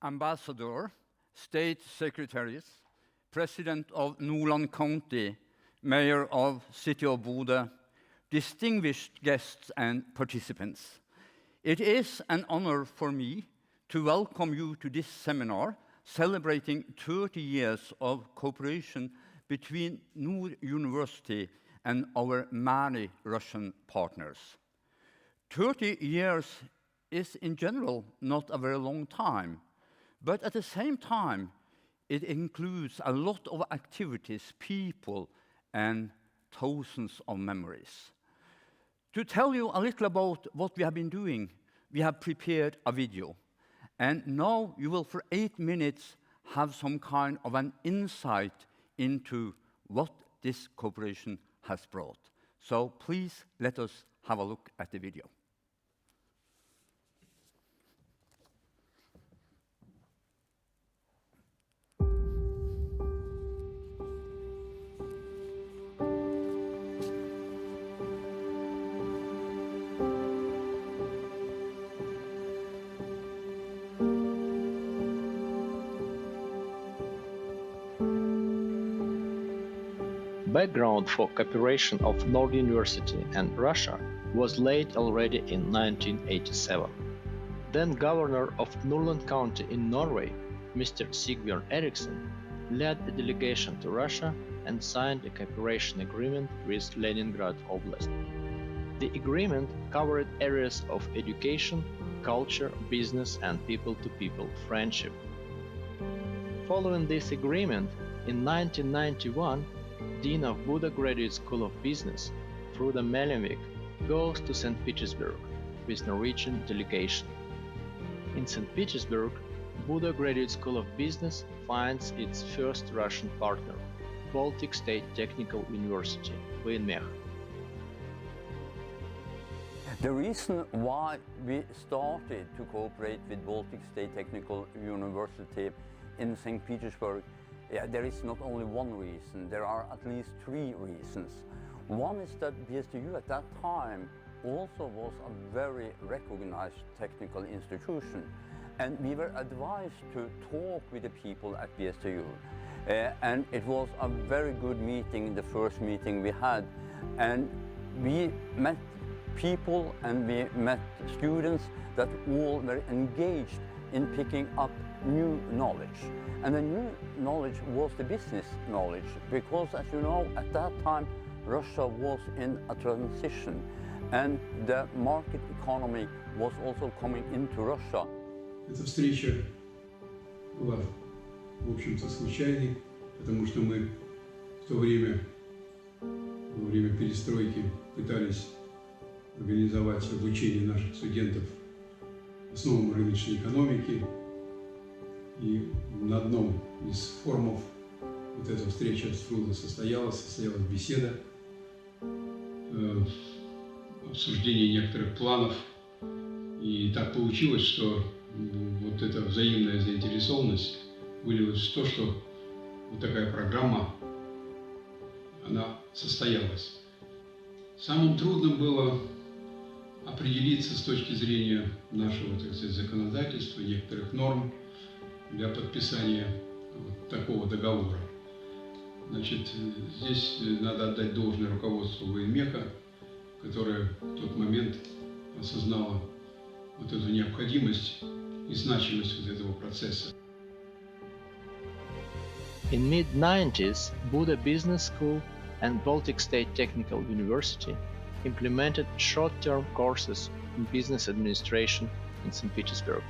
Ambassador, State Secretaries, President of Nordland County, Mayor of City of Bodø, distinguished guests and participants. It is an honor for me to welcome you to this seminar celebrating 30 years of cooperation between Nord University and our many Russian partners. 30 years is in general not a very long time, but at the same time, it includes a lot of activities, people, and thousands of memories. To tell you a little about what we have been doing, we have prepared a video. And now you will, for 8 minutes, have some kind of an insight into what this cooperation has brought. So please let us have a look at the video. Background for cooperation of Nord University and Russia was laid already in 1987. Then Governor of Nordland County in Norway, Mr. Sigbjørn Eriksen, led a delegation to Russia and signed a cooperation agreement with Leningrad Oblast. The agreement covered areas of education, culture, business and people-to-people friendship. Following this agreement, in 1991, Dean of Bodø Graduate School of Business, Frode Mellemvik, goes to St. Petersburg with Norwegian delegation. In St. Petersburg, Bodø Graduate School of Business finds its first Russian partner, Baltic State Technical University, VNMEH. The reason why we started to cooperate with Baltic State Technical University in St. Petersburg, there is not only one reason, there are at least 3 reasons. One is that BSTU at that time also was a very recognized technical institution, and we were advised to talk with the people at BSTU. And it was a very good meeting, the first meeting we had, and we met people and we met students that all were engaged in picking up new knowledge. And the new knowledge was the business knowledge, because as you know, at that time, Russia was in a transition and the market economy was also coming into Russia. Эта встреча была, в общем-то, случайной, потому что мы в то время, во время перестройки, пытались организовать обучение наших студентов основам рыночной экономики. И на одном из форумов вот эта встреча с Фрудо состоялась беседа, обсуждение некоторых планов. И так получилось, что вот эта взаимная заинтересованность вылилась в то, что вот такая программа, она состоялась. Самым трудным было определиться с точки зрения нашего, так сказать, законодательства, некоторых норм для подписания вот такого договора. Значит, здесь надо отдать должное руководству ВНМЕХа, которое в тот момент осознало вот эту необходимость и значимость вот этого процесса. In mid-90s, Bodø Business School and Baltic State Technical University implemented short-term courses in business administration in St. Petersburg.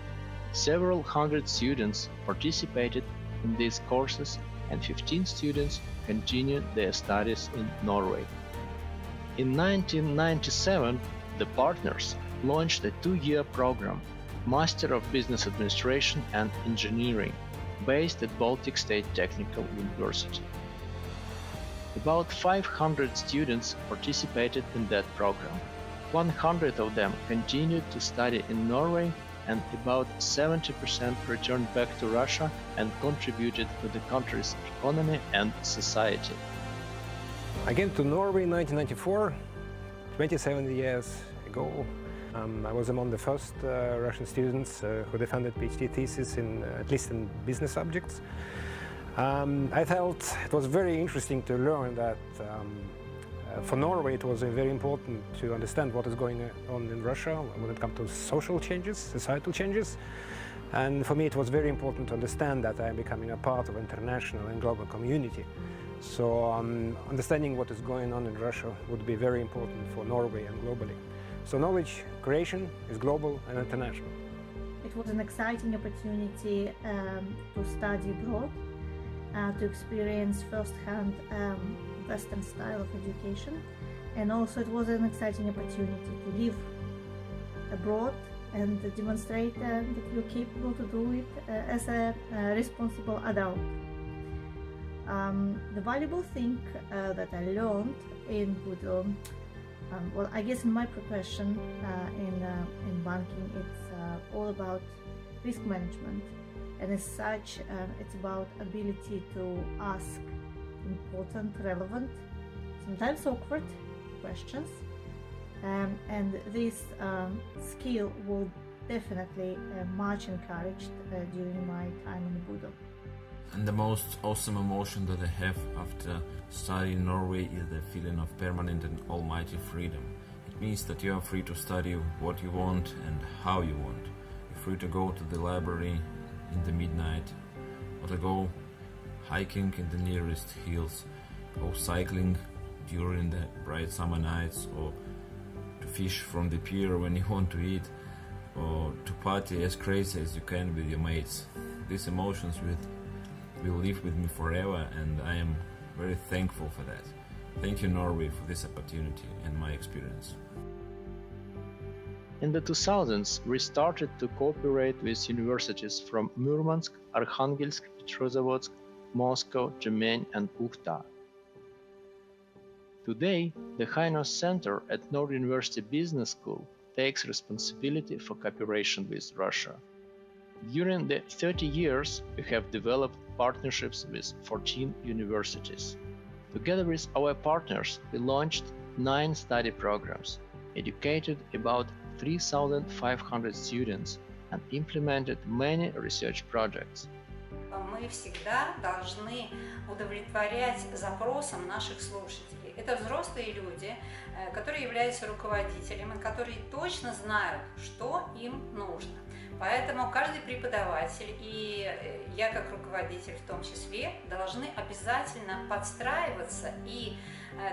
Several hundred students participated in these courses and 15 students continued their studies in Norway. In 1997, the partners launched a 2-year program, Master of Business Administration and Engineering, based at Baltic State Technical University. About 500 students participated in that program. 100 of them continued to study in Norway, and about 70% returned back to Russia and contributed to the country's economy and society. I came to Norway in 1994, 27 years ago. I was among the first Russian students who defended PhD thesis in at least in business subjects. I felt it was very interesting to learn that for Norway it was very important to understand what is going on in Russia when it comes to social changes, societal changes. And for me it was very important to understand that I am becoming a part of international and global community. So understanding what is going on in Russia would be very important for Norway and globally. So knowledge creation is global and international. It was an exciting opportunity to study abroad, to experience firsthand Western style of education, and also it was an exciting opportunity to live abroad and demonstrate that you're capable to do it as a responsible adult. The valuable thing that I learned in Budo, well, I guess in my profession in banking, it's all about risk management, and as such, it's about ability to ask important, relevant, sometimes awkward questions, and this skill will definitely much encouraged during my time in Budo. And the most awesome emotion that I have after studying in Norway is the feeling of permanent and almighty freedom. It means that you are free to study what you want and how you want. You're free to go to the library in the midnight, or to go hiking in the nearest hills, or cycling during the bright summer nights, or to fish from the pier when you want to eat, or to party as crazy as you can with your mates. These emotions will live with me forever, and I am very thankful for that. Thank you, Norway, for this opportunity and my experience. In the 2000s, we started to cooperate with universities from Murmansk, Arkhangelsk, Petrozavodsk, Moscow, Tyumen, and Ukhta. Today, the High North Center at Norwegian University Business School takes responsibility for cooperation with Russia. During the 30 years, we have developed partnerships with 14 universities. Together with our partners, we launched 9 study programs, educated about 3,500 students, and implemented many research projects. Мы всегда должны удовлетворять запросам наших слушателей. Это взрослые люди, которые являются руководителями, которые точно знают, что им нужно. Поэтому каждый преподаватель и я как руководитель в том числе должны обязательно подстраиваться и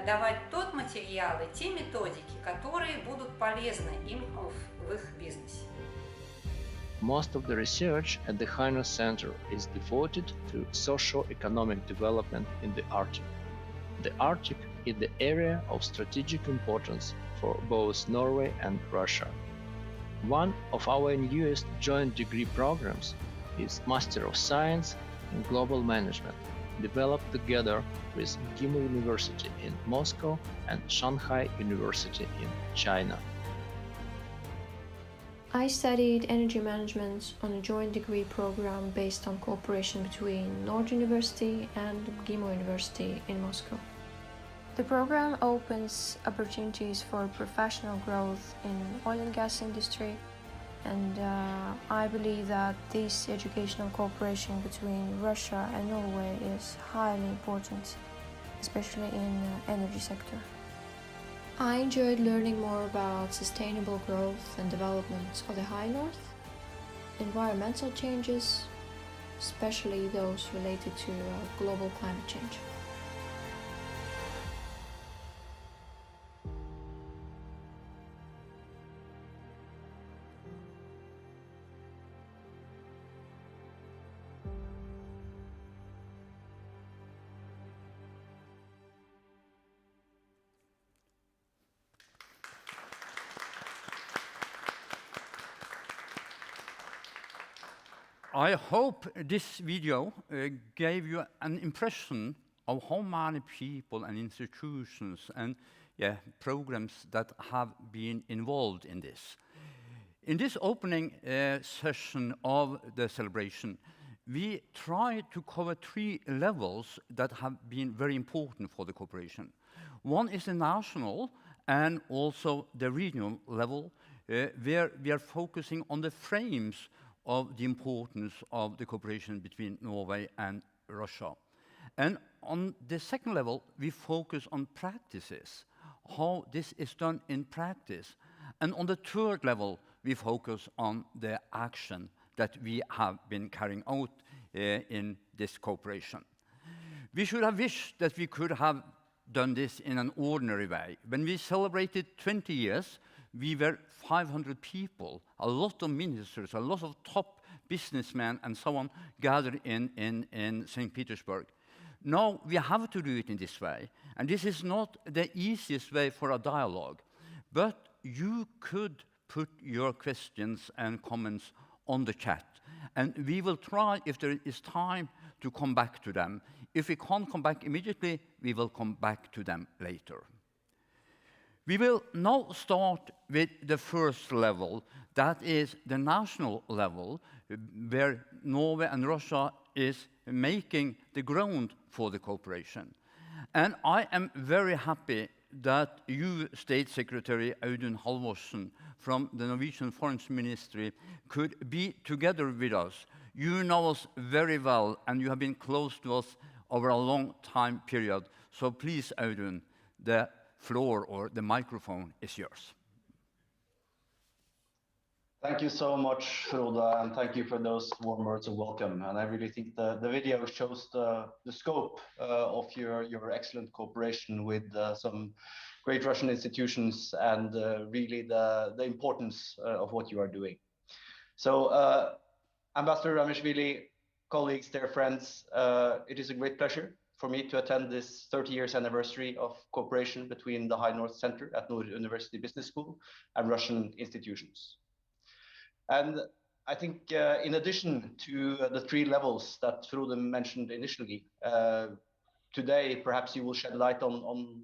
давать тот материал и те методики, которые будут полезны им в их бизнесе. Most of the research at the High North Center is devoted to socio-economic development in the Arctic. The Arctic is the area of strategic importance for both Norway and Russia. One of our newest joint degree programs is Master of Science in Global Management, developed together with GIMO University in Moscow and Shanghai University in China. I studied energy management on a joint degree program based on cooperation between Norwegian University and GIMO University in Moscow. The program opens opportunities for professional growth in oil and gas industry, and I believe that this educational cooperation between Russia and Norway is highly important, especially in the energy sector. I enjoyed learning more about sustainable growth and development of the High North, environmental changes, especially those related to global climate change. I hope this video gave you an impression of how many people and institutions and programs that have been involved in this. In this opening session of the celebration, we try to cover 3 levels that have been very important for the cooperation. One is the national and also the regional level. where we are focusing on the frames of the importance of the cooperation between Norway and Russia. And on the second level, we focus on practices, how this is done in practice. And on the third level, we focus on the action that we have been carrying out in this cooperation. We should have wished that we could have done this in an ordinary way. When we celebrated 20 years, we were 500 people, a lot of ministers, a lot of top businessmen and so on gathered in St. Petersburg. Now we have to do it in this way, and this is not the easiest way for a dialogue, but you could put your questions and comments on the chat, and we will try, if there is time, to come back to them. If we can't come back immediately, we will come back to them later. We will now start with the first level, that is the national level, where Norway and Russia is making the ground for the cooperation. And I am very happy that you, State Secretary Audun Halvorsen from the Norwegian Foreign Ministry, could be together with us. You know us very well, and you have been close to us over a long time period. So please, Audun, the floor or the microphone is yours. Thank you so much, Frode, and thank you for those warm words of welcome. And I really think the video shows the scope of your excellent cooperation with some great Russian institutions and really the importance of what you are doing. So, Ambassador Ramishvili, colleagues, dear friends, it is a great pleasure for me to attend this 30 years anniversary of cooperation between the High North Center at Nord University Business School and Russian institutions. And I think in addition to the three levels that Frode mentioned initially, today perhaps you will shed light on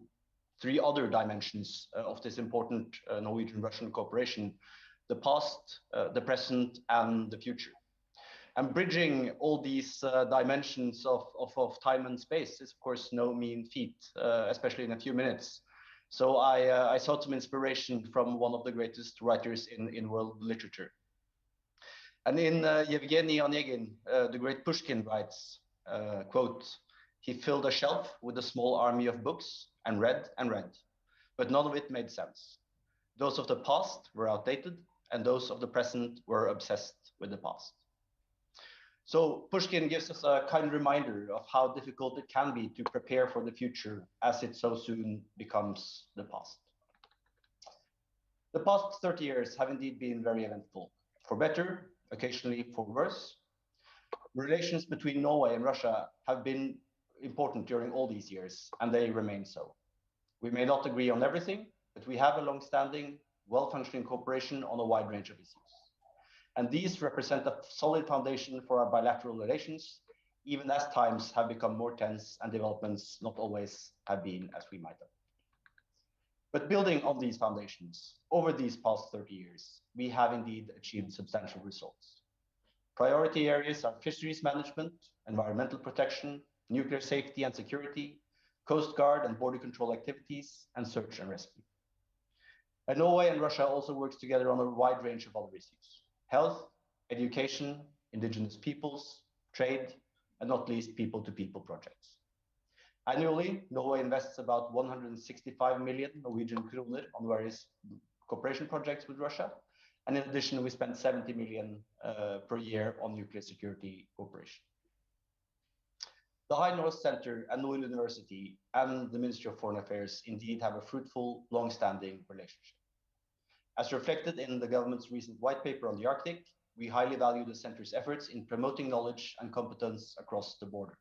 three other dimensions of this important Norwegian-Russian cooperation: the past, the present, and the future. And bridging all these dimensions of time and space is, of course, no mean feat, especially in a few minutes. So I sought some inspiration from one of the greatest writers in world literature. And in Yevgeny Onegin, the great Pushkin writes, quote, "He filled a shelf with a small army of books and read, but none of it made sense. Those of the past were outdated, and those of the present were obsessed with the past." So Pushkin gives us a kind reminder of how difficult it can be to prepare for the future as it so soon becomes the past. The past 30 years have indeed been very eventful, for better, occasionally for worse. Relations between Norway and Russia have been important during all these years, and they remain so. We may not agree on everything, but we have a long-standing, well-functioning cooperation on a wide range of issues. And these represent a solid foundation for our bilateral relations, even as times have become more tense and developments not always have been as we might have. But building on these foundations, over these past 30 years, we have indeed achieved substantial results. Priority areas are fisheries management, environmental protection, nuclear safety and security, Coast Guard and border control activities, and search and rescue. And Norway and Russia also works together on a wide range of other issues: health, education, indigenous peoples, trade, and not least people-to-people projects. Annually, Norway invests about 165 million Norwegian kroner on various cooperation projects with Russia. And in addition, we spend 70 million per year on nuclear security cooperation. The High North Center and Nord University and the Ministry of Foreign Affairs indeed have a fruitful, long-standing relationship. As reflected in the government's recent white paper on the Arctic, we highly value the center's efforts in promoting knowledge and competence across the border.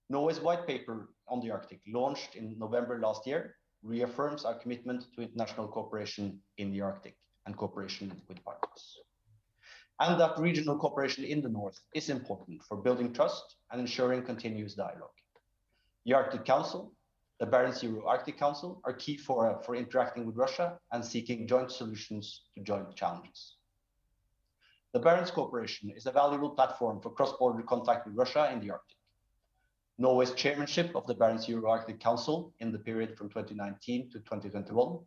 Norway's white paper on the Arctic, launched in November last year, reaffirms our commitment to international cooperation in the Arctic and cooperation with partners. And that regional cooperation in the North is important for building trust and ensuring continuous dialogue. The Arctic Council, the Barents Euro-Arctic Council, are key for interacting with Russia and seeking joint solutions to joint challenges. The Barents Cooperation is a valuable platform for cross-border contact with Russia in the Arctic. Norway's chairmanship of the Barents Euro-Arctic Council in the period from 2019 to 2021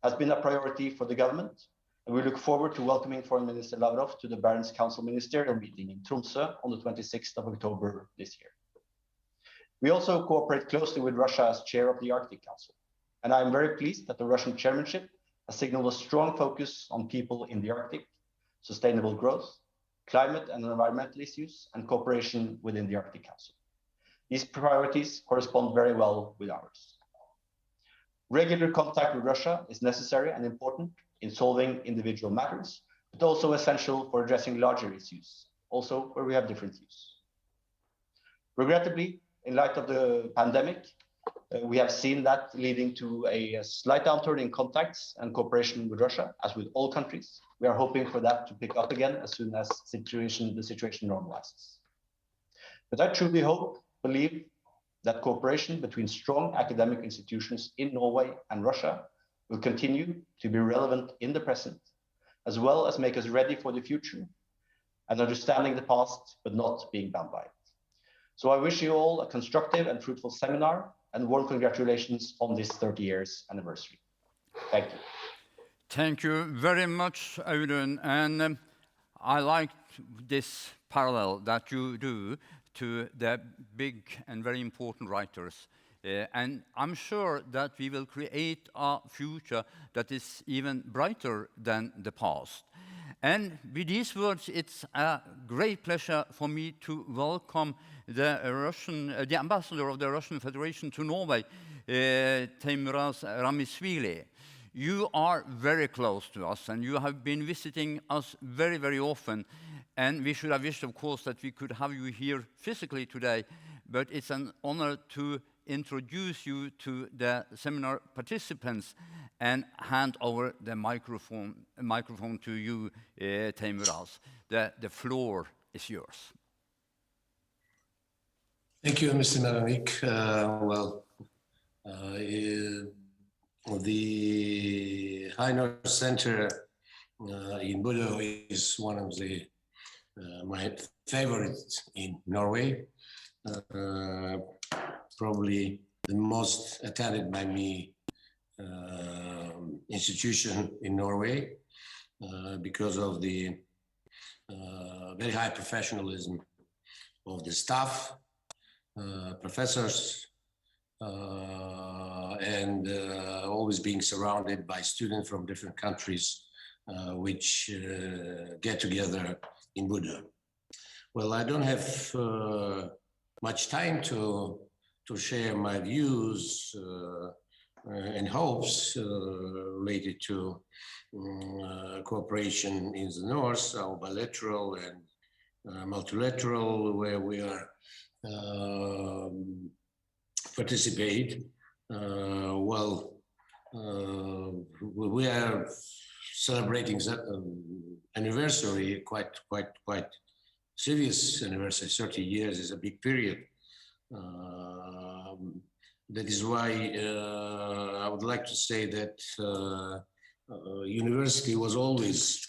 has been a priority for the government, and we look forward to welcoming Foreign Minister Lavrov to the Barents Council Ministerial meeting in Tromsø on the 26th of October this year. We also cooperate closely with Russia as chair of the Arctic Council, and I am very pleased that the Russian chairmanship has signaled a strong focus on people in the Arctic, sustainable growth, climate and environmental issues, and cooperation within the Arctic Council. These priorities correspond very well with ours. Regular contact with Russia is necessary and important in solving individual matters, but also essential for addressing larger issues, also where we have different views. Regrettably, in light of the pandemic, we have seen that leading to a slight downturn in contacts and cooperation with Russia, as with all countries. We are hoping for that to pick up again as soon as the situation normalizes. But I truly believe that cooperation between strong academic institutions in Norway and Russia will continue to be relevant in the present, as well as make us ready for the future and understanding the past, but not being bound by it. So I wish you all a constructive and fruitful seminar, and warm congratulations on this 30 years anniversary. Thank you. Thank you very much, Audun. And I liked this parallel that you do to the big and very important writers. And I'm sure that we will create a future that is even brighter than the past. And with these words, it's a great pleasure for me to welcome the ambassador of the Russian Federation to Norway, Teimuraz Ramisvili. You are very close to us, and you have been visiting us very, very often. And we should have wished, of course, that we could have you here physically today, but it's an honor to introduce you to the seminar participants and hand over the microphone to you, Teimuraz. The floor is yours. Thank you, Mr. Meravik. The High North Center in Bodø is one of my favorites in Norway. Probably the most attended by me institution in Norway because of the very high professionalism of the staff, professors, and always being surrounded by students from different countries which get together in Bodø. Well, I don't have much time to share my views and hopes related to cooperation in the North, our bilateral and multilateral, where we are participate. We are celebrating that anniversary, quite serious anniversary. 30 years is a big period. That is why I would like to say that university was always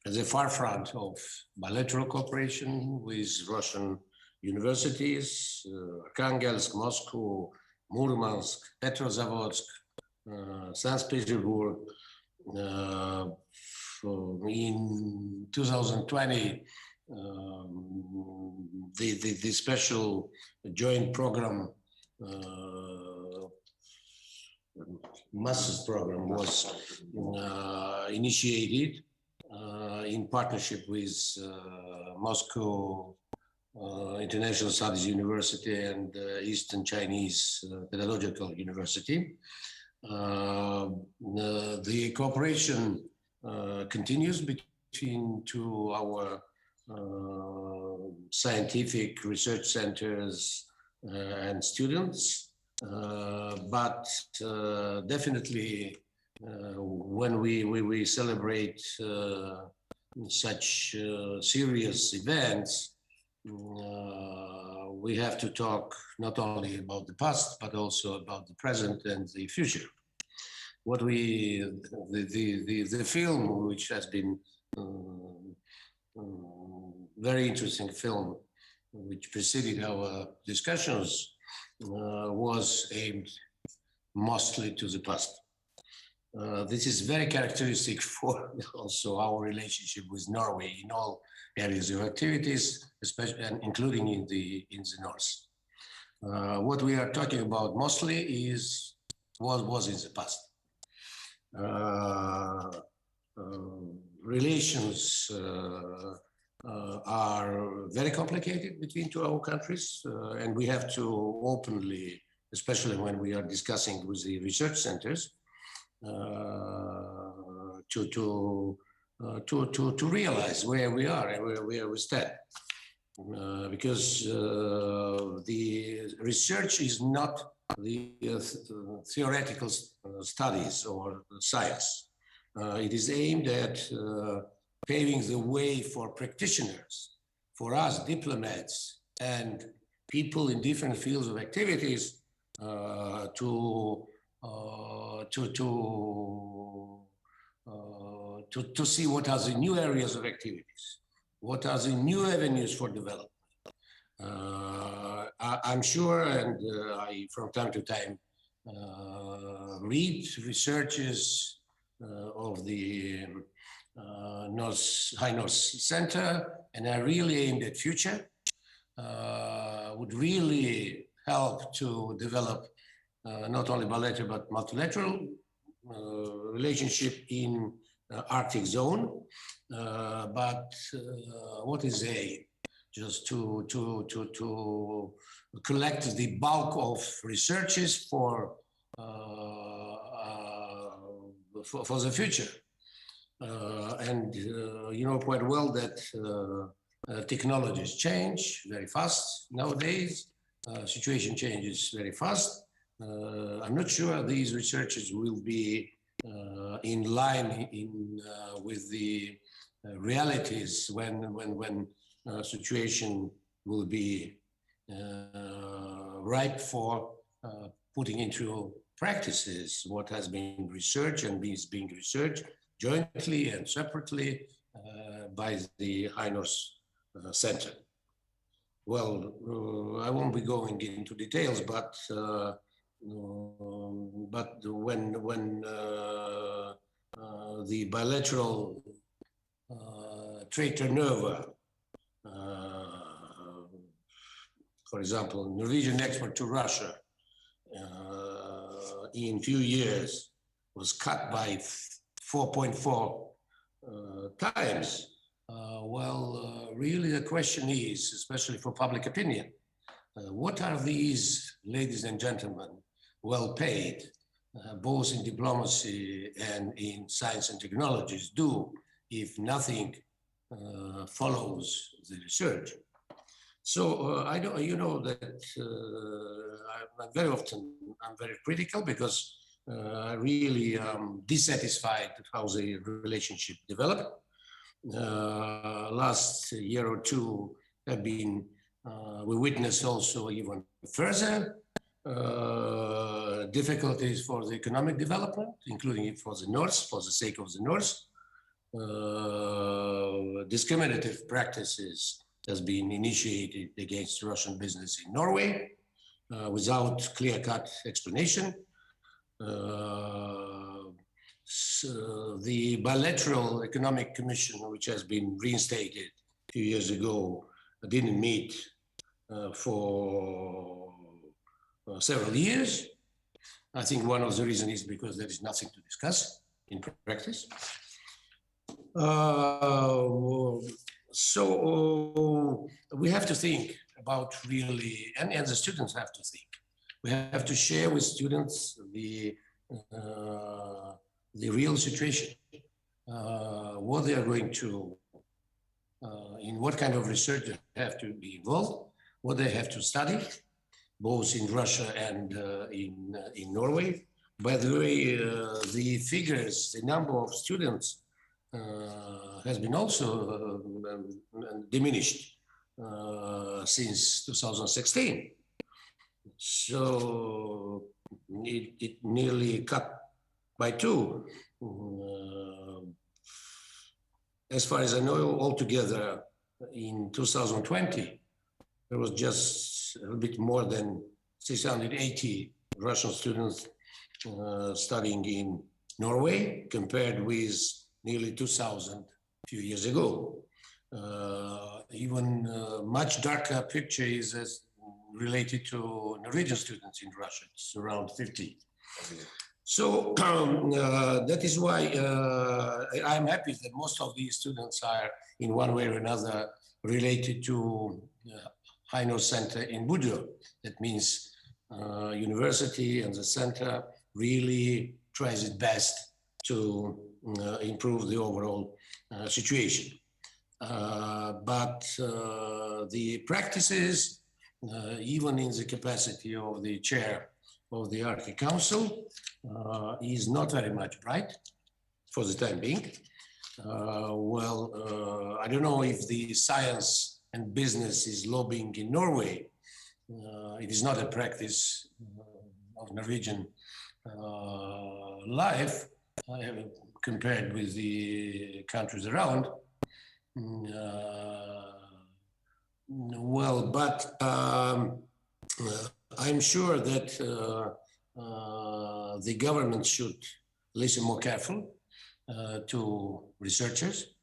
at the forefront of bilateral cooperation with Russian universities, Arkhangelsk, Moscow, Murmansk, Petrozavodsk, St. Petersburg. In 2020, the special joint program, Masters program, was initiated in partnership with Moscow International Studies University and Eastern Chinese Pedagogical University. The cooperation continues between our scientific research centers and students, but definitely when we celebrate such serious events, we have to talk not only about the past, but also about the present and the future. The film, which has been very interesting film, which preceded our discussions, was aimed mostly to the past. This is very characteristic for also our relationship with Norway in all areas of activities, especially and including in the north. What we are talking about mostly is what was in the past. Relations are very complicated between our countries, and we have to openly, especially when we are discussing with the research centers, to realize where we are and where we stand. Because the research is not the theoretical studies or science. It is aimed at paving the way for practitioners, for us diplomats and people in different fields of activities to see what are the new areas of activities, what are the new avenues for development. I'm sure, and I from time to time read researches of the High North Center, and I really aimed at future, would really help to develop not only bilateral but multilateral relationship in Arctic zone. But what is a just to collect the bulk of researches for the future. And you know quite well that technologies change very fast nowadays. Situation changes very fast. I'm not sure these researches will be in line with the realities when situation will be ripe for putting into practices what has been researched and is being researched jointly and separately by the High North Center. Well, I won't be going into details, but when the bilateral trade turnover, for example, Norwegian export to Russia in few years was cut by 4.4 times. Really the question is, especially for public opinion, what are these ladies and gentlemen well paid, both in diplomacy and in science and technologies, do if nothing follows the research? So I don't, you know that I'm very often I'm very critical because I really dissatisfied how the relationship developed. Last year or two have been, we witnessed also even further difficulties for the economic development, including for the North, for the sake of the North. Discriminative practices has been initiated against Russian business in Norway without clear-cut explanation. So the bilateral economic commission, which has been reinstated a few years ago, didn't meet for several years. I think one of the reasons is because there is nothing to discuss in practice. So we have to think about really, and the students have to think. We have to share with students the real situation, what they are going to, in what kind of research they have to be involved, what they have to study, both in Russia and in Norway. By the way, the figures, the number of students has been also diminished since 2016. So it nearly cut by 2. As far as I know, altogether in 2020, there was just a little bit more than 680 Russian students studying Norway compared with nearly 2,000 a few years ago. Even much darker picture is as related to Norwegian students in Russia. It's around 50. So that is why I'm happy that most of these students are in one way or another related to High North Center in Budur. That means university and the center really tries its best to improve the overall situation. But the practices, even in the capacity of the chair of the Arctic Council, is not very much bright for the time being. I don't know if the science and business is lobbying in Norway. It is not a practice of Norwegian life compared with the countries around. I'm sure that the government should listen more careful to researchers.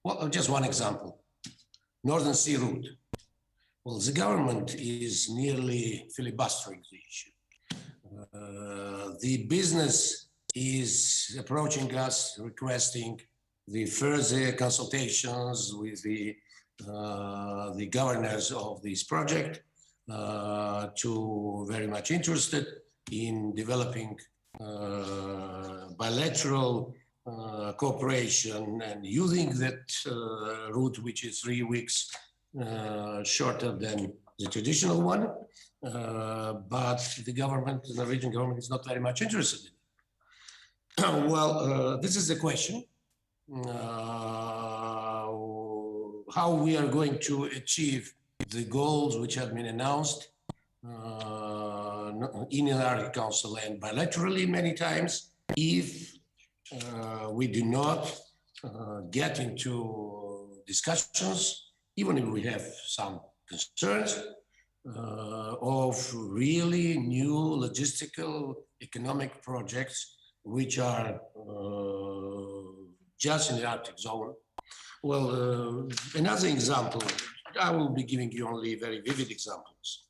Well, just one example, Northern Sea route. Well, the government is nearly filibustering the issue. The business is approaching us, requesting the further consultations with the governors of this project, to very much interested in developing bilateral cooperation and using that route, which is 3 weeks shorter than the traditional one. But the government, the Norwegian government, is not very much interested in it. Well, this is the question. How we are going to achieve the goals which have been announced in the Arctic Council and bilaterally many times, if we do not get into discussions, even if we have some concerns, of really new logistical economic projects which are just in the Arctic zone. Well, another example, I will be giving you only very vivid examples.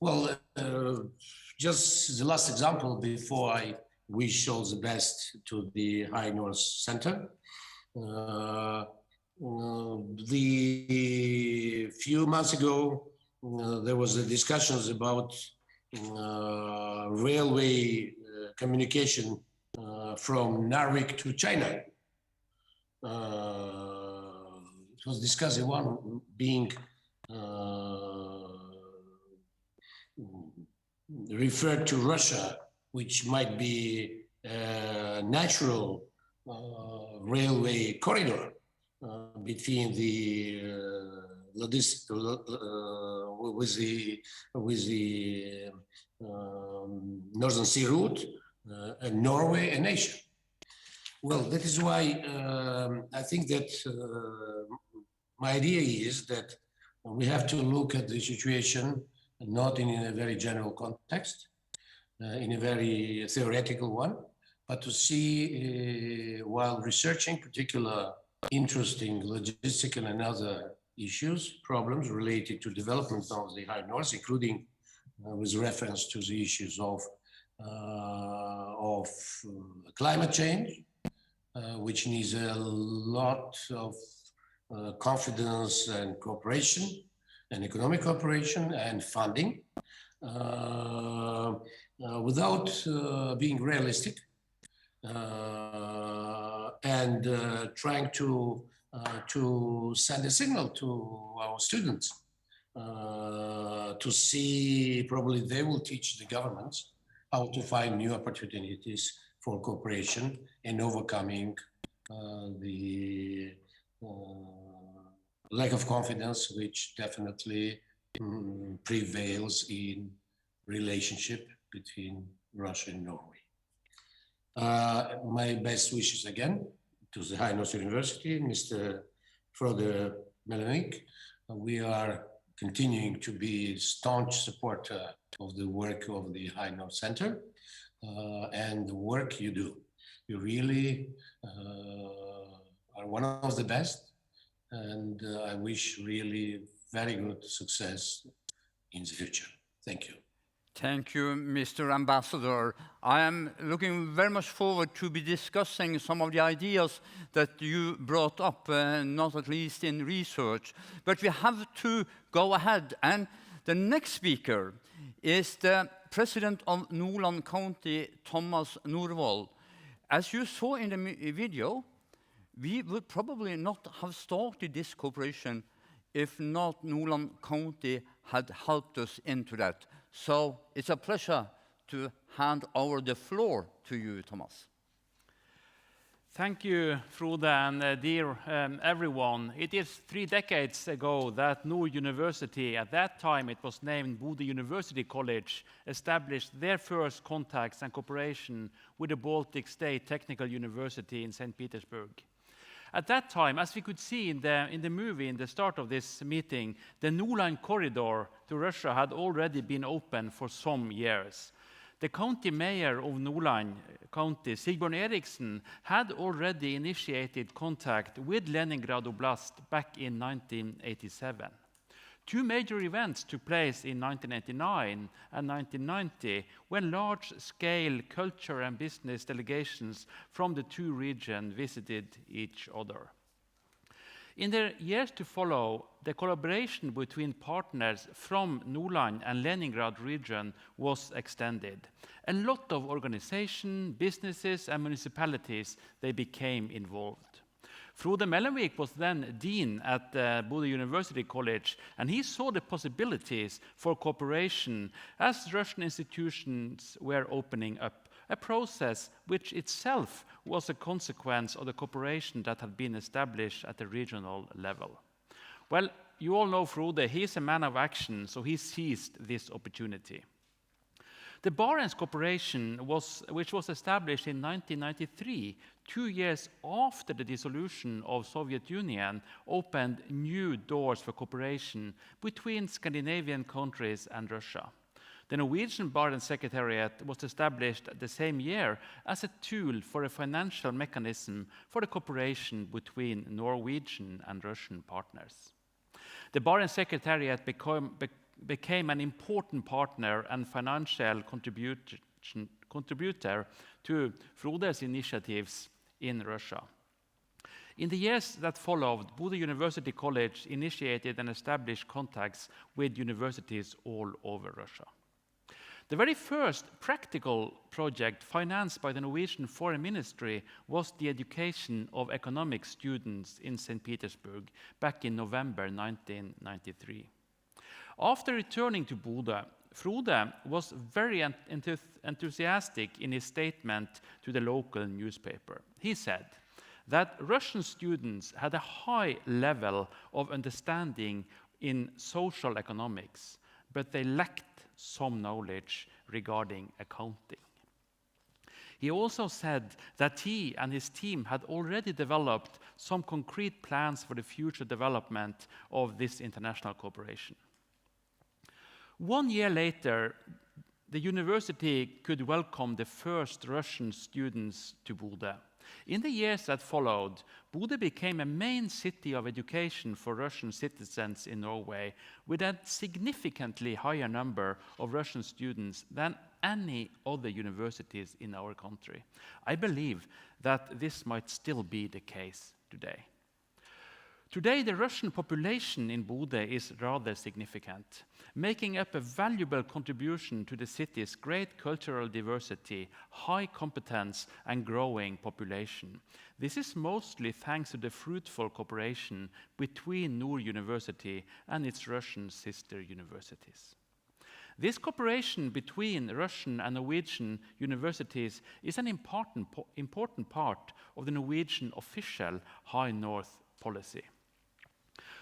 Well, just the last example before we show the best to the High North Center. The few months ago, there was a discussions about railway communication from Narvik to China. It was discussed, one being referred to Russia, which might be a natural railway corridor between the Northern Sea route and Norway and Asia. Well, that is why I think that my idea is that we have to look at the situation not in a very general context, in a very theoretical one, but to see while researching particular interesting logistical and other issues, problems related to development of the High North, including with reference to the issues of climate change, which needs a lot of confidence and cooperation and economic cooperation and funding, without being realistic and trying to send a signal to our students to see, probably they will teach the governments how to find new opportunities for cooperation and overcoming the lack of confidence which definitely prevails in relationship between Russia and Norway. My best wishes again to the High North University, Mr. Frode Melvik. We are continuing to be staunch supporter of the work of the High North Center and the work you do. You really are one of the best, and I wish really very good success in the future. Thank you. Thank you, Mr. Ambassador. I am looking very much forward to be discussing some of the ideas that you brought up, not at least in research. But we have to go ahead, and the next speaker is the President of Nordland County, Thomas Norvoll. As you saw in the video, we would probably not have started this cooperation if not Nordland County had helped us into that. So it's a pleasure to hand over the floor to you, Thomas. Thank you, Frode, and dear everyone. It is 3 decades ago that Nord University, at that time it was named Bodø University College, established their first contacts and cooperation with the Baltic State Technical University in St. Petersburg. At that time, as we could see in the movie in the start of this meeting, the Nordland corridor to Russia had already been open for some years. The county mayor of Nordland County, Sigbjørn Eriksen, had already initiated contact with Leningrad Oblast back in 1987. 2 major events took place in 1989 and 1990 when large-scale culture and business delegations from the 2 regions visited each other. In the years to follow, the collaboration between partners from Nordland and Leningrad region was extended. A lot of organizations, businesses, and municipalities, they became involved. Frode Melvik was then dean at Bodø University College, and he saw the possibilities for cooperation as Russian institutions were opening up, a process which itself was a consequence of the cooperation that had been established at the regional level. Well, you all know Frode, he's a man of action, so he seized this opportunity. The Barents Cooperation, which was established in 1993, 2 years after the dissolution of Soviet Union, opened new doors for cooperation between Scandinavian countries and Russia. The Norwegian Barents Secretariat was established the same year as a tool for a financial mechanism for the cooperation between Norwegian and Russian partners. The Barents Secretariat became an important partner and financial contributor to Frode's initiatives in Russia. In the years that followed, Bodø University College initiated and established contacts with universities all over Russia. The very first practical project financed by the Norwegian Foreign Ministry was the education of economic students in St. Petersburg back in November 1993. After returning to Bodø, Frode was very enthusiastic in his statement to the local newspaper. He said that Russian students had a high level of understanding in social economics, but they lacked some knowledge regarding accounting. He also said that he and his team had already developed some concrete plans for the future development of this international cooperation. 1 year later, the university could welcome the first Russian students to Bodø. In the years that followed, Bodø became a main city of education for Russian citizens in Norway, with a significantly higher number of Russian students than any other universities in our country. I believe that this might still be the case today. Today, the Russian population in Bodø is rather significant, making up a valuable contribution to the city's great cultural diversity, high competence, and growing population. This is mostly thanks to the fruitful cooperation between Nord University and its Russian sister universities. This cooperation between Russian and Norwegian universities is an important part of the Norwegian official High North policy.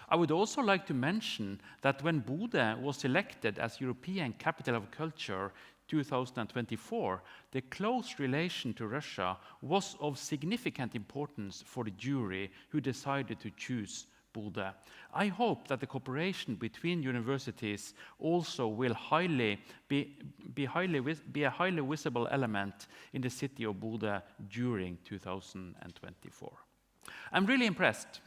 I would also like to mention that when Bodø was selected as European Capital of Culture 2024, the close relation to Russia was of significant importance for the jury who decided to choose Bodø. I hope that the cooperation between universities also will be a highly visible element in the city of Bodø during 2024. I'm really impressed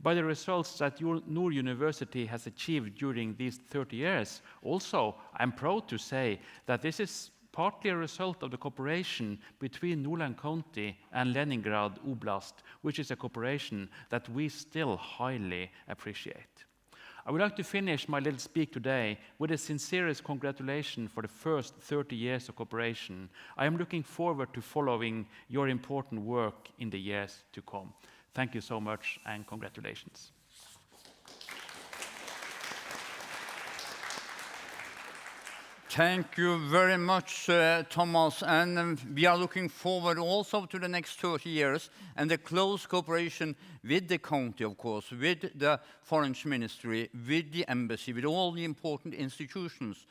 by the results that Nord University has achieved during these 30 years. Also, I'm proud to say that this is partly a result of the cooperation between Nordland County and Leningrad Oblast, which is a cooperation that we still highly appreciate. I would like to finish my little speak today with the sincerest congratulation for the first 30 years of cooperation. I am looking forward to following your important work in the years to come. Thank you so much, and congratulations. Thank you very much, Thomas. And we are looking forward also to the next 30 years and the close cooperation with the county, of course, with the Foreign Ministry, with the embassy, with all the important institutions.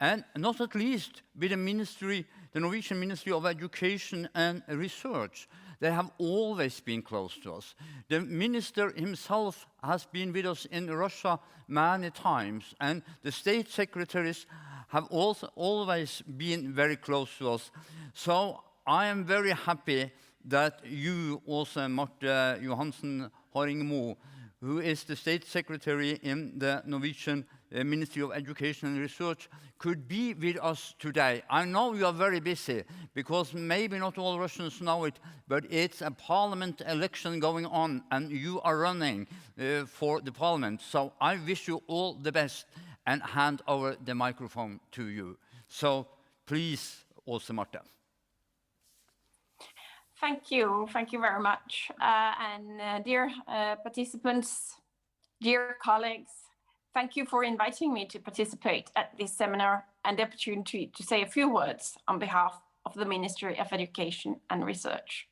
And not at least with the ministry, the Norwegian Ministry of Education and Research. They have always been close to us. The minister himself has been with us in Russia many times, and the state secretaries have also always been very close to us. So I am very happy that you, also Marte Johansen Haringmo, who is the state secretary in the Norwegian Ministry of Education and Research, could be with us today. I know you are very busy, because maybe not all Russians know it, but it's a parliament election going on, and you are running for the parliament. So I wish you all the best, and hand over the microphone to you. So please, also Marte. Thank you very much. Dear participants, dear colleagues, thank you for inviting me to participate at this seminar and the opportunity to say a few words on behalf of the Ministry of Education and Research.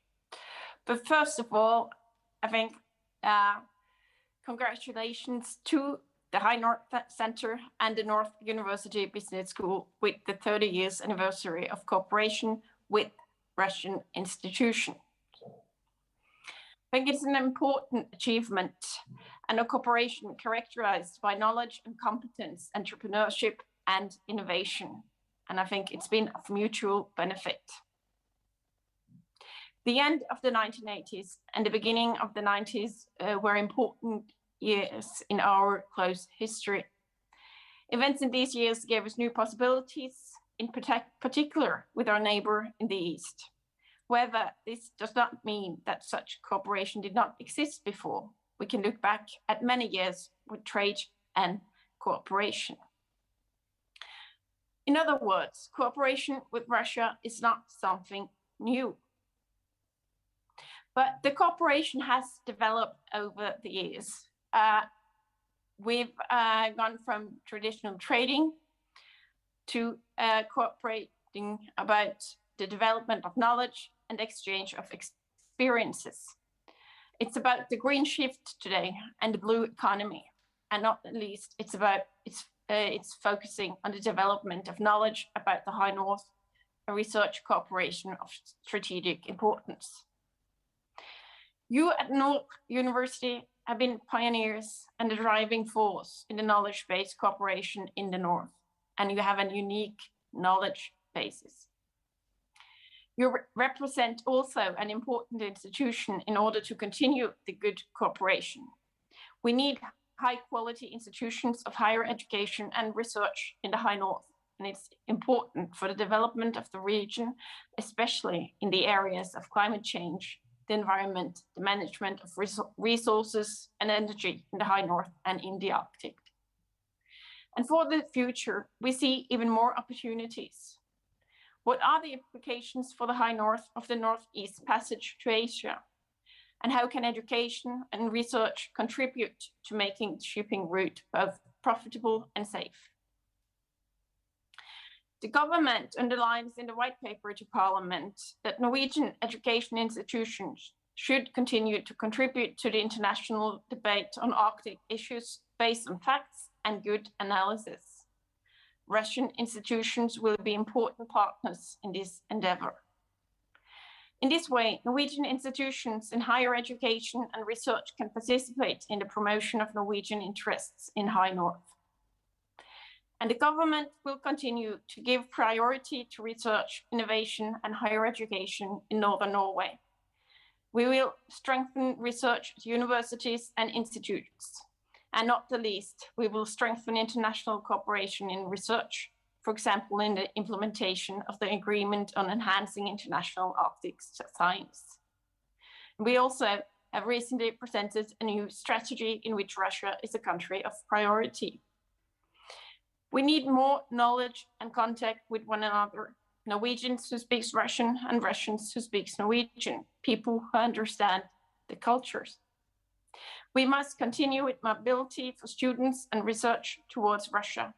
But first of all, I think congratulations to the High North Center and the North University Business School with the 30 years anniversary of cooperation with Russian institutions. I think it's an important achievement and a cooperation characterized by knowledge and competence, entrepreneurship and innovation. And I think it's been of mutual benefit. The end of the 1980s and the beginning of the 90s were important years in our close history. Events in these years gave us new possibilities, in particular with our neighbor in the east. However, this does not mean that such cooperation did not exist before. We can look back at many years with trade and cooperation. In other words, cooperation with Russia is not something new. But the cooperation has developed over the years. We've gone from traditional trading to cooperating about the development of knowledge and exchange of experiences. It's about the green shift today and the blue economy, and not least, it's focusing on the development of knowledge about the High North, a research cooperation of strategic importance. You at Nord University have been pioneers and the driving force in the knowledge-based cooperation in the North, and you have a unique knowledge basis. You represent also an important institution in order to continue the good cooperation. We need high-quality institutions of higher education and research in the High North, and it's important for the development of the region, especially in the areas of climate change, the environment, the management of resources and energy in the High North and in the Arctic. And for the future, we see even more opportunities. What are the implications for the High North of the Northeast Passage to Asia? And how can education and research contribute to making the shipping route both profitable and safe? The government underlines in the white paper to Parliament that Norwegian education institutions should continue to contribute to the international debate on Arctic issues based on facts and good analysis. Russian institutions will be important partners in this endeavor. In this way, Norwegian institutions in higher education and research can participate in the promotion of Norwegian interests in High North. And the government will continue to give priority to research, innovation, and higher education in Northern Norway. We will strengthen research at universities and institutes. And not the least, we will strengthen international cooperation in research, for example, in the implementation of the Agreement on Enhancing International Arctic Science. We also have recently presented a new strategy in which Russia is a country of priority. We need more knowledge and contact with one another. Norwegians who speak Russian and Russians who speak Norwegian, people who understand the cultures. We must continue with mobility for students and research towards Russia.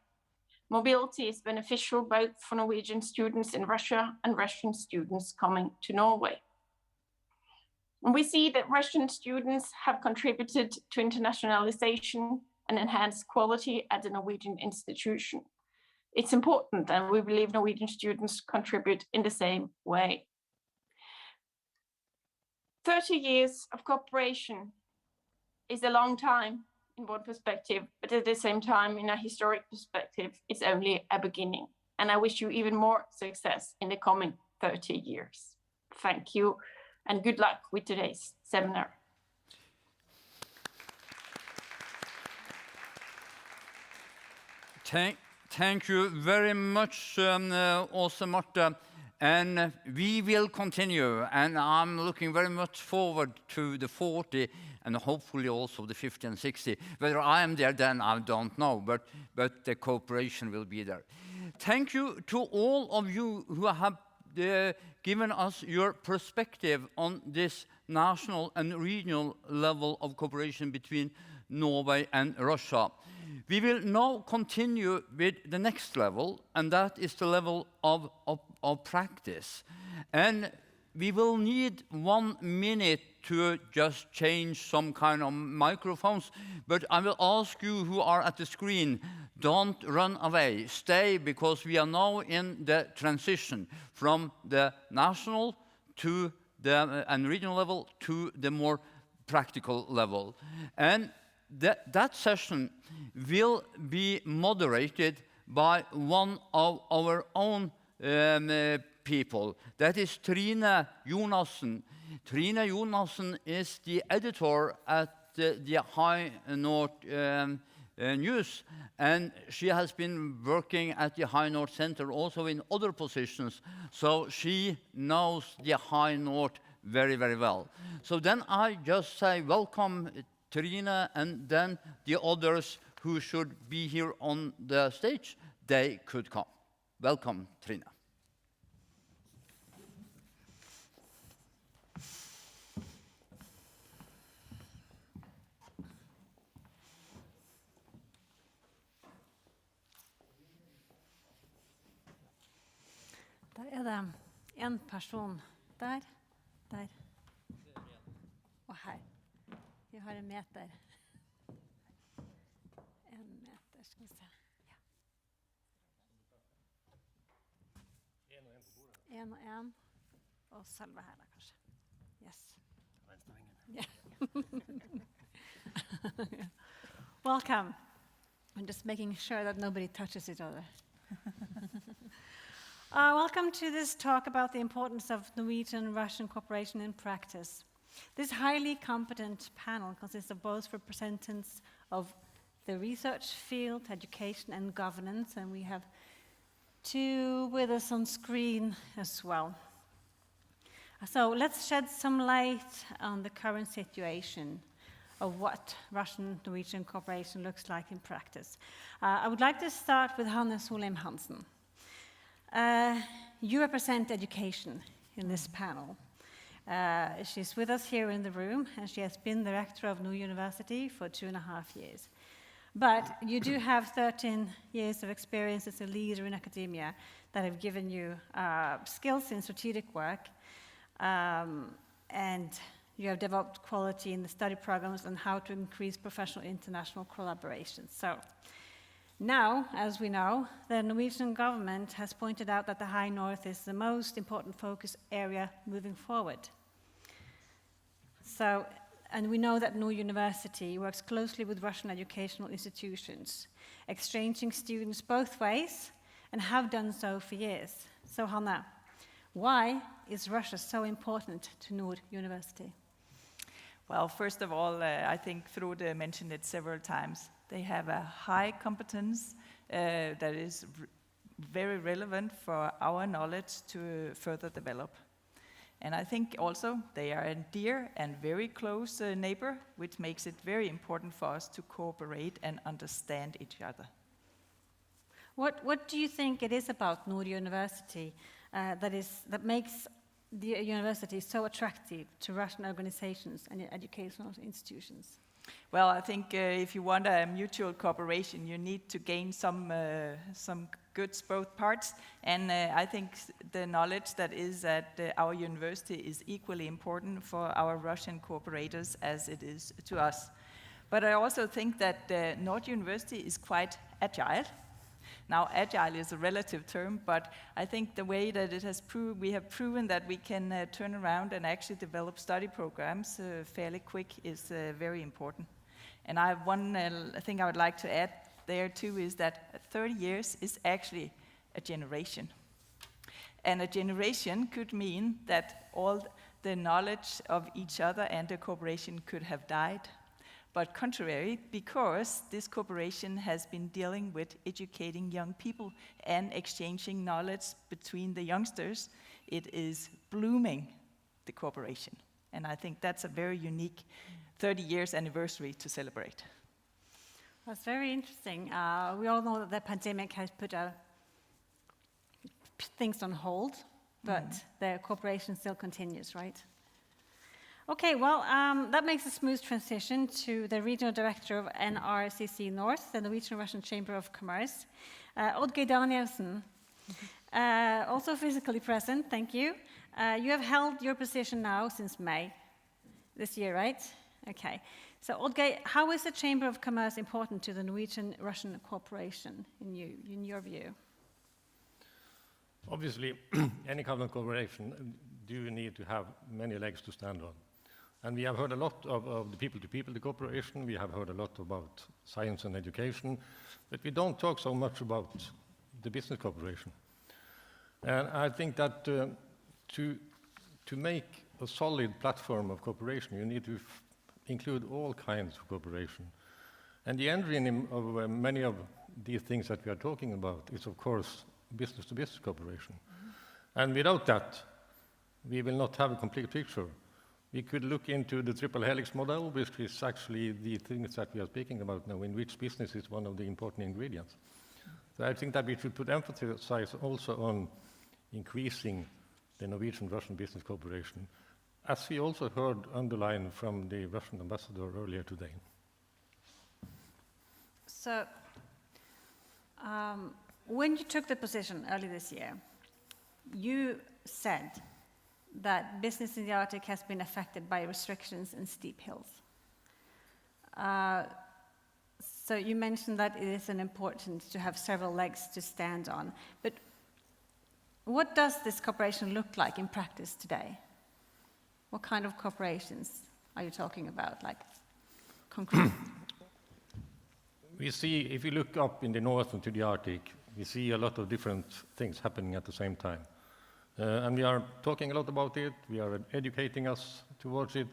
Mobility is beneficial both for Norwegian students in Russia and Russian students coming to Norway. And we see that Russian students have contributed to internationalization and enhanced quality at the Norwegian institution. It's important, and we believe Norwegian students contribute in the same way. 30 years of cooperation is a long time in one perspective, but at the same time, in a historic perspective, it's only a beginning. And I wish you even more success in the coming 30 years. Thank you, and good luck with today's seminar. Thank you very much, Åse Marte. And we will continue, and I'm looking very much forward to the 40 and hopefully also the 50 and 60. Whether I am there then, I don't know, but the cooperation will be there. Thank you to all of you who have given us your perspective on this national and regional level of cooperation between Norway and Russia. We will now continue with the next level, and that is the level of practice. And we will need 1 minute to just change some kind of microphones, but I will ask you who are at the screen, don't run away, stay, because we are now in the transition from the national to the and regional level to the more practical level. And that session will be moderated by one of our own people. That is Trine Jonassen. Trine Jonassen is the editor at the High North News, and she has been working at the High North Center also in other positions, so she knows the High North very, very well. So then I just say welcome, Trine, and then the others who should be here on the stage, they could come. Welcome, Trine. Der det en person der, og her. Vi har en meter. En meter, skal vi se. Ja. En og en, og selve her da, kanskje. Yes. Yeah. Welcome. I'm just making sure that nobody touches each other. Welcome to this talk about the importance of Norwegian-Russian cooperation in practice. This highly competent panel consists of both representatives of the research field, education and governance, and we have two with us on screen as well. So let's shed some light on the current situation of what Russian-Norwegian cooperation looks like in practice. I would like to start with Hanne Solheim Hansen. You represent education in this panel. She's with us here in the room, and she has been director of New University for 2.5 years. But you do have 13 years of experience as a leader in academia that have given you skills in strategic work, and you have developed quality in the study programs and how to increase professional international collaboration. So Now, as we know, the Norwegian government has pointed out that the High North is the most important focus area moving forward. So, and we know that Nord University works closely with Russian educational institutions, exchanging students both ways, and have done so for years. So, Hanna, why is Russia so important to Nord University? Well, first of all, I think Frode mentioned it several times. They have a high competence that is very relevant for our knowledge to further develop. And I think also they are a dear and very close neighbor, which makes it very important for us to cooperate and understand each other. What do you think it is about Nord University that makes the university so attractive to Russian organizations and educational institutions? Well, I think if you want a mutual cooperation, you need to gain some goods both parts. And I think the knowledge that is at our university is equally important for our Russian cooperators as it is to us. But I also think that Nord University is quite agile. Now, agile is a relative term, but I think the way that it has we have proven that we can turn around and actually develop study programs fairly quick is very important. And I have one thing I would like to add there too is that 30 years is actually a generation. And a generation could mean that all the knowledge of each other and the cooperation could have died. But contrary, because this cooperation has been dealing with educating young people and exchanging knowledge between the youngsters, it is blooming the cooperation. And I think that's a very unique 30 years anniversary to celebrate. That's very interesting. We all know that the pandemic has put things on hold, but the cooperation still continues, right? Okay, well, that makes a smooth transition to the Regional Director of NRCC North, the Norwegian Russian Chamber of Commerce, Oddgeir Danielsen, also physically present, thank you. You have held your position now since May this year, right? Okay, so Oddgeir, how is the Chamber of Commerce important to the Norwegian-Russian cooperation in your view? Obviously, any kind of cooperation do need to have many legs to stand on. And we have heard a lot of the people-to-people cooperation. We have heard a lot about science and education, but we don't talk so much about the business cooperation. And I think that to make a solid platform of cooperation, you need to include all kinds of cooperation. And the engine of many of these things that we are talking about is, of course, business-to-business cooperation. And without that, we will not have a complete picture. We could look into the triple helix model, which is actually the things that we are speaking about now, in which business is one of the important ingredients. So I think that we should put emphasis also on increasing the Norwegian-Russian business cooperation, as we also heard underlined from the Russian ambassador earlier today. So, when you took the position early this year, you said that business in the Arctic has been affected by restrictions and steep hills. So you mentioned that it is important to have several legs to stand on, but what does this cooperation look like in practice today? What kind of cooperations are you talking about, like concrete? We see, if you look up in the north into the Arctic, we see a lot of different things happening at the same time. And we are talking a lot about it, we are educating us towards it,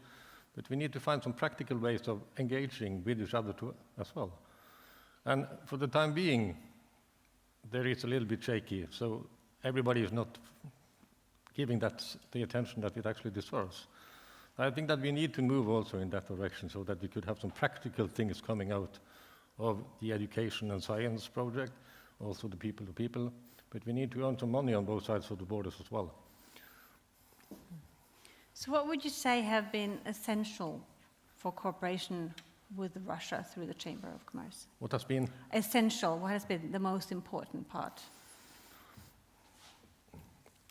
but we need to find some practical ways of engaging with each other as well. And for the time being, there is a little bit shaky, so everybody is not giving that the attention that it actually deserves. I think that we need to move also in that direction so that we could have some practical things coming out of the education and science project, also the people-to-people, but we need to earn some money on both sides of the borders as well. So what would you say have been essential for cooperation with Russia through the Chamber of Commerce? What has been? Essential, what has been the most important part?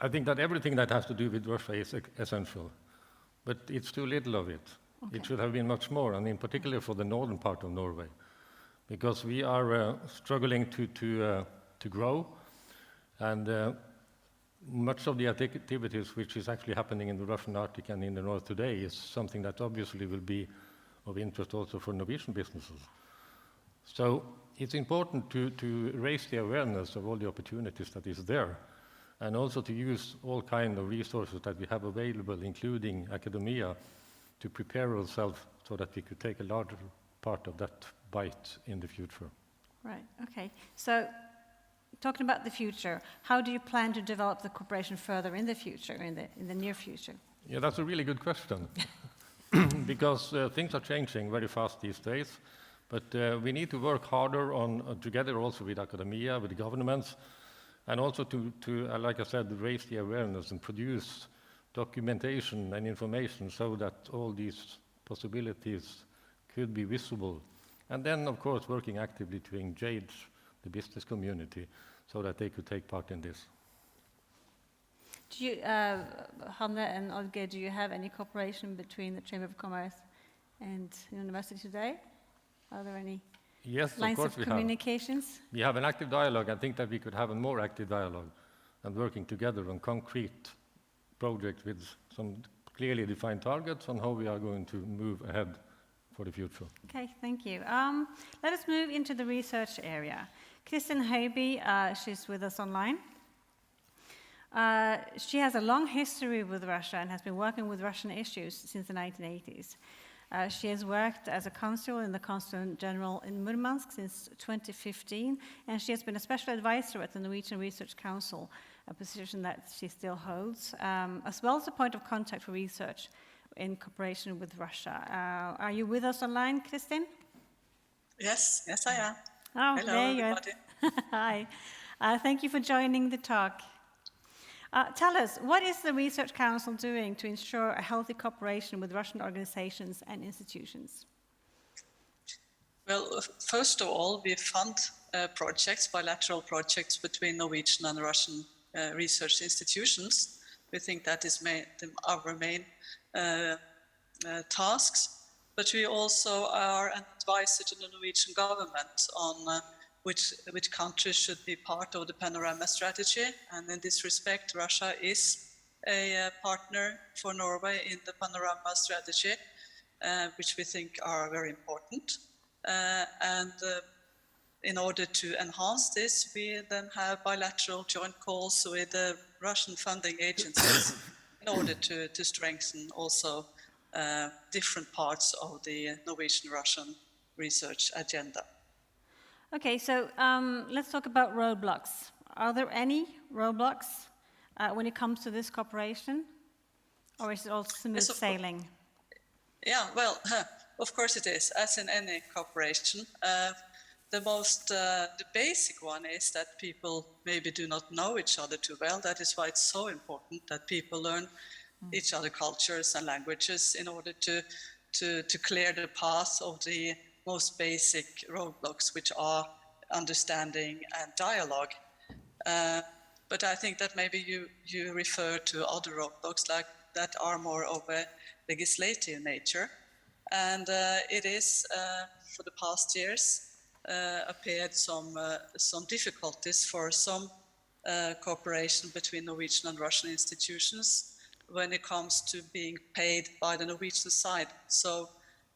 I think that everything that has to do with Russia is essential, but it's too little of it. Okay. It should have been much more, and in particular for the northern part of Norway. because we are struggling to grow, and much of the activities which is actually happening in the Russian Arctic and in the North today is something that obviously will be of interest also for Norwegian businesses. So it's important to raise the awareness of all the opportunities that is there, and also to use all kinds of resources that we have available, including academia, to prepare ourselves so that we could take a larger part of that bite in the future. Right, okay. So, talking about the future, how do you plan to develop the cooperation further in the future, in the near future? Yeah, that's a really good question. Because things are changing very fast these days, but we need to work harder on together also with academia, with the governments, and also to like I said, raise the awareness and produce documentation and information so that all these possibilities could be visible. And then, of course, working actively to engage the business community so that they could take part in this. Do you, Hanne and Olge, do you have any cooperation between the Chamber of Commerce and the university today? Are there any lines of communications? We have an active dialogue. I think that we could have a more active dialogue and working together on concrete projects with some clearly defined targets on how we are going to move ahead for the future. Okay, thank you. Let us move into the research area. Kristin Høiby, she's with us online. She has a long history with Russia and has been working with Russian issues since the 1980s. She has worked as a consul in the Consulate General in Murmansk since 2015, and she has been a special advisor at the Norwegian Research Council, a position that she still holds, as well as a point of contact for research in cooperation with Russia. Are you with us online, Kristin? Yes, I am. Oh, hello, there you are. everybody. Hi. Thank you for joining the talk. Tell us, what is the Research Council doing to ensure a healthy cooperation with Russian organizations and institutions? Well, first of all, we fund projects, bilateral projects between Norwegian and Russian research institutions. We think that is our main tasks, but we also are an advisor to the Norwegian government on which countries should be part of the Panorama strategy. And in this respect, Russia is a partner for Norway in the Panorama strategy, which we think are very important. And in order to enhance this, we then have bilateral joint calls with the Russian funding agencies in order to strengthen also different parts of the Norwegian-Russian research agenda. Okay, so let's talk about roadblocks. Are there any roadblocks when it comes to this cooperation, or is it all smooth sailing? Yeah, well, of course it is, as in any cooperation. The basic one is that people maybe do not know each other too well. That is why it's so important that people learn each other cultures and languages in order to clear the path of the most basic roadblocks, which are understanding and dialogue. But I think that maybe you refer to other roadblocks like that are more of a legislative nature. And it is, for the past years, appeared some difficulties for some cooperation between Norwegian and Russian institutions when it comes to being paid by the Norwegian side. So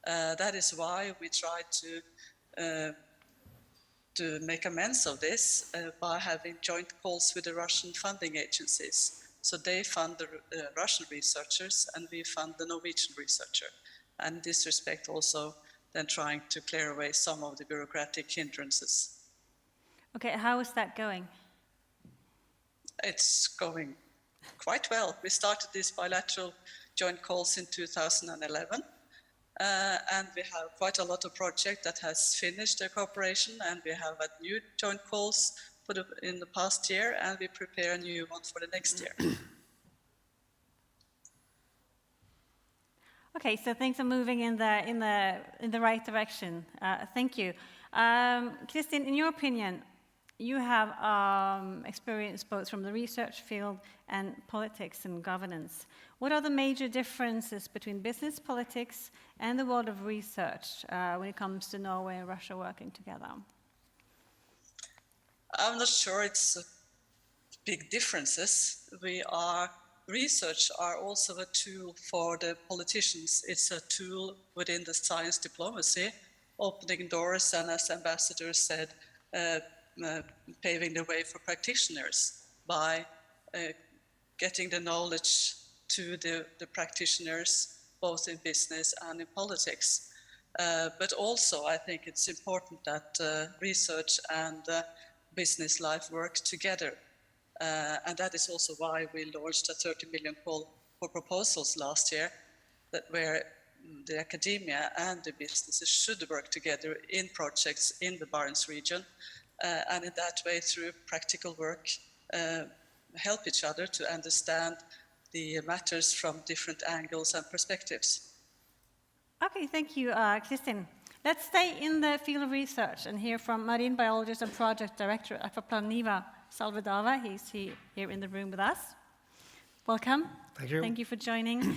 that is why we try to make amends of this by having joint calls with the Russian funding agencies. So they fund the Russian researchers and we fund the Norwegian researcher. And in this respect also then trying to clear away some of the bureaucratic hindrances. Okay, how is that going? It's going quite well. We started these bilateral joint calls in 2011. And we have quite a lot of projects that has finished their cooperation, and we have had new joint calls in the past year, and we prepare a new one for the next year. Okay, so things are moving in the right direction. Thank you, Kristin. In your opinion, you have experience both from the research field and politics and governance. What are the major differences between business politics and the world of research when it comes to Norway and Russia working together? I'm not sure it's big differences. Research are also a tool for the politicians. It's a tool within the science diplomacy, opening doors and, as Ambassador said, paving the way for practitioners by getting the knowledge to the practitioners, both in business and in politics. But also, I think it's important that research and business life work together. And that is also why we launched a 30 million call for proposals last year, where the academia and the businesses should work together in projects in the Barents region, and in that way, through practical work, help each other to understand the matters from different angles and perspectives. Okay, thank you, Kristin. Let's stay in the field of research and hear from marine biologist and project director at Planiva, Salvadava. He's here in the room with us. Welcome. Thank you. Thank you for joining.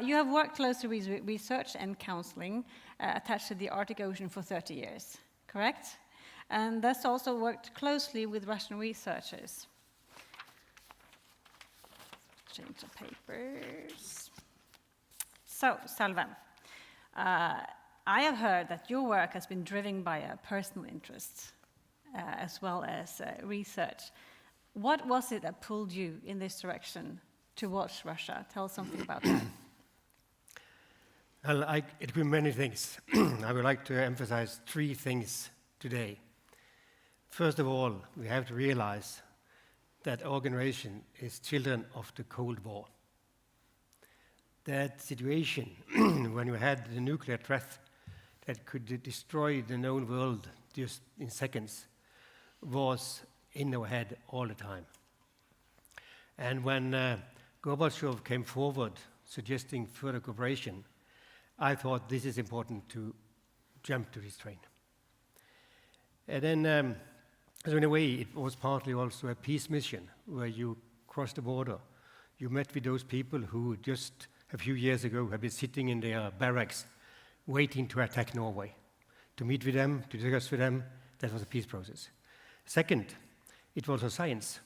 You have worked closely with research and counseling attached to the Arctic Ocean for 30 years, correct? And thus also worked closely with Russian researchers. Change the papers. So, Salva, I have heard that your work has been driven by a personal interest as well as research. What was it that pulled you in this direction towards Russia? Tell us something about that. Well, it could be many things. I would like to emphasize 3 things today. First of all, we have to realize that our generation is children of the Cold War. That situation when you had the nuclear threat that could destroy the known world just in seconds was in our head all the time. And when Gorbachev came forward suggesting further cooperation, I thought this is important to jump to this train. And then, so in a way, it was partly also a peace mission where you crossed the border. You met with those people who just a few years ago had been sitting in their barracks waiting to attack Norway. To meet with them, to discuss with them, that was a peace process. Second, it was a science.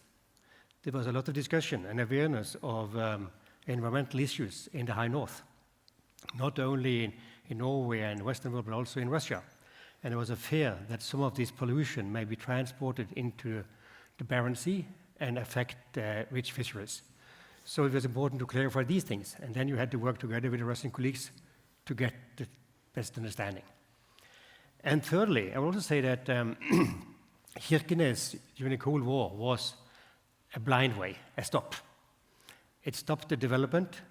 There was a lot of discussion and awareness of environmental issues in the high north, not only in Norway and Western world, but also in Russia. And there was a fear that some of this pollution may be transported into the Barents Sea and affect rich fisheries. So it was important to clarify these things. And then you had to work together with the Russian colleagues to get the best understanding. And thirdly, I will also say that Kirkenes during the Cold War was a blind way, a stop. It stopped the development,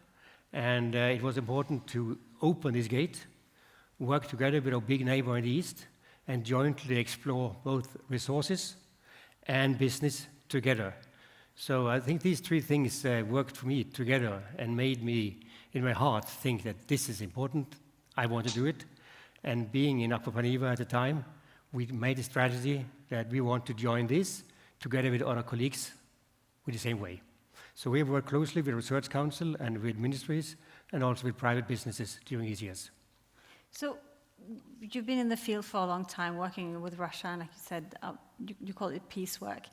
and it was important to open this gate, work together with our big neighbor in the east, and jointly explore both resources and business together. So I think these 3 things worked for me together and made me, in my heart, think that this is important. I want to do it. And being in Planiva at the time, we made a strategy that we want to join this together with other colleagues with the same way. So we work closely with Research Council and with ministries and also with private businesses during these years. So you've been in the field for a long time working with Russia, and like you said, you call it peace work.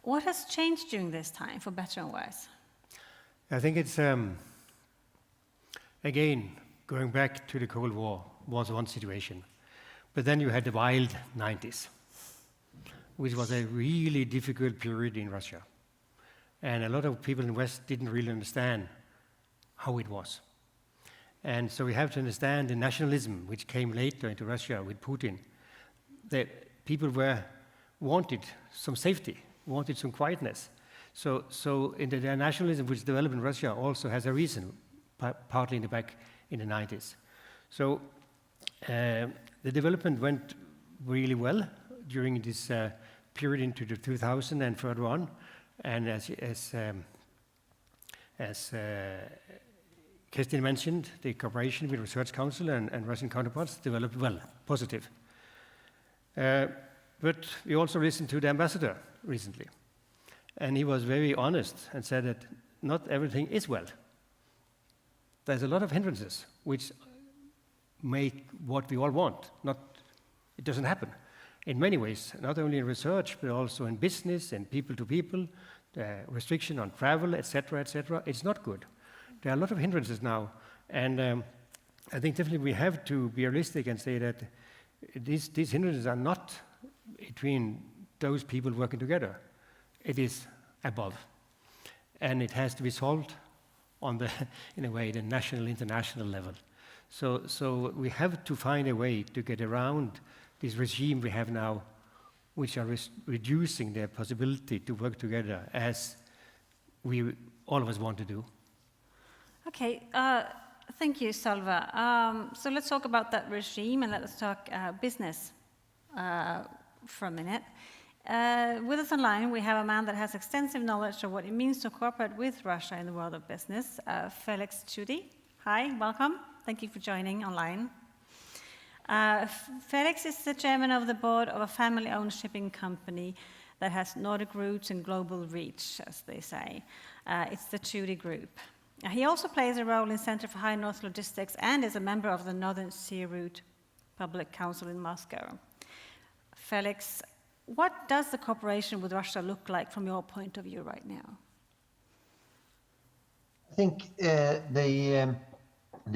What has changed during this time, for better and worse? I think it's, again, going back to the Cold War was one situation. But then you had the wild 90s, which was a really difficult period in Russia. And a lot of people in the West didn't really understand how it was. And so we have to understand the nationalism which came later into Russia with Putin, that people wanted some safety, wanted some quietness. So in the nationalism which developed in Russia also has a reason, partly in the back in the 90s. So the development went really well during this period into the 2000 and further on. And as Kristin mentioned, the cooperation with Research Council and Russian counterparts developed well, positive. But we also listened to the ambassador recently, and he was very honest and said that not everything is well. There's a lot of hindrances which make what we all want. It doesn't happen. In many ways, not only in research, but also in business and people to people, restriction on travel, etc., etc. It's not good. There are a lot of hindrances now, and I think definitely we have to be realistic and say that these hindrances are not between those people working together. It is above, and it has to be solved on the, in a way, the national, international level. So we have to find a way to get around this regime we have now, which are reducing their possibility to work together as we all of us want to do. Okay, thank you, Salva. So let's talk about that regime and let's talk business for a minute. With us online, we have a man that has extensive knowledge of what it means to cooperate with Russia in the world of business, Felix Tschudi. Hi, welcome. Thank you for joining online. Felix is the chairman of the board of a family-owned shipping company that has Nordic roots and global reach, as they say. It's the Tschudi Group. He also plays a role in Center for High North Logistics and is a member of the Northern Sea Route Public Council in Moscow. Felix, what does the cooperation with Russia look like from your point of view right now? I think the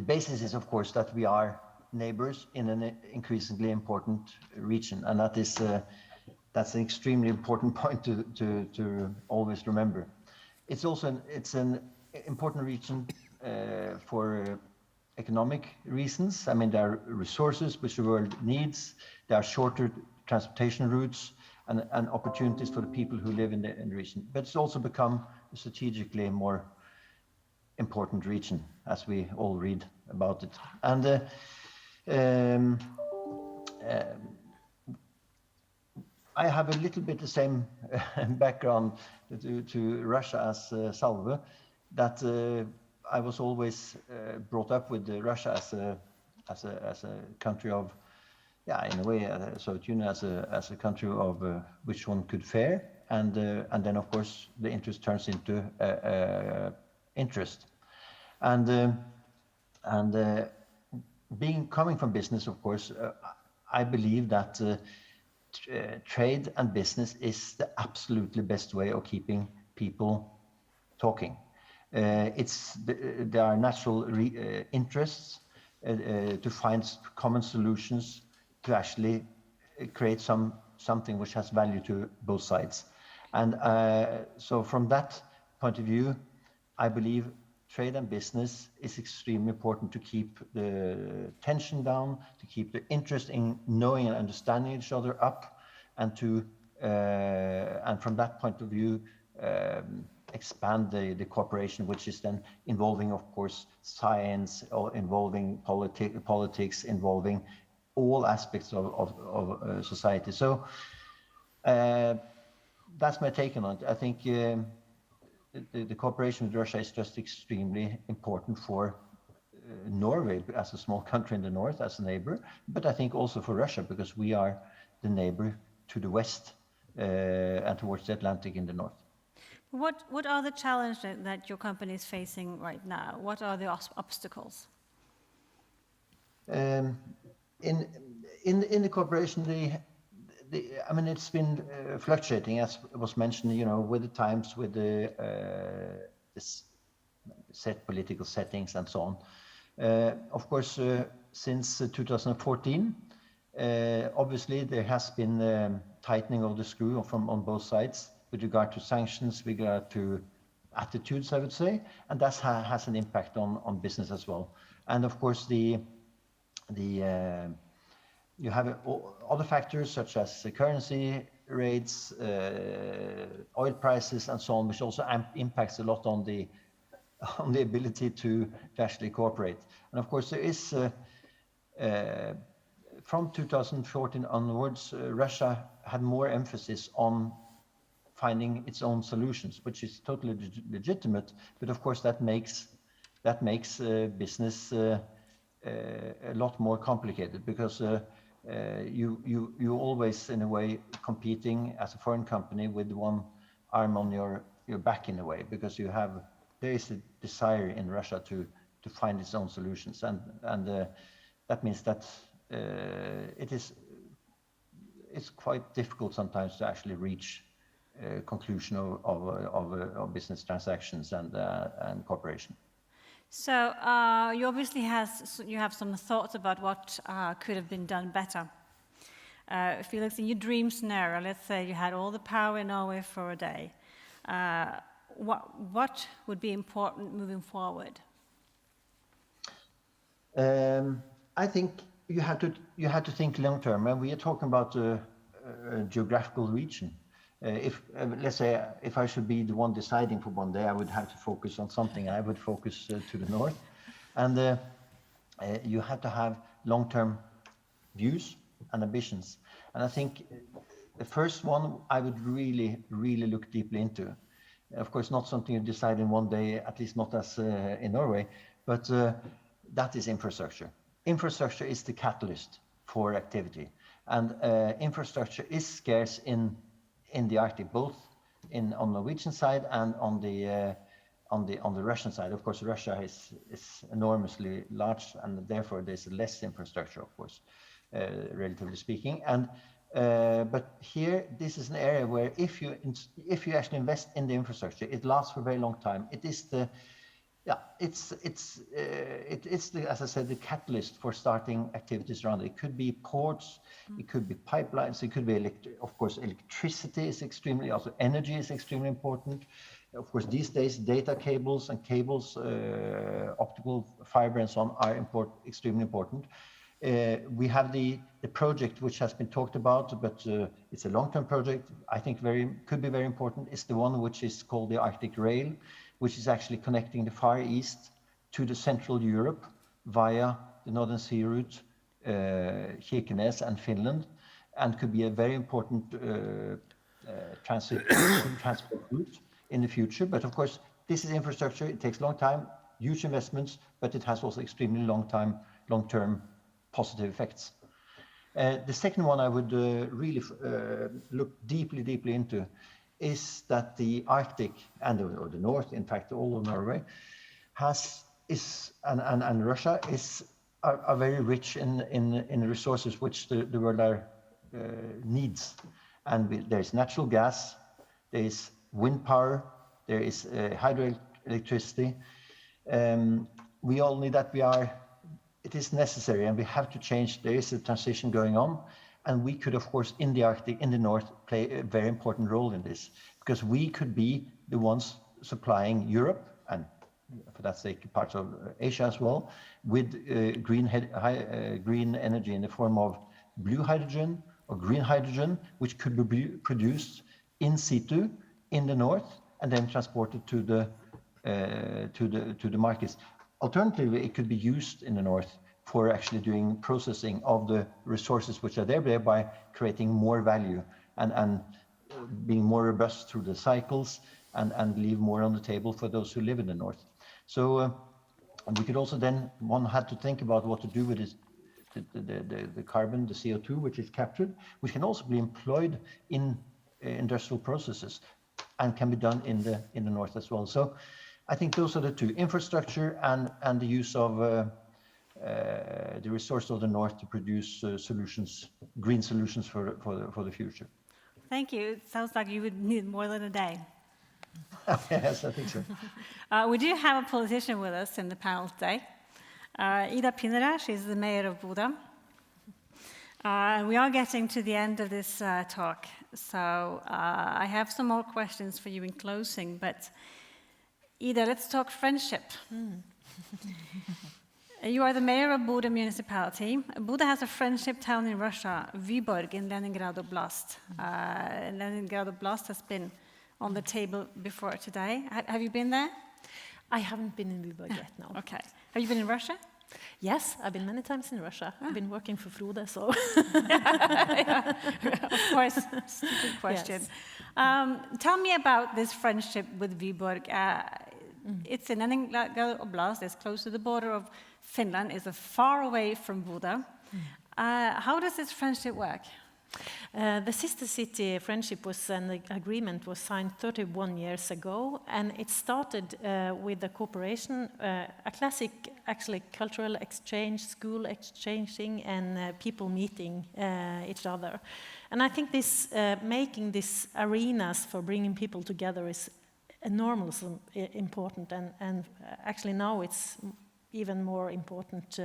basis is, of course, that we are neighbors in an increasingly important region, and that's an extremely important point to always remember. It's also an important region for economic reasons. I mean, there are resources which the world needs. There are shorter transportation routes and opportunities for the people who live in the region. But it's also become a strategically more important region, as we all read about it. And I have a little bit the same background to Russia as Salve, that I was always brought up with Russia as a country of, in a way, Soviet Union as a country of which one could fare, and then of course the interest turns into interest, and coming from business, of course, I believe that trade and business is the absolutely best way of keeping people talking. There are natural interests to find common solutions to actually create something which has value to both sides. And so from that point of view, I believe trade and business is extremely important to keep the tension down, to keep the interest in knowing and understanding each other up, and and from that point of view, expand the cooperation, which is then involving, of course, science, or involving politics, involving all aspects of society. So that's my take on it. I think the cooperation with Russia is just extremely important for Norway as a small country in the north, as a neighbor, but I think also for Russia, because we are the neighbor to the west and towards the Atlantic in the north. What are the challenges that your company is facing right now? What are the obstacles? In the cooperation, I mean, it's been fluctuating, as was mentioned, with the times, with the set political settings and so on. Of course, since 2014, obviously there has been tightening of the screw on both sides with regard to sanctions, with regard to attitudes, I would say, and that has an impact on business as well. And of course, you have other factors such as the currency rates, oil prices, and so on, which also impacts a lot on the ability to actually cooperate. And of course, there is from 2014 onwards, Russia had more emphasis on finding its own solutions, which is totally legitimate. But of course, that makes business a lot more complicated, because you always, in a way, competing as a foreign company with one arm on your back, in a way, because there is a desire in Russia to find its own solutions, and that means that it's quite difficult sometimes to actually reach conclusion of business transactions and cooperation. So you obviously have some thoughts about what could have been done better. Felix, in your dream scenario, let's say you had all the power in Norway for a day. What would be important moving forward? I think you have to think long term, and we are talking about a geographical region. Let's say if I should be the one deciding for one day, I would have to focus on something. I would focus to the north, and you have to have long-term views and ambitions. And I think the first one I would really look deeply into. Of course, not something you decide in one day, at least not as in Norway, but that is infrastructure. Infrastructure is the catalyst for activity, and infrastructure is scarce in the Arctic, both on the Norwegian side and on the Russian side. Of course, Russia is enormously large, and therefore there's less infrastructure, of course, relatively speaking. And but here, this is an area where if you actually invest in the infrastructure, it lasts for a very long time. It is it's the, as I said, the catalyst for starting activities around it. It could be ports, it could be pipelines, it could be of course electricity is also energy is extremely important. Of course, these days data cables and cables, optical fiber and so on are extremely important. We have the project which has been talked about, but it's a long-term project. I think could be very important. It's the one which is called the Arctic Rail, which is actually connecting the Far East to the Central Europe via the Northern Sea route, Kirkenes and Finland, and could be a very important transport route in the future. But of course, this is infrastructure. It takes a long time, huge investments, but it has also extremely long-term positive effects. The second one I would really look deeply into is that the Arctic or the North, in fact, all of Norway, and Russia are very rich in resources which the world needs. And there is natural gas, there is wind power, there is hydroelectricity. We all need that. It is necessary, and we have to change. There is a transition going on. And we could, of course, in the Arctic, in the North, play a very important role in this, because we could be the ones supplying Europe, and for that sake, parts of Asia as well, with green energy in the form of blue hydrogen or green hydrogen, which could be produced in situ in the North and then transported to the markets. Alternatively, it could be used in the North for actually doing processing of the resources which are there, thereby creating more value and being more robust through the cycles and leave more on the table for those who live in the North. So we could also then, one had to think about what to do with this, the carbon, the CO2, which is captured, which can also be employed in industrial processes and can be done in the North as well. So I think those are the two: infrastructure and the use of the resource of the North to produce solutions, green solutions for the future. Thank you. It sounds like you would need more than a day. Yes, I think so. We do have a politician with us in the panel today. Ida Pinnera, she's the mayor of Bodø. We are getting to the end of this talk, so I have some more questions for you in closing, but Ida, let's talk friendship. You are the mayor of Bodø municipality. Bodø has a friendship town in Russia, Vyborg, in Leningrad Oblast. Leningrad Oblast has been on the table before today. Have you been there? I haven't been in Vyborg yet, no. Okay. Have you been in Russia? Yes, I've been many times in Russia. I've been working for Frode, so... Of course, stupid question. Yes. Tell me about this friendship with Vyborg. It's in Leningrad Oblast, it's close to the border of Finland, it's far away from Bodø. How does this friendship work? The sister city friendship agreement was signed 31 years ago, and it started with a cooperation, a classic actually cultural exchange, school exchanging, and people meeting each other. And I think this making these arenas for bringing people together is enormously important, and actually now it's even more important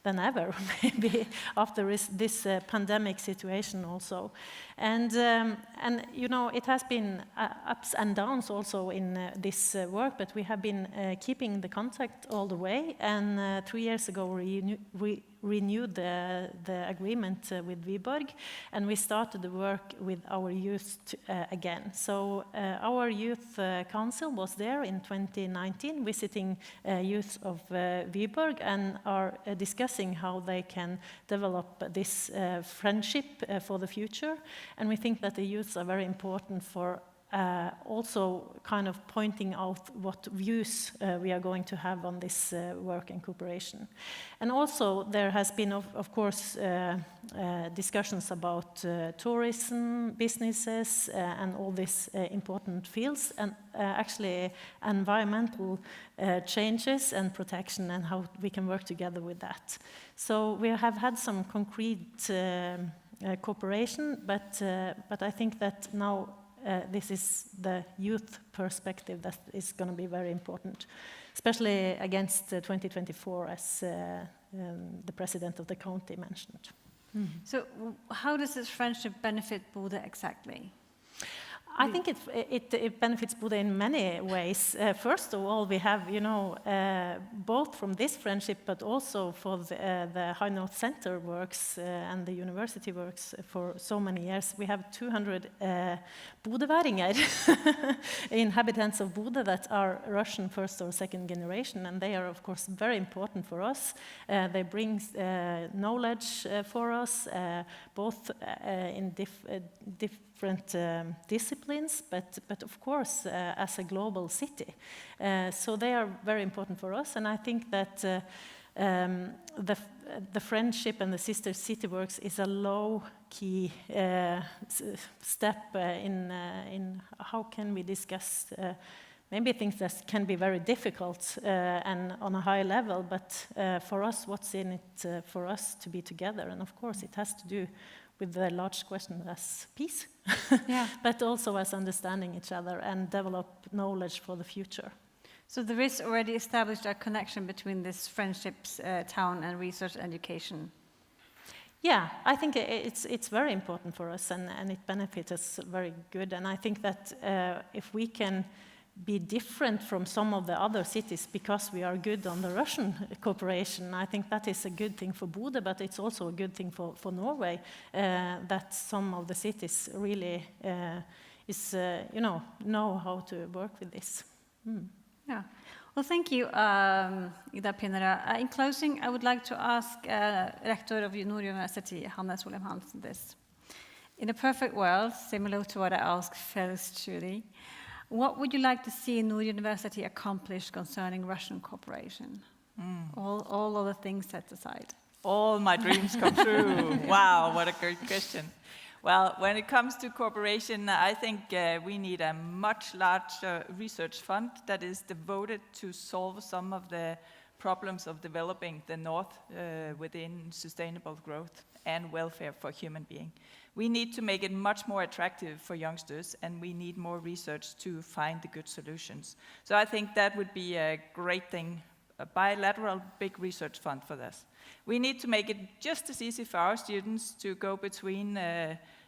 than ever, maybe after this pandemic situation also. And you know, it has been ups and downs also in this work, but we have been keeping the contact all the way. And 3 years ago, we renewed the agreement with Viborg, and we started the work with our youth again. So our youth council was there in 2019, visiting youth of Viborg, and are discussing how they can develop this friendship for the future. And we think that the youths are very important for also kind of pointing out what views we are going to have on this work and cooperation. And also there has been, of course, discussions about tourism, businesses, and all these important fields, and actually environmental changes and protection, and how we can work together with that. So we have had some concrete cooperation, but I think that now this is the youth perspective that is going to be very important, especially against 2024, as the president of the county mentioned. So how does this friendship benefit Bodø exactly? I think it benefits Bodø in many ways. First of all, we have, you know, both from this friendship, but also for the High North Center works and the university works for so many years. We have 200 Bodøværinger, inhabitants of Bodø, that are Russian first or second generation, and they are, of course, very important for us. They bring knowledge for us, both in different disciplines, but of course as a global city. So they are very important for us, and I think that the friendship and the sister city works is a low-key step in how can we discuss maybe things that can be very difficult and on a high level, but for us, what's in it for us to be together? And of course it has to do with the large question as peace, yeah. But also as understanding each other and develop knowledge for the future. So there is already established a connection between this friendships, town, and research education. Yeah, I think it's very important for us, and it benefits us very good. And I think that if we can be different from some of the other cities because we are good on the Russian cooperation, I think that is a good thing for Bodø, but it's also a good thing for Norway, that some of the cities really know how to work with this. Yeah. Well, thank you, Ida Pinnera. In closing, I would like to ask Rector of Nord University, Hannes Wilhelm Hansen, this. In a perfect world, similar to what I asked Felix Judy, what would you like to see Nord University accomplish concerning Russian cooperation? All other things set aside. All my dreams come true. Wow, what a great question. Well, when it comes to cooperation, I think we need a much larger research fund that is devoted to solve some of the problems of developing the North within sustainable growth and welfare for human beings. We need to make it much more attractive for youngsters, and we need more research to find the good solutions. So I think that would be a great thing, a bilateral big research fund for this. We need to make it just as easy for our students to go between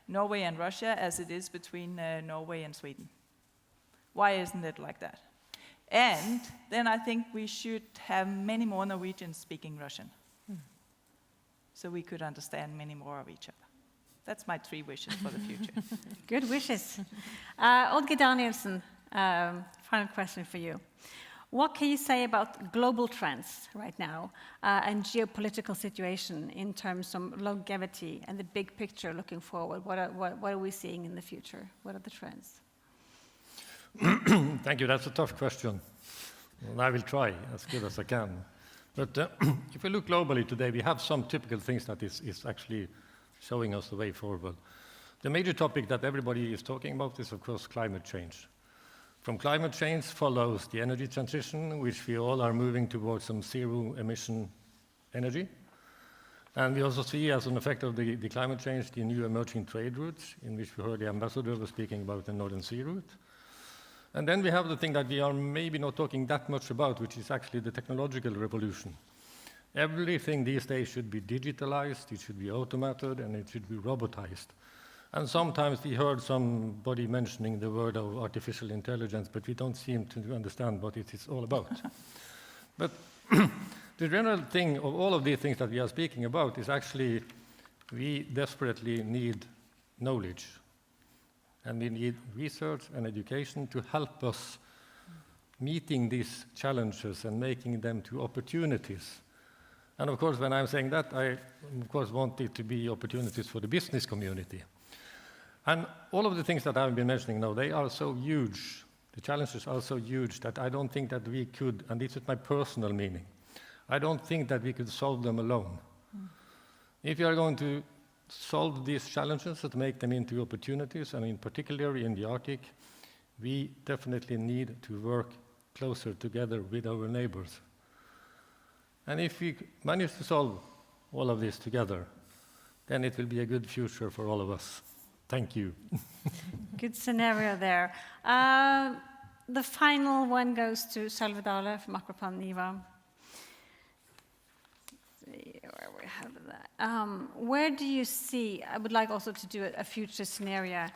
Norway and Russia as it is between Norway and Sweden. Why isn't it like that? And then I think we should have many more Norwegians speaking Russian, so we could understand many more of each other. That's my 3 wishes for the future. Good wishes. Olga Danielsen, final question for you. What can you say about global trends right now and geopolitical situation in terms of longevity and the big picture looking forward? What are we seeing in the future? What are the trends? Thank you. That's a tough question. And I will try as good as I can. But if we look globally today, we have some typical things that is actually showing us the way forward. The major topic that everybody is talking about is, of course, climate change. From climate change follows the energy transition, which we all are moving towards some zero-emission energy. And we also see, as an effect of the climate change, the new emerging trade routes, in which we heard the ambassador was speaking about the Northern Sea route. And then we have the thing that we are maybe not talking that much about, which is actually the technological revolution. Everything these days should be digitalized, it should be automated, and it should be robotized. And sometimes we heard somebody mentioning the word of artificial intelligence, but we don't seem to understand what it is all about. But the general thing of all of these things that we are speaking about is actually we desperately need knowledge. And we need research and education to help us meeting these challenges and making them to opportunities. And of course, when I'm saying that, I of course want it to be opportunities for the business community. And all of the things that I've been mentioning now, they are so huge, the challenges are so huge that I don't think that we could, and this is my personal meaning, I don't think that we could solve them alone. If you are going to solve these challenges and make them into opportunities, and in particular in the Arctic, we definitely need to work closer together with our neighbors. And if we manage to solve all of this together, then it will be a good future for all of us. Thank you. Good scenario there. The final one goes to Salvador from Akropan Niva. Where we have that. Where do you see, I would like also to do a future scenario,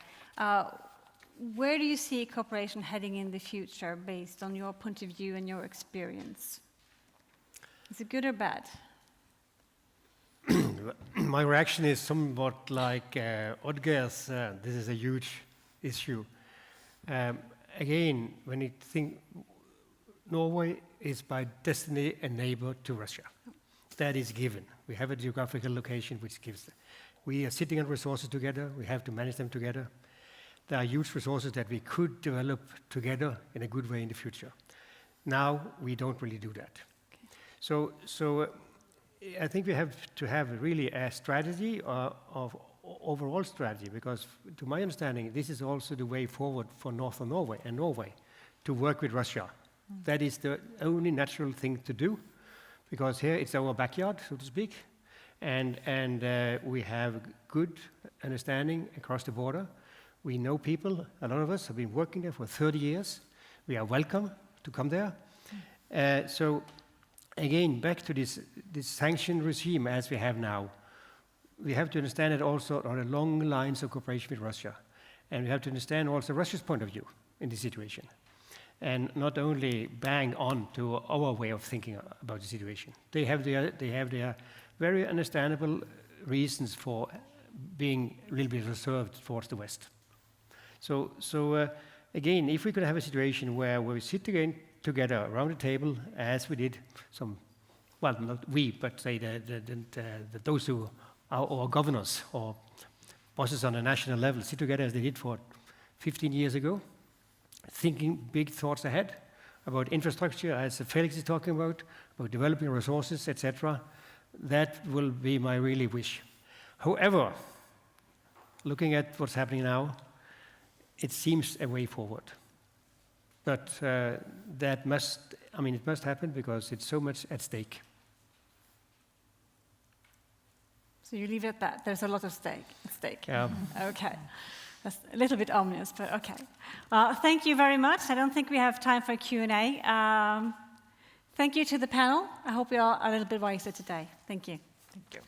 where do you see cooperation heading in the future based on your point of view and your experience? Is it good or bad? My reaction is somewhat like Oddgeir's, this is a huge issue. Again, when you think Norway is by destiny a neighbor to Russia. That is given. We have a geographical location which gives them. We are sitting on resources together. We have to manage them together. There are huge resources that we could develop together in a good way in the future. Now, we don't really do that. Okay. So I think we have to have really a strategy of overall strategy, because to my understanding, this is also the way forward for Northern Norway and Norway to work with Russia. That is the only natural thing to do, because here it's our backyard, so to speak, and we have good understanding across the border. We know people, a lot of us have been working there for 30 years. We are welcome to come there. So again, back to this sanction regime as we have now, we have to understand it also on the long lines of cooperation with Russia. And we have to understand also Russia's point of view in this situation. And not only bang on to our way of thinking about the situation. They have their very understandable reasons for being a little bit reserved towards the West. So again, if we could have a situation where we sit again together around the table, as we did some, well, not we, but say those who are our governors or bosses on a national level sit together as they did for 15 years ago, thinking big thoughts ahead about infrastructure, as Felix is talking about developing resources, etc. That will be my really wish. However, looking at what's happening now, it seems a way forward. But that must, it must happen because it's so much at stake. So you leave it at that. There's a lot of stake. Yeah. Okay. That's a little bit ominous, but okay. Thank you very much. I don't think we have time for Q&A. Thank you to the panel. I hope you're a little bit wiser today. Thank you. Thank you.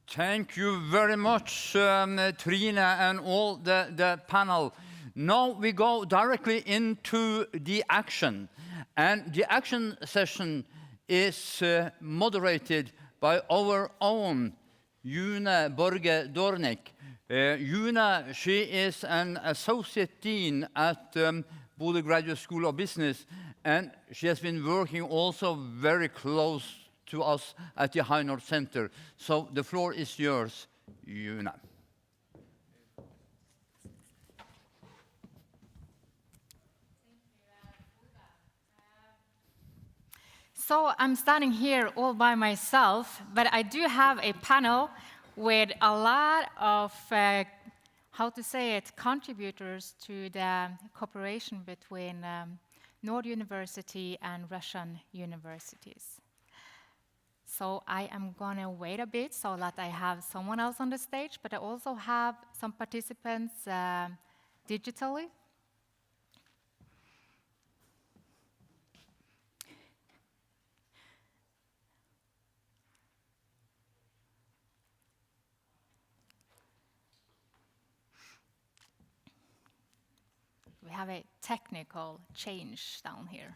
Thank you very much, Trine and all the panel. Now we go directly into the action. And the action session is moderated by our own June Borge Dornik. June, she is an associate dean at Bodø Graduate School of Business, and she has been working also very close to us at the High North Center. So the floor is yours, June. So I'm standing here all by myself, but I do have a panel with a lot of, how to say it, contributors to the cooperation between Nord University and Russian universities. So I am going to wait a bit so that I have someone else on the stage, but I also have some participants digitally. We have a technical change down here.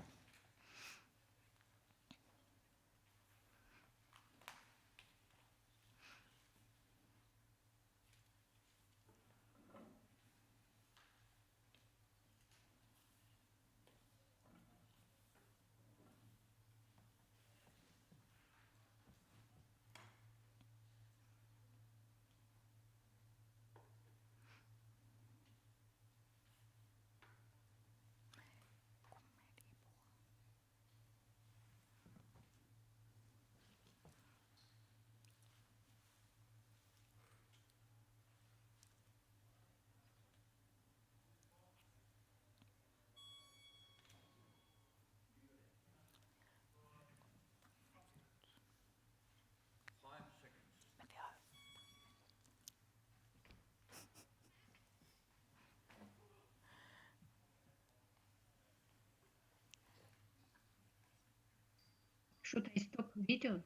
Should I stop video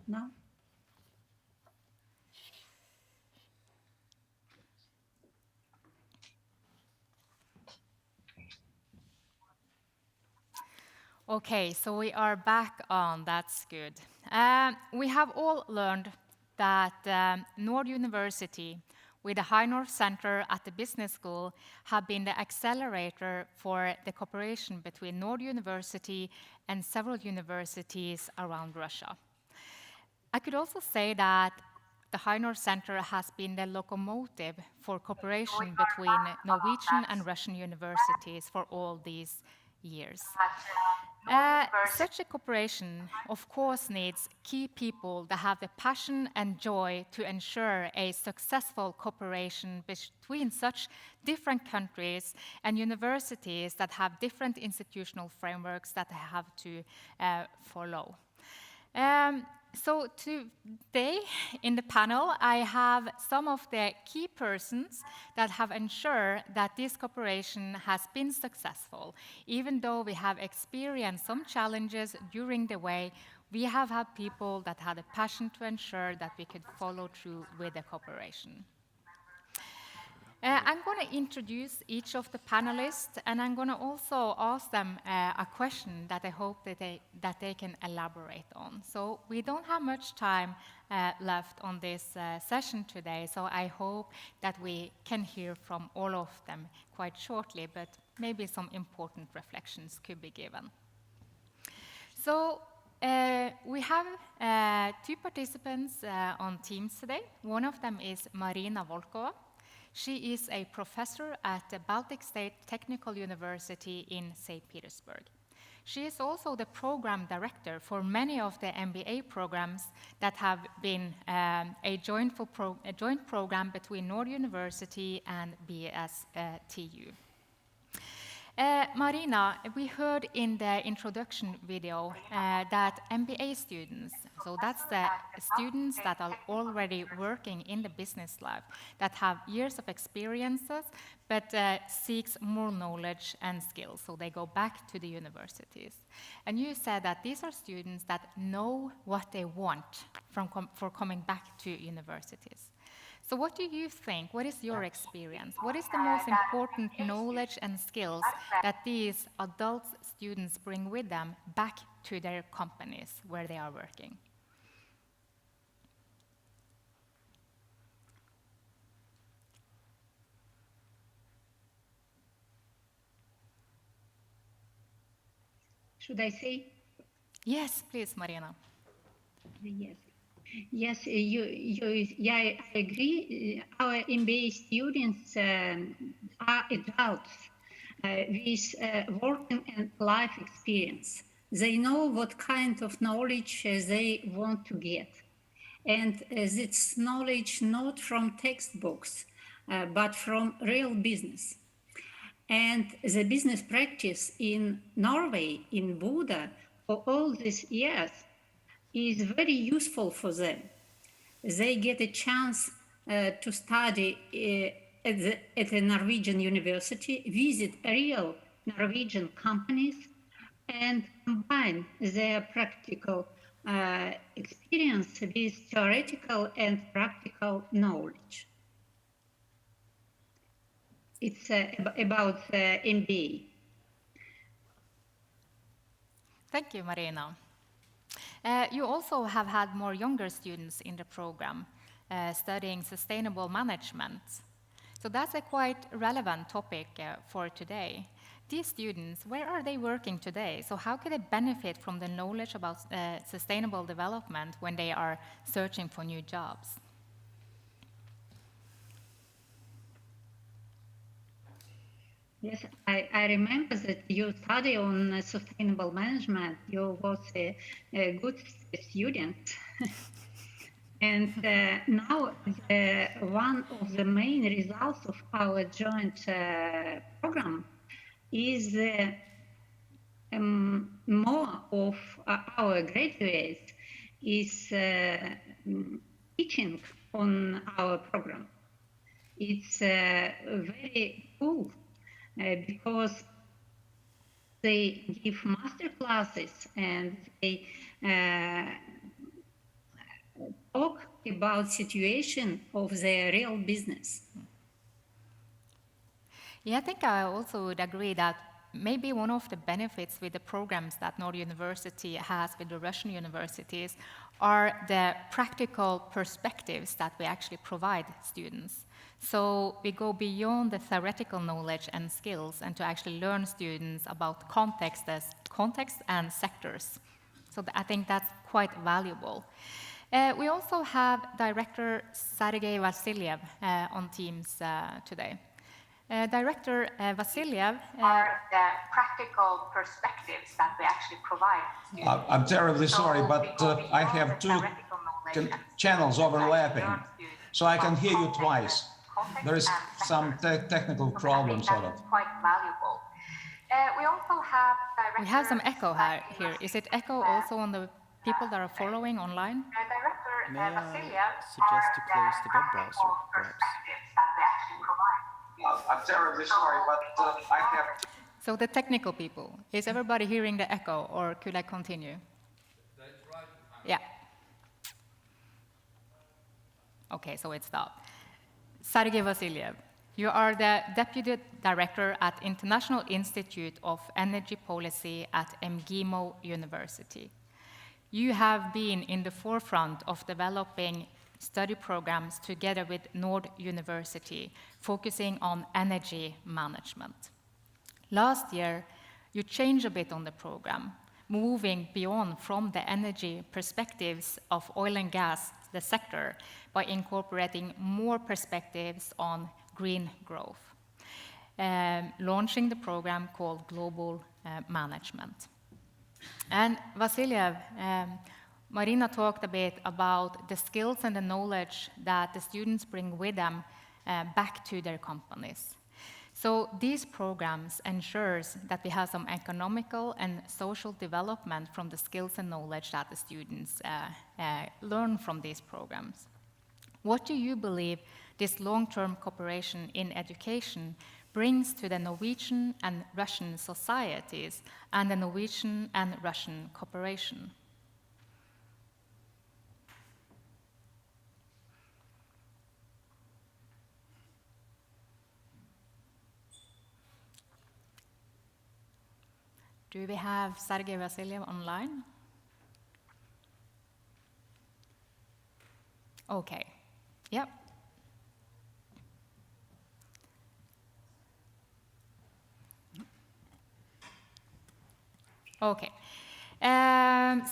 now? Okay, so we are back on. That's good. We have all learned that Nord University, with the High North Center at the Business School, have been the accelerator for the cooperation between Nord University and several universities around Russia. I could also say that the High North Center has been the locomotive for cooperation between Norwegian and Russian universities for all these years. Such a cooperation, of course, needs key people that have the passion and joy to ensure a successful cooperation between such different countries and universities that have different institutional frameworks that they have to follow. So today in the panel, I have some of the key persons that have ensured that this cooperation has been successful. Even though we have experienced some challenges during the way, we have had people that had a passion to ensure that we could follow through with the cooperation. I'm going to introduce each of the panelists, and I'm going to also ask them a question that I hope that they can elaborate on. So we don't have much time left on this session today, so I hope that we can hear from all of them quite shortly, but maybe some important reflections could be given. So we have two participants on Teams today. One of them is Marina Volkova. She is a professor at the Baltic State Technical University in St. Petersburg. She is also the program director for many of the MBA programs that have been a joint program between Nord University and BSTU. Marina, we heard in the introduction video that MBA students, so that's the students that are already working in the business life, that have years of experiences, but seeks more knowledge and skills, so they go back to the universities. And you said that these are students that know what they want for coming back to universities. So what do you think? What is your experience? What is the most important knowledge and skills that these adult students bring with them back to their companies where they are working? Should I say? Yes, please, Marina. Yes. Yes, yeah, I agree. Our MBA students are adults with working and life experience. They know what kind of knowledge they want to get. And it's knowledge not from textbooks, but from real business. And the business practice in Norway, in Bodø, for all these years is very useful for them. They get a chance to study at a Norwegian university, visit real Norwegian companies, and combine their practical experience with theoretical and practical knowledge. It's about MBA. Thank you, Marina. You also have had more younger students in the program studying sustainable management. So that's a quite relevant topic for today. These students, where are they working today? So how can they benefit from the knowledge about sustainable development when they are searching for new jobs? Yes, I remember that you study on sustainable management. You was a good student. And now one of the main results of our joint program is more of our graduates is teaching on our program. It's very cool because they give master classes and they talk about situation of their real business. Yeah, I think I also would agree that maybe one of the benefits with the programs that Nord University has with the Russian universities are the practical perspectives that we actually provide students. So we go beyond the theoretical knowledge and skills and to actually learn students about context and sectors. So I think that's quite valuable. We also have Director Sergei Vasilyev on Teams today. Director Vasilyev are the practical perspectives that we actually provide. I'm terribly sorry, but I have two channels overlapping, so I can hear you twice. There is some technical problem, sort of. Quite valuable. We have some echo here. Is it echo also on the people that are following online? May I suggest to close the web browser, perhaps? I'm terribly sorry, but I have... So the technical people, is everybody hearing the echo, or could I continue? Yeah. Okay, so it stopped. Sergei Vasilyev, you are the Deputy Director at International Institute of Energy Policy at MGIMO University. You have been in the forefront of developing study programs together with Nord University, focusing on energy management. Last year, you changed a bit on the program, moving beyond from the energy perspectives of oil and gas, the sector, by incorporating more perspectives on green growth, launching the program called Global Management. And Vasilyev, Marina talked a bit about the skills and the knowledge that the students bring with them back to their companies. So these programs ensures that we have some economical and social development from the skills and knowledge that the students learn from these programs. What do you believe this long-term cooperation in education brings to the Norwegian and Russian societies and the Norwegian and Russian cooperation? Do we have Sergei Vasilyev online? Okay. Yep. Okay.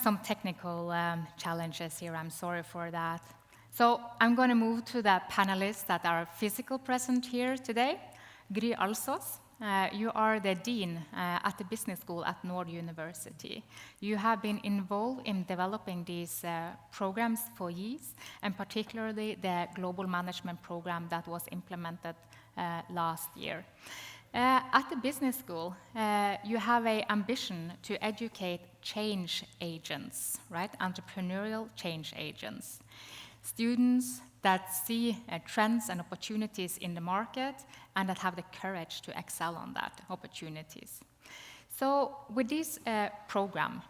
Some technical challenges here. I'm sorry for that. So I'm going to move to the panelists that are physically present here today. Gry Alsos, you are the dean at the business school at Nord University. You have been involved in developing these programs for years, and particularly the global management program that was implemented last year. At the business school, you have an ambition to educate change agents, right? Entrepreneurial change agents. Students that see trends and opportunities in the market and that have the courage to excel on that opportunities. So with this program,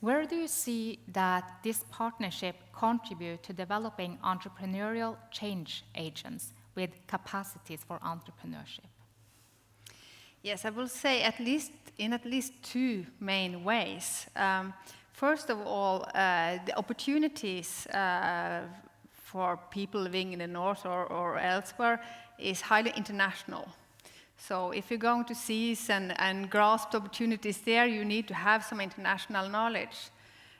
where do you see that this partnership contribute to developing entrepreneurial change agents with capacities for entrepreneurship? Yes, I will say in at least two main ways. First of all, the opportunities for people living in the north or elsewhere is highly international. So if you're going to seize and grasp the opportunities there, you need to have some international knowledge.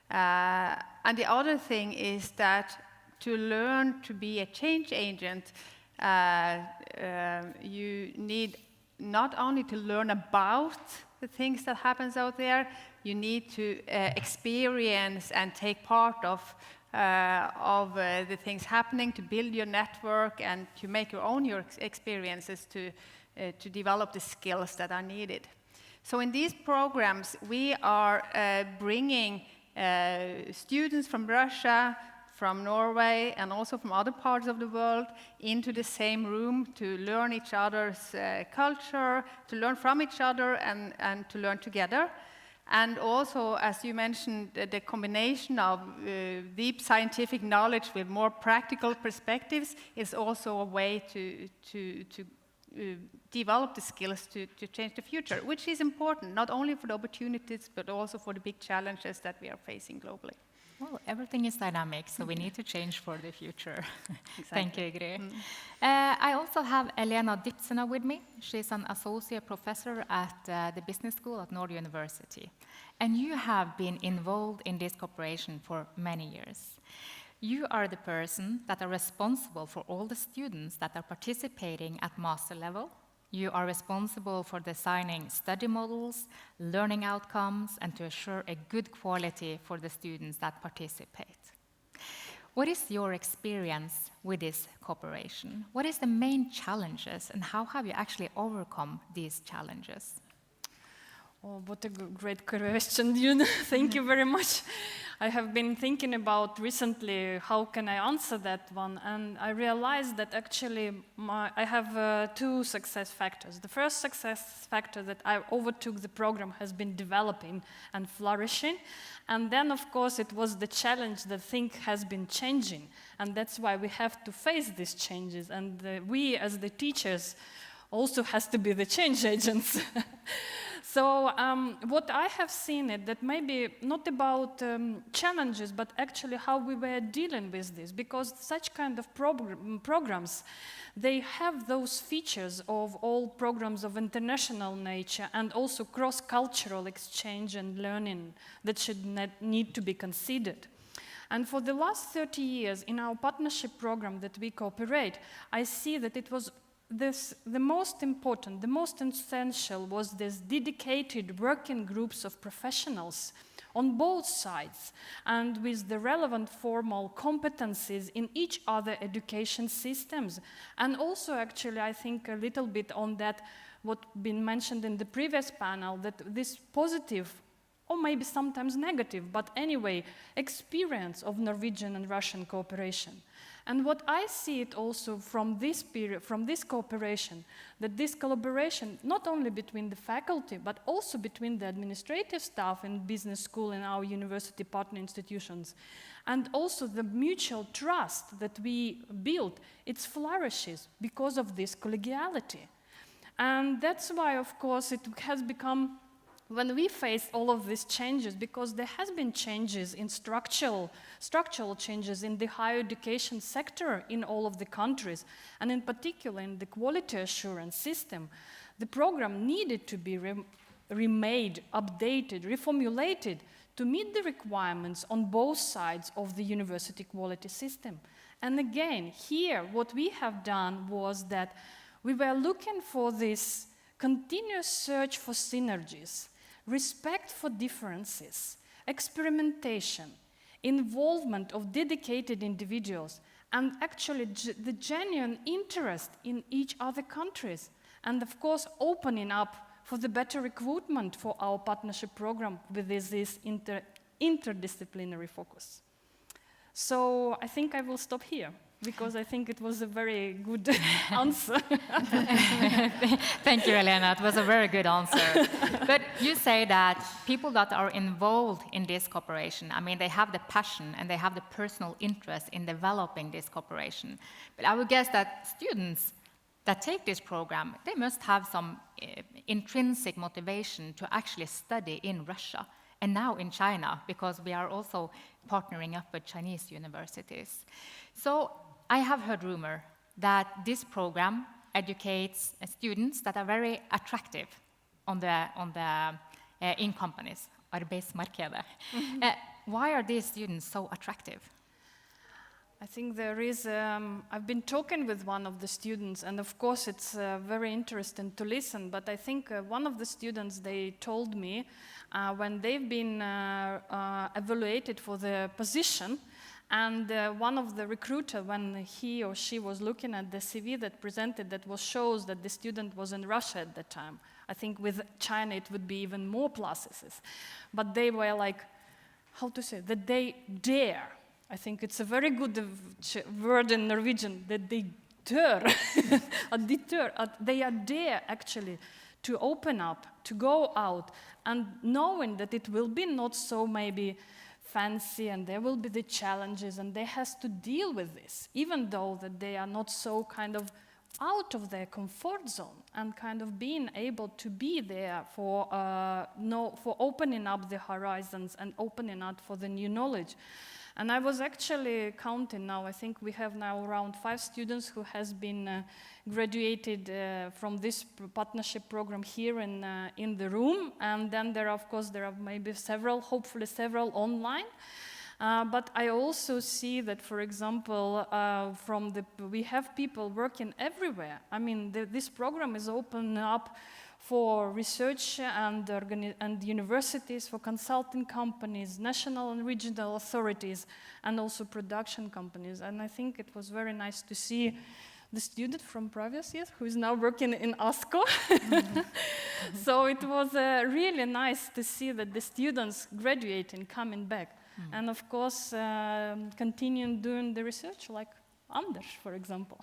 And the other thing is that to learn to be a change agent, you need not only to learn about the things that happens out there, you need to experience and take part of the things happening, to build your network and to make your own experiences to develop the skills that are needed. So in these programs, we are bringing students from Russia, from Norway, and also from other parts of the world into the same room to learn each other's culture, to learn from each other and to learn together. And also, as you mentioned, the combination of deep scientific knowledge with more practical perspectives is also a way to develop the skills to change the future, which is important, not only for the opportunities, but also for the big challenges that we are facing globally. Well, everything is dynamic, so we need to change for the future. Exactly. Thank you, Gry. I also have Elena Dipsena with me. She's an associate professor at the business school at Nord University. And you have been involved in this cooperation for many years. You are the person that are responsible for all the students that are participating at master level. You are responsible for designing study models, learning outcomes, and to assure a good quality for the students that participate. What is your experience with this cooperation? What is the main challenges, and how have you actually overcome these challenges? Oh, what a great question, June. Thank you very much. I have been thinking about recently how can I answer that one, and I realized that actually I have two success factors. The first success factor that I overtook the program has been developing and flourishing, and then of course it was the challenge that things has been changing, and that's why we have to face these changes, and we as the teachers also has to be the change agents. So what I have seen it that maybe not about challenges, but actually how we were dealing with this, because such kind of programs, they have those features of all programs of international nature and also cross-cultural exchange and learning that should need to be considered. And for the last 30 years in our partnership program that we cooperate, I see that it was the most important, the most essential was this dedicated working groups of professionals on both sides and with the relevant formal competencies in each other education systems. And also actually I think a little bit on that what been mentioned in the previous panel, that this positive or maybe sometimes negative, but anyway, experience of Norwegian and Russian cooperation. And what I see it also from this period, from this cooperation, that this collaboration, not only between the faculty, but also between the administrative staff in business school and our university partner institutions, and also the mutual trust that we build, it flourishes because of this collegiality. And that's why, of course, it has become, when we face all of these changes, because there has been changes in structural changes in the higher education sector in all of the countries, and in particular in the quality assurance system, the program needed to be remade, updated, reformulated to meet the requirements on both sides of the university quality system. And again, here, what we have done was that we were looking for this continuous search for synergies, respect for differences, experimentation, involvement of dedicated individuals, and actually the genuine interest in each other countries, and of course opening up for the better recruitment for our partnership program with this interdisciplinary focus. So I think I will stop here, because I think it was a very good answer. Thank you, Elena. It was a very good answer. But you say that people that are involved in this cooperation, I mean, they have the passion and they have the personal interest in developing this cooperation. But I would guess that students that take this program, they must have some intrinsic motivation to actually study in Russia and now in China, because we are also partnering up with Chinese universities. So I have heard rumor that this program educates students that are very attractive in companies, arbeidsmarkedet. Why are these students so attractive? I think there is, I've been talking with one of the students, and of course it's very interesting to listen, but I think one of the students, they told me when they've been evaluated for the position, and one of the recruiter, when he or she was looking at the CV that presented, that shows that the student was in Russia at the time. I think with China it would be even more pluses. But they were like, how to say, that they dare. I think it's a very good word in Norwegian, that they dare, they are dare actually to open up, to go out, and knowing that it will be not so maybe fancy, and there will be the challenges, and they has to deal with this, even though that they are not so kind of out of their comfort zone, and kind of being able to be there for opening up the horizons and opening up for the new knowledge. And I was actually counting now, I think we have now around 5 students who has been graduated from this partnership program here in the room. And then there are maybe several, hopefully several online. But I also see that, for example, we have people working everywhere. I mean, this program is open up for research and universities, for consulting companies, national and regional authorities, and also production companies. And I think it was very nice to see the student from previous years who is now working in ASCO. So it was really nice to see that the students graduating, coming back, and of course continuing doing the research, like Anders, for example.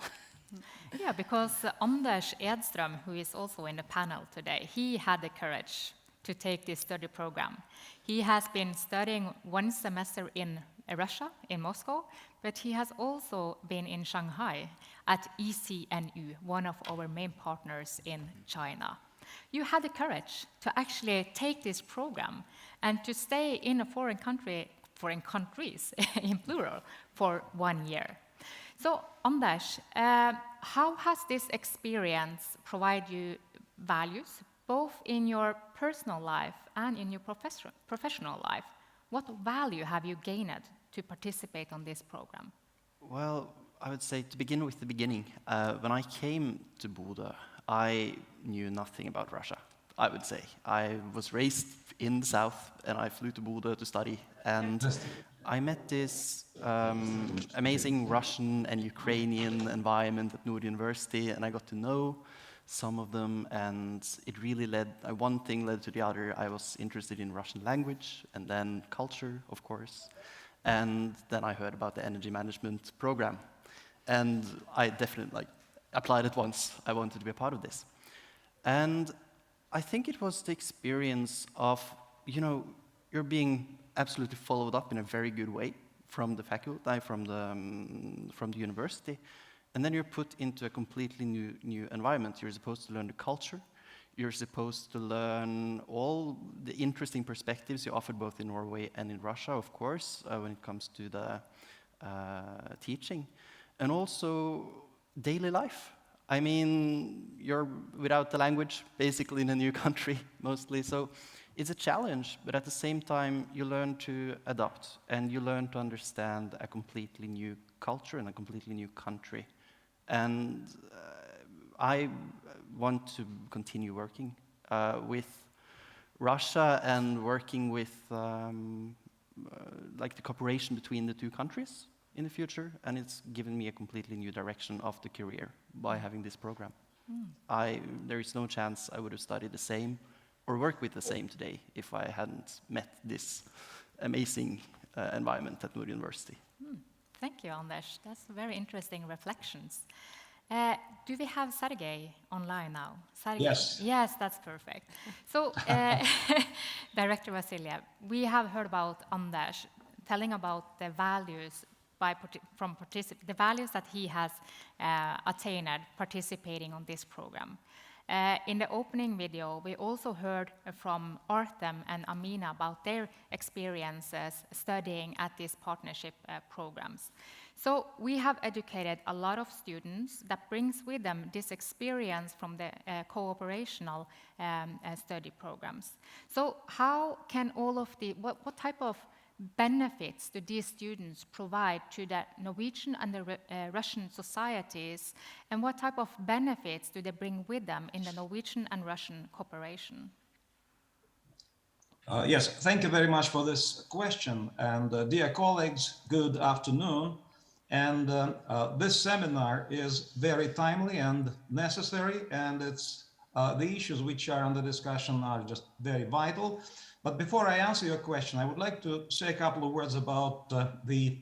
Yeah, because Anders Edström, who is also in the panel today, he had the courage to take this study program. He has been studying 1 semester in Russia, in Moscow, but he has also been in Shanghai at ECNU, one of our main partners in China. You had the courage to actually take this program and to stay in a foreign countries, in plural, for 1 year. So, Anders, how has this experience provided you values, both in your personal life and in your professional life? What value have you gained to participate on this program? Well, I would say to begin with the beginning. When I came to Bodø, I knew nothing about Russia, I would say. I was raised in the south, and I flew to Bodø to study. And I met this amazing Russian and Ukrainian environment at Norwegian University, and I got to know some of them, and it really one thing led to the other. I was interested in Russian language, and then culture, of course. And then I heard about the energy management program. And I definitely applied it once. I wanted to be a part of this. And I think it was the experience of, you're being absolutely followed up in a very good way from the faculty, from the university. And then you're put into a completely new environment. You're supposed to learn the culture. You're supposed to learn all the interesting perspectives you offered both in Norway and in Russia, of course, when it comes to the teaching. And also daily life. I mean, you're without the language, basically in a new country, mostly. So it's a challenge, but at the same time, you learn to adapt, and you learn to understand a completely new culture and a completely new country. And I want to continue working with Russia and working with like the cooperation between the two countries in the future, and it's given me a completely new direction of the career by having this program. There is no chance I would have studied the same or worked with the same today if I hadn't met this amazing environment at Norwegian University. Thank you, Anders. That's very interesting reflections. Do we have Sergey online now? Sergey? Yes. Yes, that's perfect. So, Director Vasiliev, we have heard about Anders telling about the values the values that he has attained participating on this program. In the opening video, we also heard from Artem and Amina about their experiences studying at these partnership programs. So we have educated a lot of students that brings with them this experience from the cooperational study programs. So how can all of what type of benefits do these students provide to the Norwegian and the Russian societies, and what type of benefits do they bring with them in the Norwegian and Russian cooperation? Yes, thank you very much for this question. And dear colleagues, good afternoon. And this seminar is very timely and necessary, and it's the issues which are under discussion are just very vital. But before I answer your question, I would like to say a couple of words about the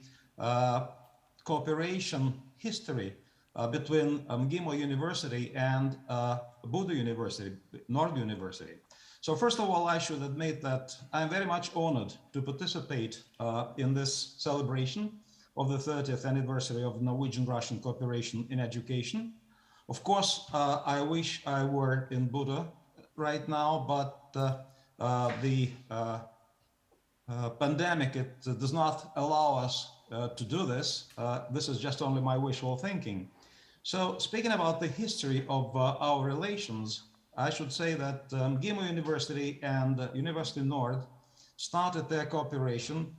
cooperation history between MGIMO University and Buda University, Norwegian University. So first of all, I should admit that I'm very much honored to participate in this celebration of the 30th anniversary of Norwegian-Russian cooperation in education. Of course, I wish I were in Buda right now, but the pandemic, it does not allow us to do this. This is just only my wishful thinking. So speaking about the history of our relations, I should say that MGIMO University and University Nord started their cooperation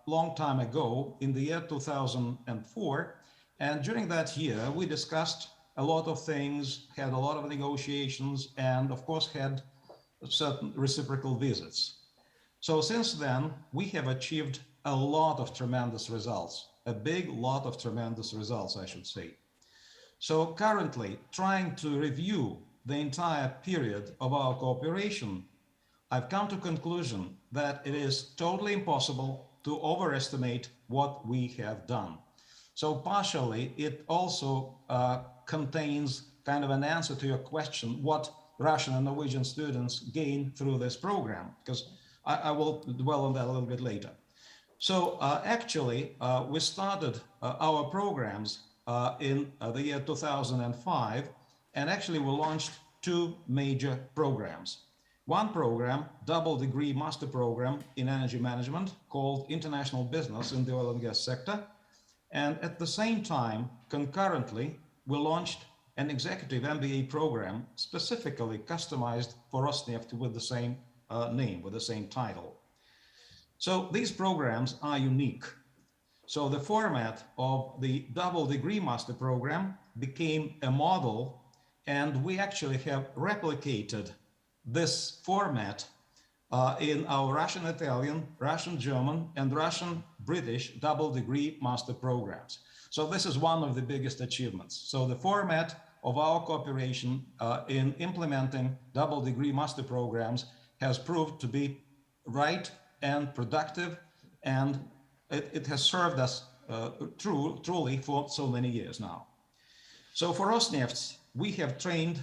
long time ago in the year 2004. And during that year, we discussed a lot of things, had a lot of negotiations, and of course had certain reciprocal visits. So since then, we have achieved a lot of tremendous results, a big lot of tremendous results, I should say. So currently, trying to review the entire period of our cooperation, I've come to the conclusion that it is totally impossible to overestimate what we have done. So partially, it also contains kind of an answer to your question, what Russian and Norwegian students gain through this program, because I will dwell on that a little bit later. So actually, we started our programs in the year 2005, and actually we launched two major programs. One program, double degree master program in energy management called International Business in the Oil and Gas sector. And at the same time, concurrently, we launched an executive MBA program specifically customized for Rosneft with the same name, with the same title. So these programs are unique. So the format of the double degree master program became a model, and we actually have replicated this format in our Russian Italian, Russian German, and Russian British double degree master programs. So this is one of the biggest achievements. So the format of our cooperation in implementing double degree master programs has proved to be right and productive, and it has served us truly for so many years now. So for Rosneft, we have trained,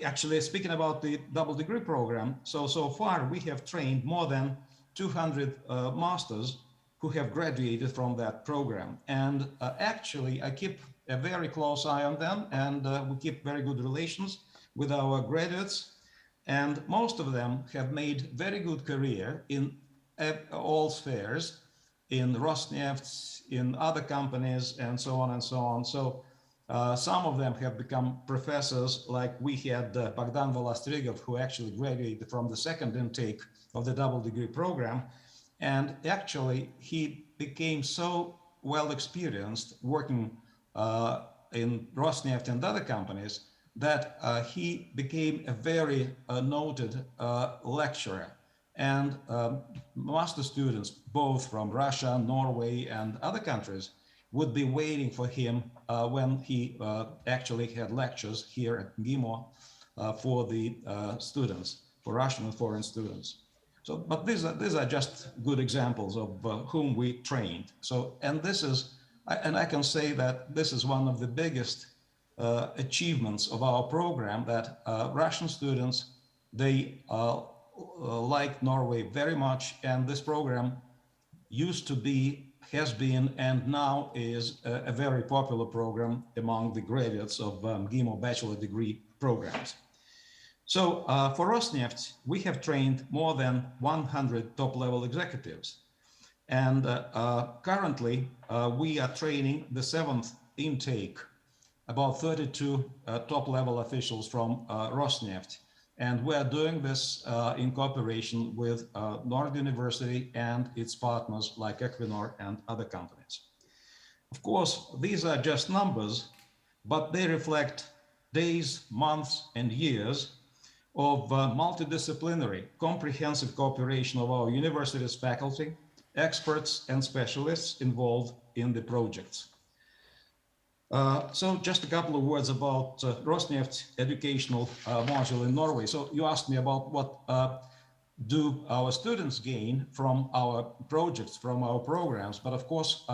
actually speaking about the double degree program, so far we have trained more than 200 masters who have graduated from that program. And actually I keep a very close eye on them, and we keep very good relations with our graduates. And most of them have made very good career in all spheres, in Rosneft, in other companies, and so on and so on. So some of them have become professors, like we had Bogdan Volostrigov, who actually graduated from the second intake of the double degree program. And actually he became so well experienced working in Rosneft and other companies, that he became a very noted lecturer. And master students, both from Russia, Norway, and other countries, would be waiting for him when he actually had lectures here at GIMO for the students, for Russian and foreign students. So, but these are just good examples of whom we trained. So, and this is, and I can say that this is one of the biggest achievements of our program, that Russian students, they like Norway very much, and this program used to be, has been, and now is a very popular program among the graduates of GIMO bachelor degree programs. So for Rosneft, we have trained more than 100 top-level executives. And currently, we are training the 7th intake, about 32 top-level officials from Rosneft. And we're doing this in cooperation with Norwegian University and its partners like Equinor and other companies. Of course, these are just numbers, but they reflect days, months, and years of multidisciplinary, comprehensive cooperation of our university's faculty, experts, and specialists involved in the projects. So just a couple of words about Rosneft's educational module in Norway. So you asked me about what do our students gain from our projects, from our programs, but of course,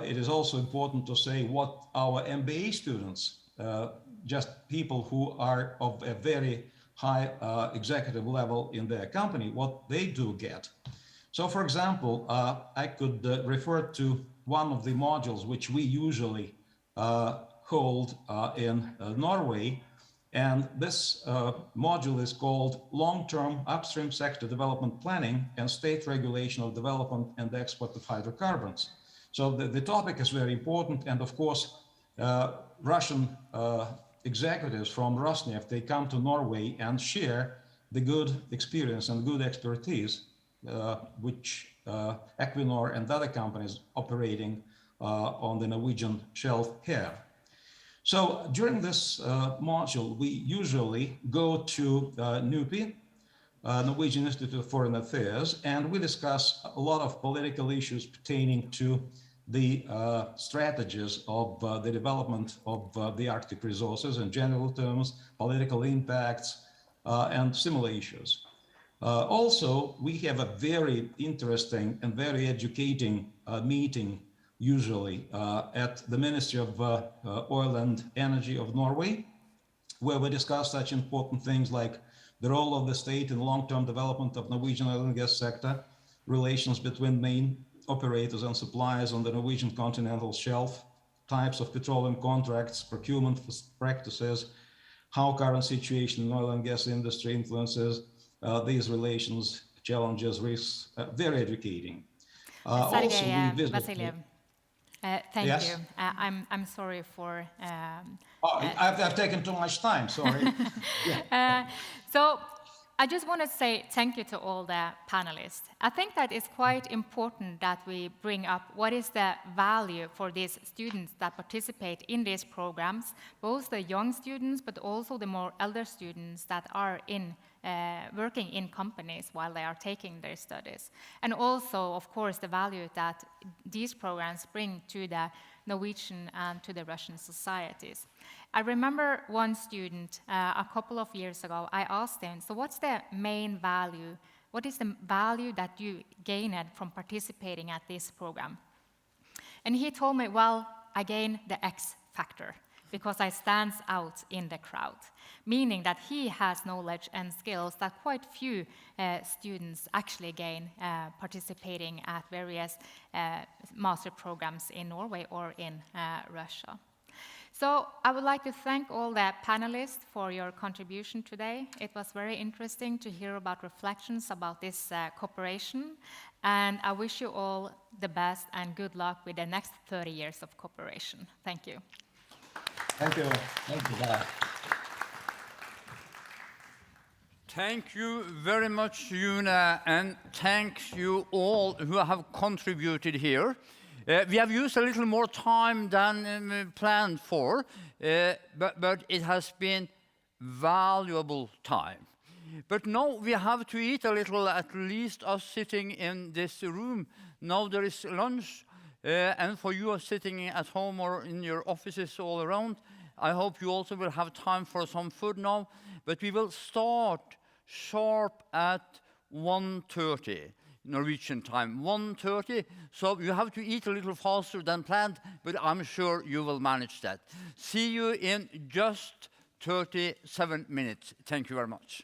it is also important to say what our MBA students, just people who are of a very high executive level in their company, what they do get. So for example, I could refer to one of the modules which we usually hold in Norway, and this module is called Long-Term Upstream Sector Development Planning and State Regulation of Development and Export of Hydrocarbons. So the topic is very important, and of course, Russian executives from Rosneft, they come to Norway and share the good experience and good expertise which Equinor and other companies operating on the Norwegian shelf have. So during this module, we usually go to NUPI, Norwegian Institute of Foreign Affairs, and we discuss a lot of political issues pertaining to the strategies of the development of the Arctic resources in general terms, political impacts, and similar issues. Also, we have a very interesting and very educating meeting usually at the Ministry of Oil and Energy of Norway, where we discuss such important things like the role of the state in long-term development of Norwegian oil and gas sector, relations between main operators and suppliers on the Norwegian continental shelf, types of petroleum contracts, procurement practices, how current situation in oil and gas industry influences these relations, challenges, risks, very educating. Also, we visit. Vasiliev, thank Yes? you. I'm sorry for. I've taken too much time, sorry. Yeah. So I just want to say thank you to all the panelists. I think that it's quite important that we bring up what is the value for these students that participate in these programs, both the young students, but also the more elder students that are in working in companies while they are taking their studies. And also, of course, the value that these programs bring to the Norwegian and to the Russian societies. I remember one student a couple of years ago, I asked him, so what's the main value? What is the value that you gained from participating at this program? And he told me, well, I gain the X factor because I stand out in the crowd, meaning that he has knowledge and skills that quite few students actually gain participating at various master programs in Norway or in Russia. So I would like to thank all the panelists for your contribution today. It was very interesting to hear about reflections about this cooperation, and I wish you all the best and good luck with the next 30 years of cooperation. Thank you. Thank you. Thank you, Dad. Thank you very much, June, and thanks you all who have contributed here. We have used a little more time than planned for, but it has been valuable time. But now we have to eat a little, at least us sitting in this room. Now there is lunch, and for you sitting at home or in your offices all around, I hope you also will have time for some food now. But we will start sharp at 1:30 Norwegian time, 1:30. So you have to eat a little faster than planned, but I'm sure you will manage that. See you in just 37 minutes. Thank you very much.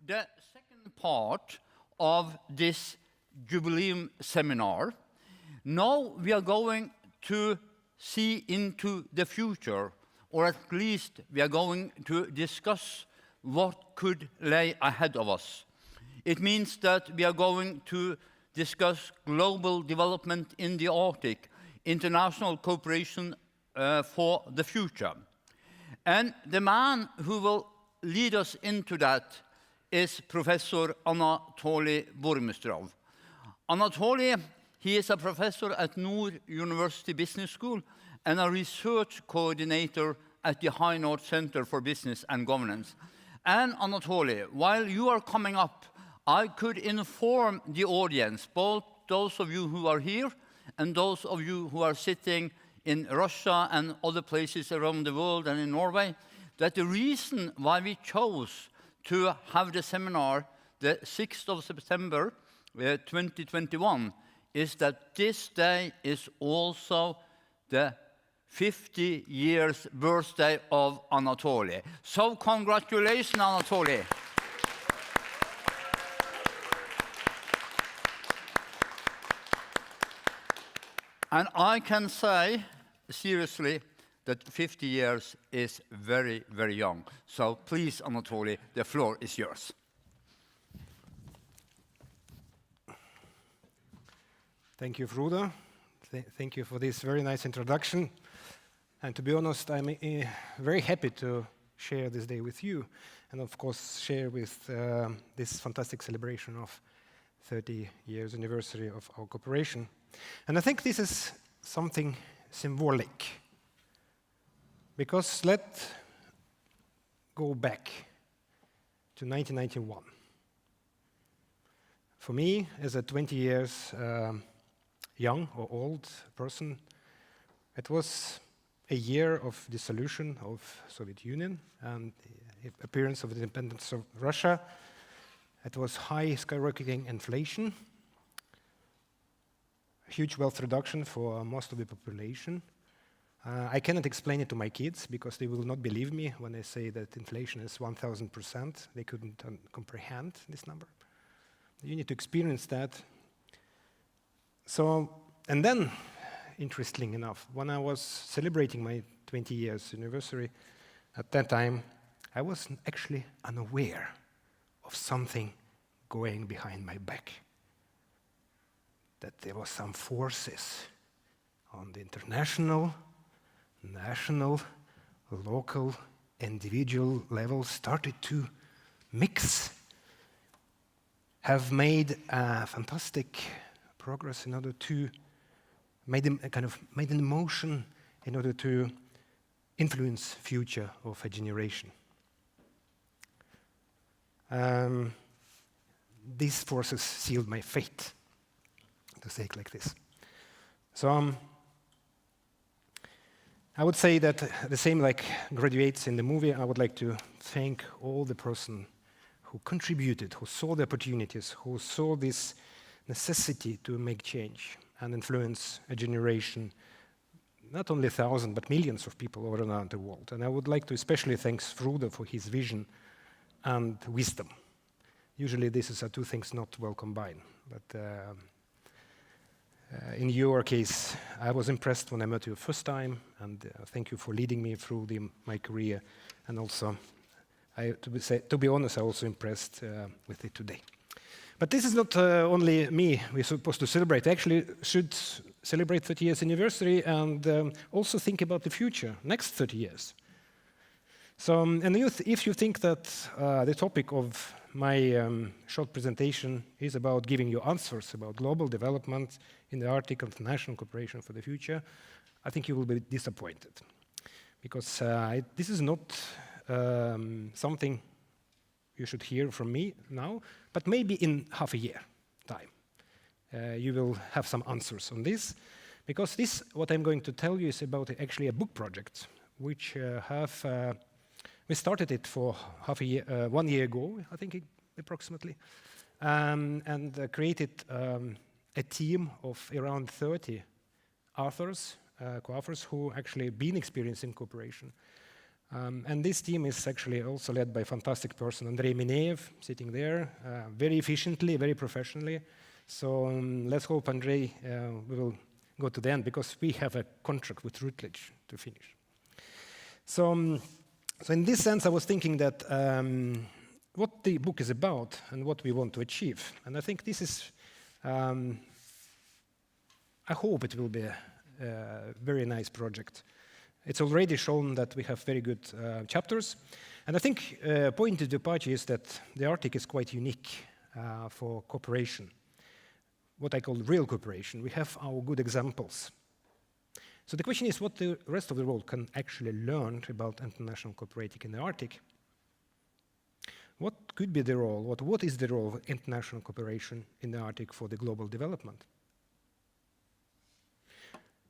the second part of this Jubileum seminar. Now we are going to see into the future, or at least we are going to discuss what could lay ahead of us. It means that we are going to discuss global development in the Arctic, international cooperation for the future. And the man who will lead us into that is Professor Anatoly Burmistrov. Anatoly, he is a professor at Norwegian University Business School and a research coordinator at the High North Center for Business and Governance. And Anatoly, while you are coming up, I could inform the audience, both those of you who are here and those of you who are sitting in Russia and other places around the world and in Norway, that the reason why we chose to have the seminar the 6th of September 2021 is that this day is also the 50 years birthday of Anatoly. So congratulations, Anatoly. And I can say, seriously, that 50 years is very, very young. So please, Anatoly, the floor is yours. Thank you, Frode. Thank you for this very nice introduction. And to be honest, I'm very happy to share this day with you, and of course share with this fantastic celebration of 30 years anniversary of our cooperation. And I think this is something symbolic, because let's go back to 1991. For me, as a 20 years young or old person, it was a year of dissolution of Soviet Union and the appearance of the independence of Russia. It was high skyrocketing inflation, huge wealth reduction for most of the population. I cannot explain it to my kids because they will not believe me when I say that inflation is 1,000%. They couldn't comprehend this number. You need to experience that. So, and then, interestingly enough, when I was celebrating my 20 years anniversary, at that time, I was actually unaware of something going behind my back. That there were some forces on the international, national, local, individual level started to mix, have made a fantastic progress in order to made an emotion in order to influence future of a generation. These forces sealed my fate, to say it like this. So I would say that the same like graduates in the movie, I would like to thank all the person who contributed, who saw the opportunities, who saw this necessity to make change and influence a generation, not only 1,000, but millions of people all around the world. And I would like to especially thank Frode for his vision and wisdom. Usually these are two things not well combined, but in your case, I was impressed when I met you first time, and thank you for leading me through my career. And also, to be honest, I'm also impressed with it today. But this is not only me we're supposed to celebrate. Actually, should celebrate 30 years anniversary and also think about the future, next 30 years. So, and if you think that the topic of my short presentation is about giving you answers about global development in the Arctic and international cooperation for the future, I think you will be disappointed. Because this is not something you should hear from me now, but maybe in half a year time. You will have some answers on this, because this, what I'm going to tell you, is about actually a book project, which we started it for 1 year ago, I think approximately, and created a team of around 30 authors, co-authors who actually been experiencing cooperation. And this team is actually also led by a fantastic person, Andrei Mineev, sitting there, very efficiently, very professionally. So let's hope, Andrei, we will go to the end, because we have a contract with Routledge to finish. So in this sense, I was thinking that what the book is about and what we want to achieve. And I think this is, I hope it will be a very nice project. It's already shown that we have very good chapters. And I think point of departure is that the Arctic is quite unique for cooperation, what I call real cooperation. We have our good examples. So the question is what the rest of the world can actually learn about international cooperating in the Arctic. What could be the role, what is the role of international cooperation in the Arctic for the global development?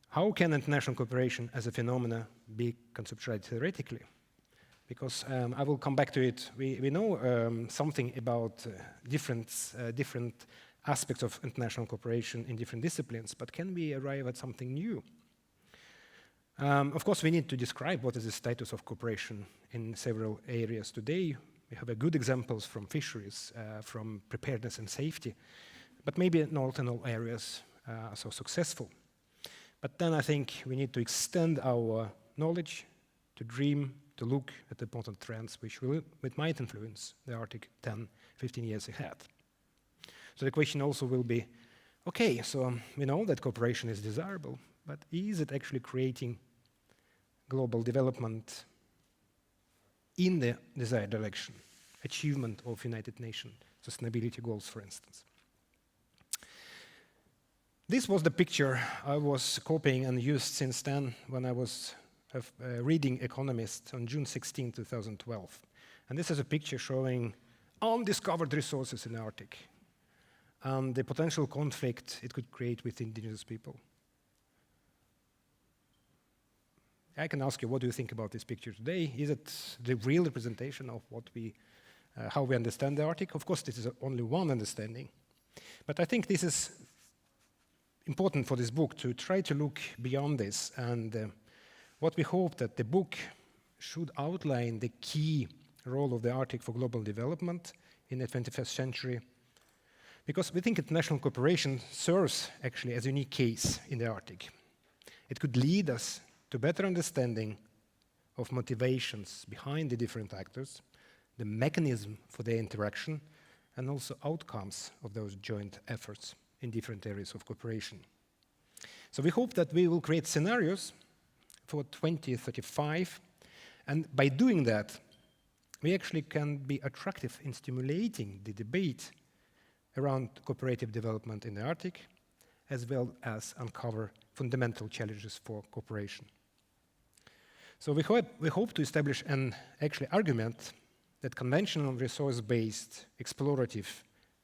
How can international cooperation as a phenomena be conceptualized theoretically? Because I will come back to it. We know something about different aspects of international cooperation in different disciplines, but can we arrive at something new? Of course, we need to describe what is the status of cooperation in several areas today. We have good examples from fisheries, from preparedness and safety, but maybe not in all areas are so successful. But then I think we need to extend our knowledge to dream, to look at the important trends which might influence the Arctic 10, 15 years ahead. So the question also will be, okay, so we know that cooperation is desirable, but is it actually creating global development in the desired direction, achievement of United Nations sustainability goals, for instance? This was the picture I was copying and used since then when I was reading Economist on June 16, 2012. And this is a picture showing undiscovered resources in the Arctic and the potential conflict it could create with indigenous people. I can ask you, what do you think about this picture today? Is it the real representation of what how we understand the Arctic? Of course, this is only one understanding. But I think this is important for this book to try to look beyond this. And what we hope that the book should outline the key role of the Arctic for global development in the 21st century. Because we think international cooperation serves actually as a unique case in the Arctic. It could lead us to better understanding of motivations behind the different actors, the mechanism for their interaction, and also outcomes of those joint efforts in different areas of cooperation. So we hope that we will create scenarios for 2035, and by doing that, we actually can be attractive in stimulating the debate around cooperative development in the Arctic, as well as uncover fundamental challenges for cooperation. So we hope to establish an actually argument that conventional resource-based, explorative,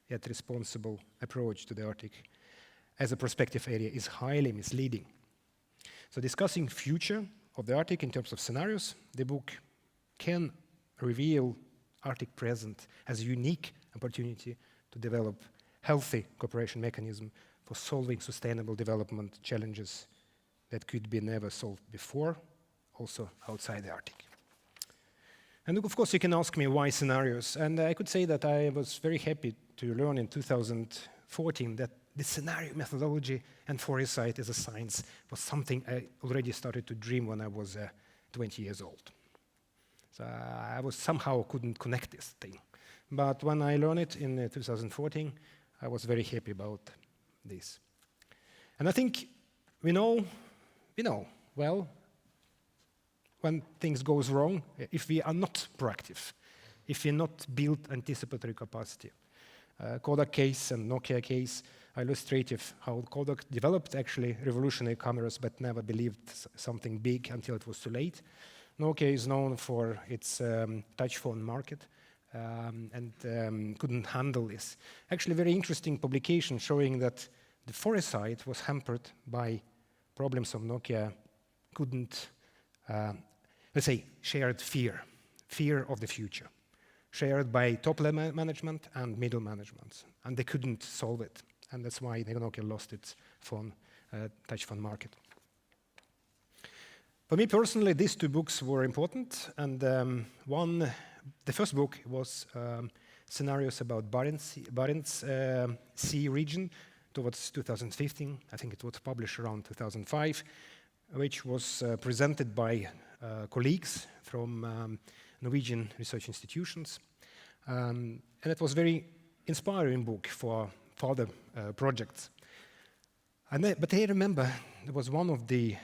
yet responsible approach to the Arctic as a prospective area is highly misleading. So discussing future of the Arctic in terms of scenarios, the book can reveal Arctic present as a unique opportunity to develop healthy cooperation mechanism for solving sustainable development challenges that could be never solved before, also outside the Arctic. And of course, you can ask me why scenarios. And I could say that I was very happy to learn in 2014 that the scenario methodology and foresight as a science was something I already started to dream when I was 20 years old. So I was somehow couldn't connect this thing. But when I learned it in 2014, I was very happy about this. And I think we know, well, when things goes wrong, if we are not proactive, if we not build anticipatory capacity. Kodak case and Nokia case are illustrative how Kodak developed actually revolutionary cameras but never believed something big until it was too late. Nokia is known for its touch phone market and couldn't handle this. Actually, very interesting publication showing that the foresight was hampered by problems of Nokia couldn't, let's say, shared fear of the future, shared by top-level management and middle management, and they couldn't solve it. And that's why Nokia lost its touch phone market. For me personally, these two books were important, and the first book was scenarios about Barents Sea region towards 2015. I think it was published around 2005, which was presented by colleagues from Norwegian research institutions. And it was a very inspiring book for further projects. But I remember there was one of the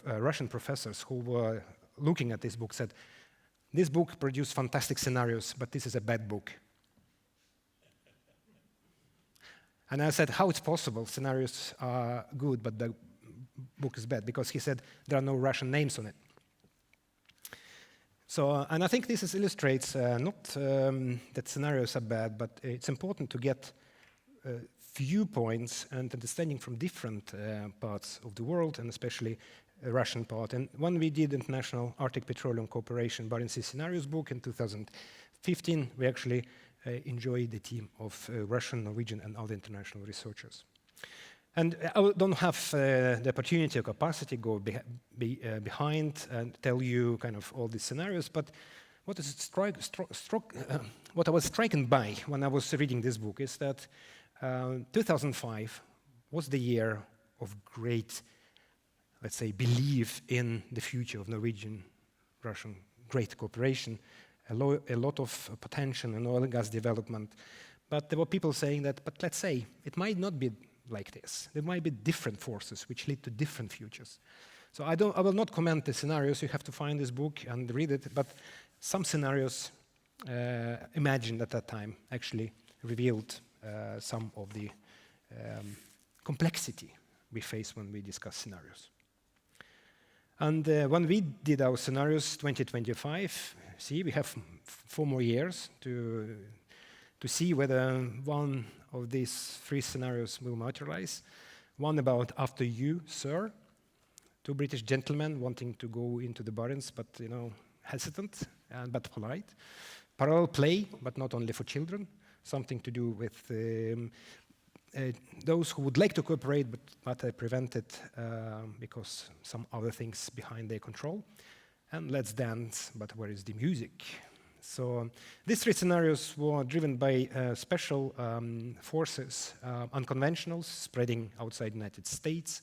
Russian professors who were looking at this book said, "This book produced fantastic scenarios, but this is a bad book." And I said, how it's possible? Scenarios are good, but the book is bad, because he said there are no Russian names on it. So, and I think this illustrates not that scenarios are bad, but it's important to get viewpoints and understanding from different parts of the world, and especially a Russian part. And when we did International Arctic Petroleum Cooperation Barents Sea Scenarios book in 2015, we actually enjoyed the team of Russian, Norwegian, and other international researchers. And I don't have the opportunity or capacity to go behind and tell you kind of all these scenarios, but what I was stricken by when I was reading this book is that 2005 was the year of great, let's say, belief in the future of Norwegian-Russian great cooperation, a lot of potential in oil and gas development. But there were people saying that, but let's say, it might not be like this. There might be different forces which lead to different futures. So I will not comment the scenarios. You have to find this book and read it. But some scenarios imagined at that time actually revealed some of the complexity we face when we discuss scenarios. And when we did our scenarios 2025, see, we have 4 more years to see whether one of these 3 scenarios will materialize. One about after you, sir. 2 British gentlemen wanting to go into the Barents, but hesitant but polite. Parallel play, but not only for children. Something to do with those who would like to cooperate, but are prevented because some other things behind their control. And let's dance, but where is the music? So these 3 scenarios were driven by special forces, unconventionals spreading outside the United States,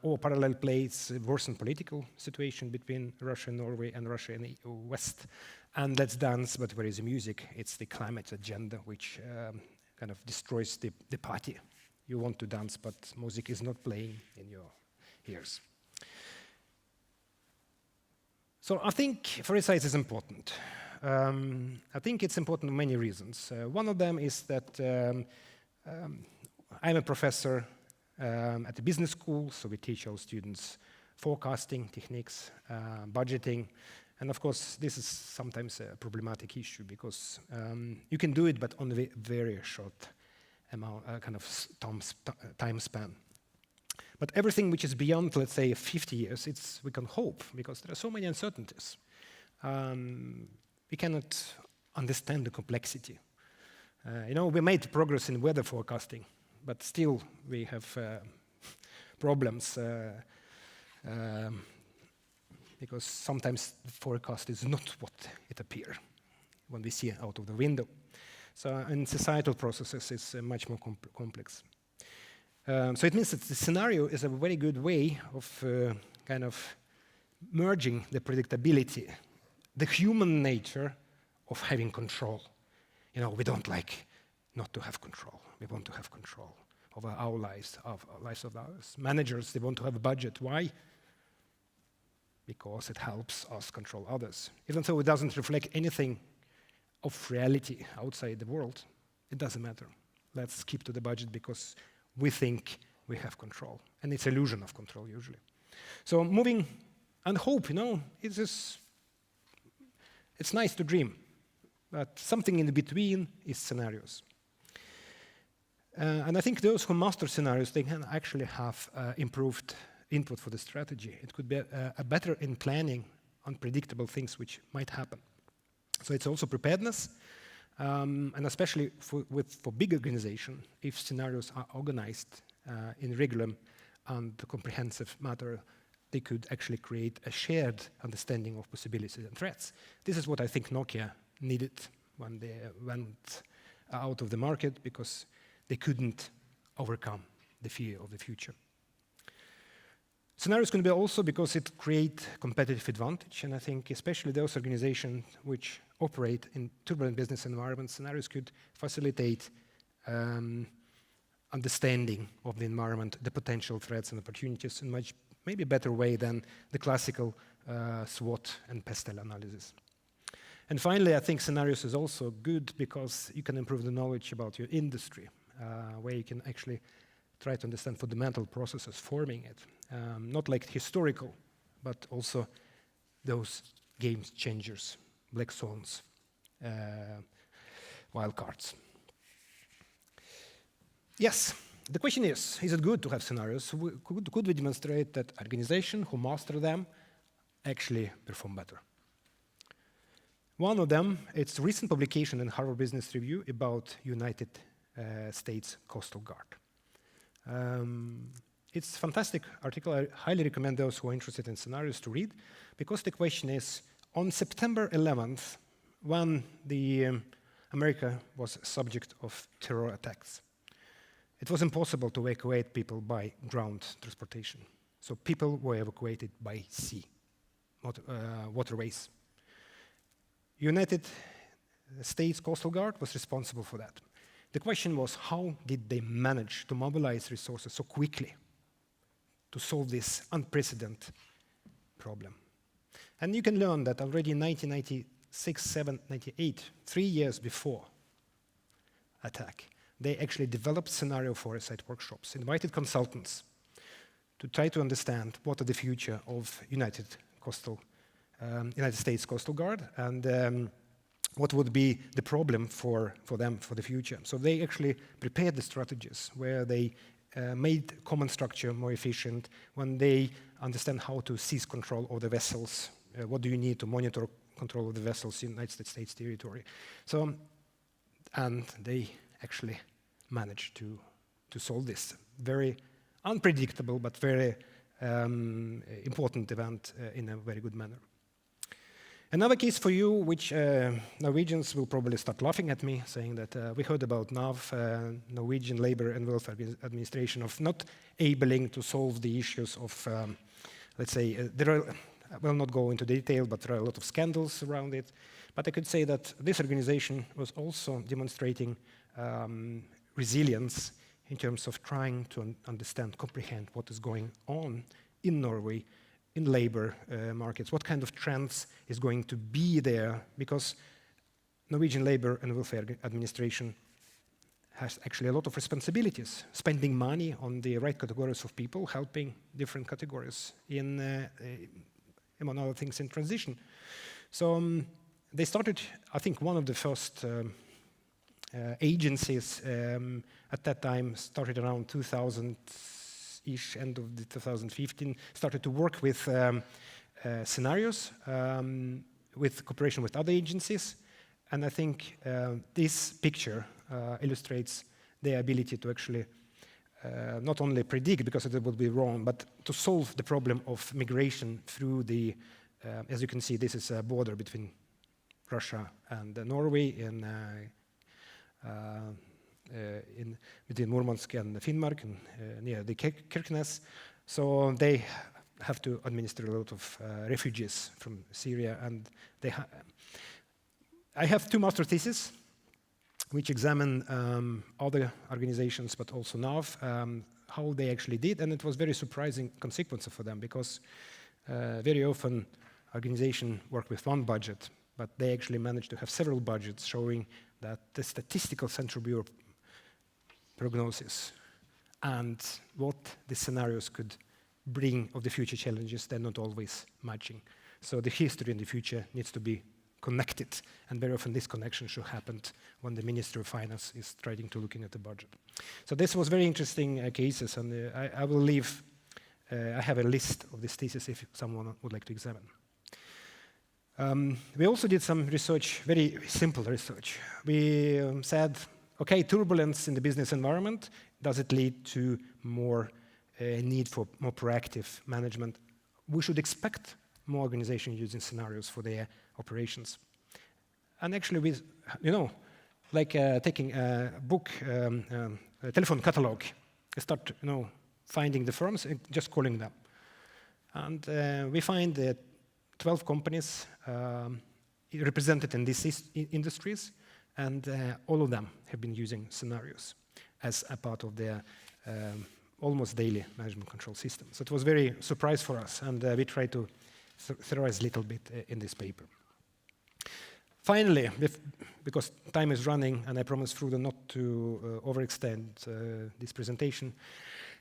or parallel plays, worsened political situation between Russia and Norway and Russia and the West. And let's dance, but where is the music? It's the climate agenda, which kind of destroys the party. You want to dance, but music is not playing in your ears. So I think foresight is important. I think it's important for many reasons. One of them is that I'm a professor at the business school, so we teach our students forecasting techniques, budgeting, and of course this is sometimes a problematic issue because you can do it, but on a very short amount, kind of time span. But everything which is beyond, let's say, 50 years, we can hope, because there are so many uncertainties. We cannot understand the complexity. We made progress in weather forecasting, but still we have problems because sometimes the forecast is not what it appears when we see out of the window. So in societal processes, it's much more complex. So it means that the scenario is a very good way of kind of merging the predictability, the human nature of having control. We don't like not to have control. We want to have control over our lives, of lives of others. Managers, they want to have a budget. Why? Because it helps us control others. Even though it doesn't reflect anything of reality outside the world, it doesn't matter. Let's keep to the budget because we think we have control. And it's illusion of control, usually. So moving and hope, it's nice to dream. But something in between is scenarios. And I think those who master scenarios, they can actually have improved input for the strategy. It could be a better in planning unpredictable things which might happen. So it's also preparedness, and especially for big organizations, if scenarios are organized in regular and comprehensive manner, they could actually create a shared understanding of possibilities and threats. This is what I think Nokia needed when they went out of the market, because they couldn't overcome the fear of the future. Scenarios can be also because it creates competitive advantage, and I think especially those organizations which operate in turbulent business environments, scenarios could facilitate understanding of the environment, the potential threats and opportunities in much maybe better way than the classical SWOT and PESTEL analysis. And finally, I think scenarios is also good because you can improve the knowledge about your industry, where you can actually try to understand fundamental processes forming it. Not like historical, but also those game changers, black swans, wild cards. Yes, the question is it good to have scenarios? Could we demonstrate that organizations who master them actually perform better? One of them, it's a recent publication in Harvard Business Review about United States Coastal Guard. It's a fantastic article. I highly recommend those who are interested in scenarios to read, because the question is, on September 11th, when America was subject of terror attacks, it was impossible to evacuate people by ground transportation. So people were evacuated by sea, waterways. United States Coastal Guard was responsible for that. The question was, how did they manage to mobilize resources so quickly to solve this unprecedented problem? And you can learn that already in 1996, 97, 98, 3 years before attack, they actually developed scenario foresight workshops, invited consultants to try to understand what are the future of United States Coastal Guard, and what would be the problem for them for the future. So they actually prepared the strategies where they made common structure more efficient, when they understand how to seize control of the vessels, what do you need to monitor control of the vessels in United States territory. So, and they actually managed to solve this very unpredictable but very important event in a very good manner. Another case for you, which Norwegians will probably start laughing at me, saying that we heard about NAV, Norwegian Labour and Welfare Administration, of not able to solve the issues of, let's say, I will not go into detail, but there are a lot of scandals around it. But I could say that this organization was also demonstrating resilience in terms of trying to understand, comprehend what is going on in Norway, in labor markets, what kind of trends is going to be there, because Norwegian Labour and Welfare Administration has actually a lot of responsibilities, spending money on the right categories of people, helping different categories in, among other things, in transition. So they started, I think one of the first agencies at that time started around 2000-ish, end of the 2015, started to work with scenarios, with cooperation with other agencies. And I think this picture illustrates their ability to actually not only predict, because it would be wrong, but to solve the problem of migration through the, as you can see, this is a border between Russia and Norway between Murmansk and Finnmark, and near the Kirkenes. So they have to administer a lot of refugees from Syria, and they I have two master theses which examine other organizations, but also NAV, how they actually did, and it was very surprising consequence for them, because very often organizations work with one budget, but they actually managed to have several budgets, showing that the statistical Central Bureau prognosis and what the scenarios could bring of the future challenges, they're not always matching. So the history and the future needs to be connected, and very often this connection should happen when the Minister of Finance is trying to look at the budget. So this was very interesting cases, and I will leave, I have a list of these theses if someone would like to examine. We also did some research, very simple research. We said, okay, turbulence in the business environment, does it lead to more need for more proactive management? we should expect more organizations using scenarios for their operations. And actually, with, like taking a book, a telephone catalog, I start, finding the firms and just calling them. And we find that 12 companies represented in these industries, and all of them have been using scenarios as a part of their almost daily management control system. So it was very surprise for us, and we tried to theorize a little bit in this paper. Finally, because time is running, and I promised Frode not to overextend this presentation,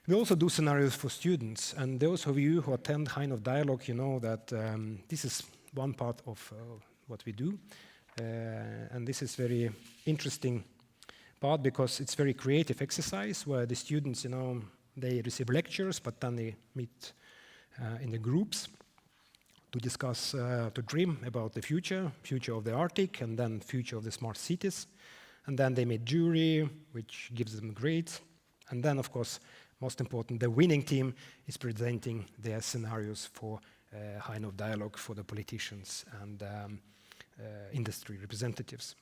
we also do scenarios for students. And those of you who attend Heinov Dialogue, you know that this is one part of what we do. And this is very interesting part because it's very creative exercise where the students, they receive lectures, but then they meet in the groups to discuss, to dream about the future of the Arctic, and then future of the smart cities. And then they meet jury, which gives them grades. And then, of course, most important, the winning team is presenting their scenarios for Heinov Dialogue for the politicians and industry representatives.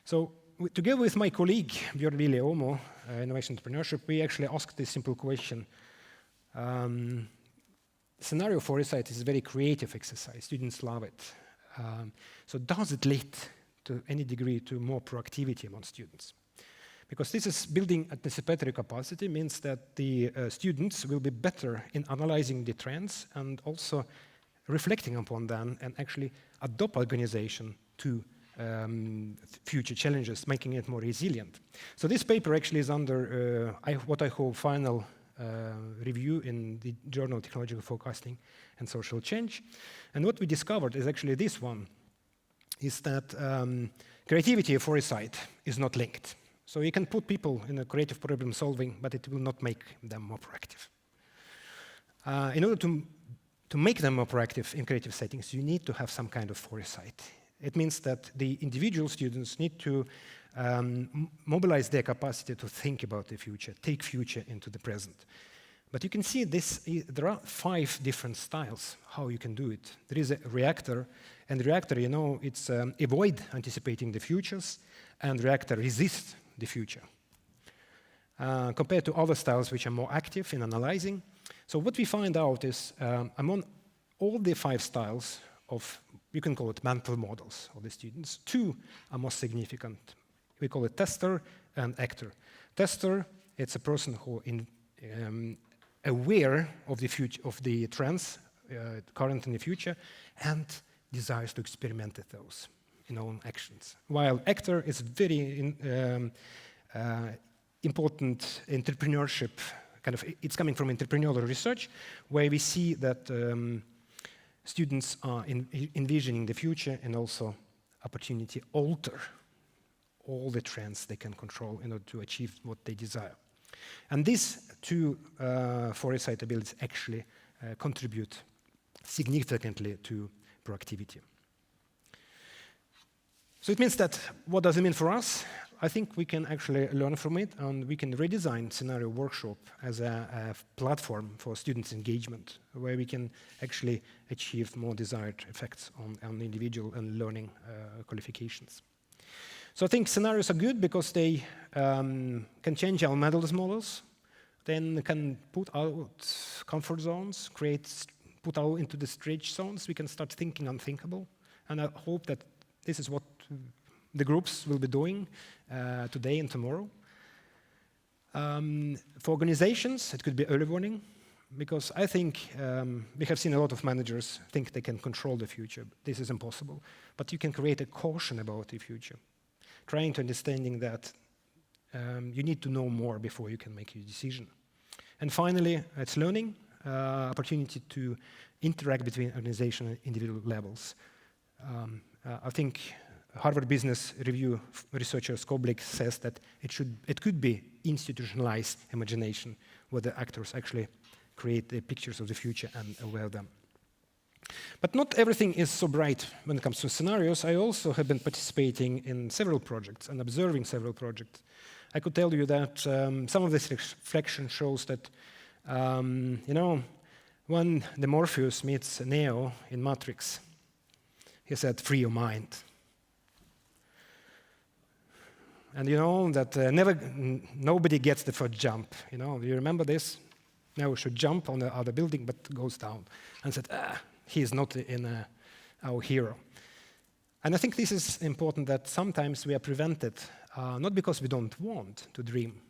So together with my colleague, Bjørn Willy Åmo, Innovation Entrepreneurship, we actually asked this simple question. Scenario foresight is a very creative exercise. Students love it. So does it lead to any degree to more proactivity among students? Because this is building anticipatory capacity, means that the students will be better in analyzing the trends and also reflecting upon them and actually adopt organization to future challenges, making it more resilient. So this paper actually is under what I call final review in the Journal of Technological Forecasting and Social Change. And what we discovered is actually this one, is that creativity and foresight is not linked. So you can put people in a creative problem solving, but it will not make them more proactive. In order to make them more proactive in creative settings, you need to have some kind of foresight. It means that the individual students need to mobilize their capacity to think about the future, take future into the present. But you can see this, there are 5 different styles how you can do it. There is a reactor, and reactor, it's avoid anticipating the futures, and reactor resist the future. Compared to other styles which are more active in analyzing. So what we find out is among all the 5 styles of, you can call it mental models of the students, 2 are most significant. We call it tester and actor. Tester, it's a person who aware of the future, of the trends, current and the future, and desires to experiment with those in own actions. While actor is very important entrepreneurship, it's coming from entrepreneurial research, where we see that students are envisioning the future and also opportunity alter all the trends they can control in order to achieve what they desire. And these 2 foresight abilities actually contribute significantly to proactivity. So it means that, what does it mean for us? I think we can actually learn from it, and we can redesign scenario workshop as a platform for students' engagement, where we can actually achieve more desired effects on individual and learning qualifications. So I think scenarios are good because they can change our models, then can put out comfort zones, put out into the stretch zones. We can start thinking unthinkable, and I hope that this is what the groups will be doing today and tomorrow. For organizations, it could be early warning, because I think we have seen a lot of managers think they can control the future. This is impossible. But you can create a caution about the future, trying to understanding that you need to know more before you can make your decision. And finally, it's learning, opportunity to interact between organization and individual levels. I think Harvard Business Review researcher Skoblik says that it could be institutionalized imagination, where the actors actually create the pictures of the future and aware them. But not everything is so bright when it comes to scenarios. I also have been participating in several projects and observing several projects. I could tell you that some of this reflection shows that, when the Morpheus meets Neo in Matrix, he said, "Free your mind." And you know that nobody gets the first jump. You know, you remember this? Neo should jump on the other building, but goes down. And said, he is not our hero. And I think this is important, that sometimes we are prevented, not because we don't want to dream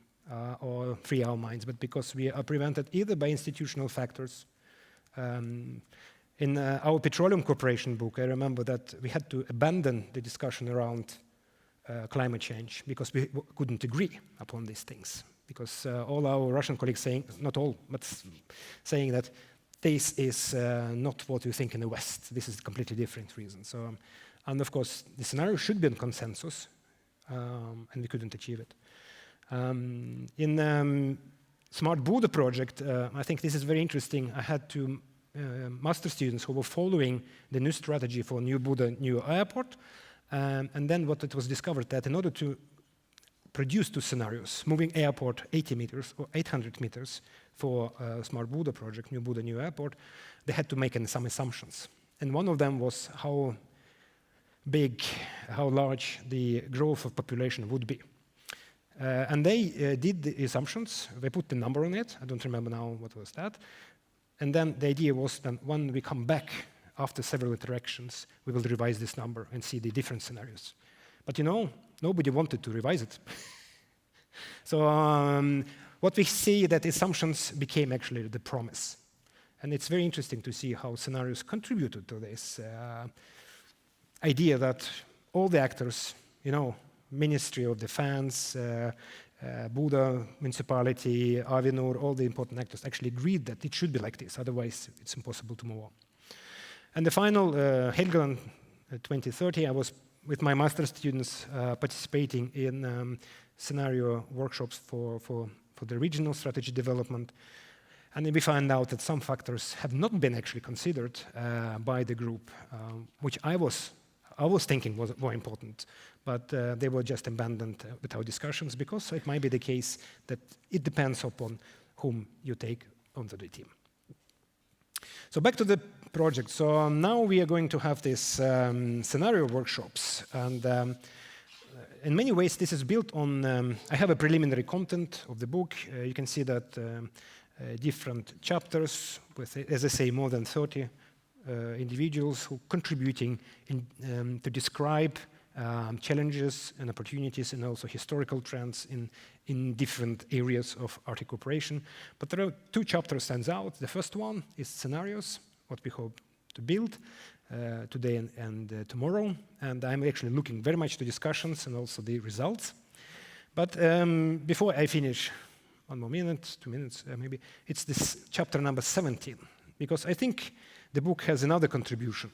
or free our minds, but because we are prevented either by institutional factors. In our Petroleum Corporation book, I remember that we had to abandon the discussion around climate change because we couldn't agree upon these things. Because all our Russian colleagues saying, not all, but saying that this is not what you think in the West. This is a completely different reason. So, and of course, the scenario should be in consensus, and we couldn't achieve it. In Smart Buda project, I think this is very interesting. I had two master students who were following the new strategy for New Buda new airport. And then what it was discovered that in order to produce two scenarios, moving airport 80 meters or 800 meters for Smart Buda project, New Buda new airport, they had to make some assumptions. And one of them was how big, how large the growth of population would be. And they did the assumptions. They put the number on it. I don't remember now what was that. And then the idea was that when we come back after several interactions, we will revise this number and see the different scenarios. But you know, nobody wanted to revise it. So what we see that assumptions became actually the promise. And it's very interesting to see how scenarios contributed to this idea that all the actors, you know, Ministry of Defense, Buda municipality, Avinor, all the important actors actually agreed that it should be like this. Otherwise, it's impossible to move on. And the final, Helgeland 2030, I was with my master's students participating in scenario workshops for the regional strategy development. And we find out that some factors have not been actually considered by the group, which I was thinking was more important, but they were just abandoned with our discussions because it might be the case that it depends upon whom you take onto the team. So back to the project. So now we are going to have these scenario workshops. And in many ways, this is built on, I have a preliminary content of the book. You can see that different chapters with, as I say, more than 30 individuals who are contributing to describe challenges and opportunities and also historical trends in different areas of Arctic cooperation. But there are two chapters stands out. The first one is scenarios, what we hope to build today and tomorrow. And I'm actually looking very much to discussions and also the results. But before I finish, 1 more minute, 2 minutes maybe, it's this chapter number 17, because I think the book has another contribution.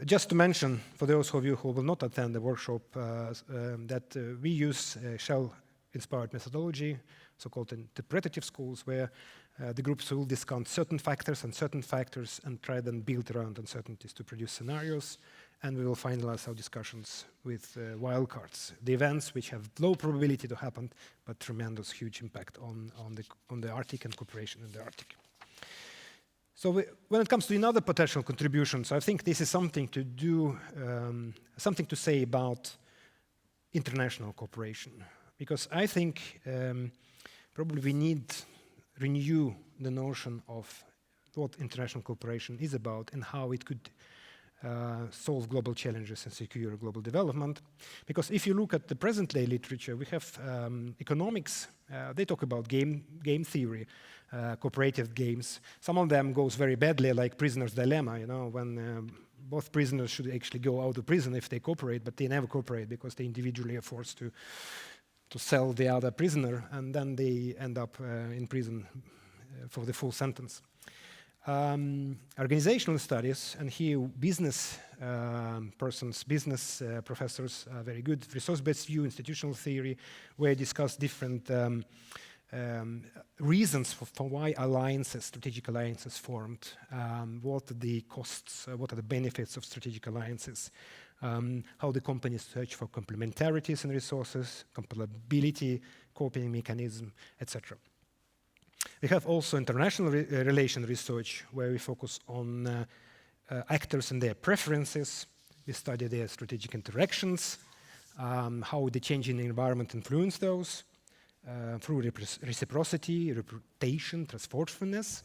Just to mention, for those of you who will not attend the workshop, that we use shell-inspired methodology, so-called interpretative schools, where the groups will discount certain factors and try then build around uncertainties to produce scenarios, and we will finalize our discussions with wildcards, the events which have low probability to happen, but tremendous huge impact on the Arctic and cooperation in the Arctic. So when it comes to another potential contributions, I think this is something to do, something to say about international cooperation, because I think probably we need renew the notion of what international cooperation is about and how it could solve global challenges and secure global development. Because if you look at the present-day literature, we have economics. They talk about game theory, cooperative games. Some of them goes very badly, like prisoner's dilemma. You know, when both prisoners should actually go out of prison if they cooperate, but they never cooperate because they individually are forced to sell the other prisoner, and then they end up in prison for the full sentence. Organizational studies, and here business business professors are very good. Resource-based view, institutional theory, where I discuss different reasons for why strategic alliances formed, what are the costs, what are the benefits of strategic alliances, how the companies search for complementarities in resources, compatibility, coping mechanism, etc. We have also international relation research, where we focus on actors and their preferences. We study their strategic interactions, how the changing environment influence those, through reciprocity, reputation, trustworthiness.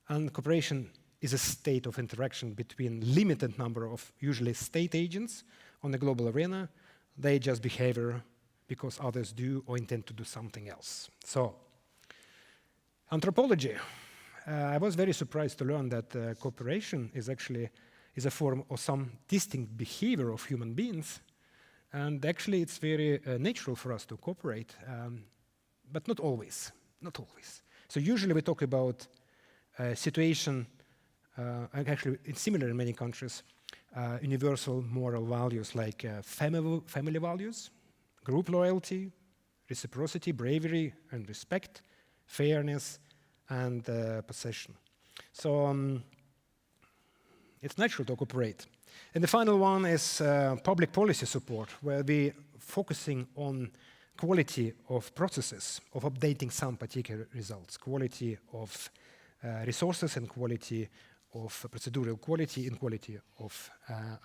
And cooperation is a state of interaction between limited number of usually state agents on the global arena. They just behavior because others do or intend to do something else. So, anthropology. I was very surprised to learn that cooperation is actually a form of some distinct behavior of human beings. And actually, it's very natural for us to cooperate, but not always, not always. So usually we talk about a situation, and actually it's similar in many countries, universal moral values like family values, group loyalty, reciprocity, bravery and respect, fairness, and possession. So it's natural to cooperate. And the final one is public policy support, where we focusing on quality of processes, of updating some particular results, quality of resources and quality of procedural quality and quality of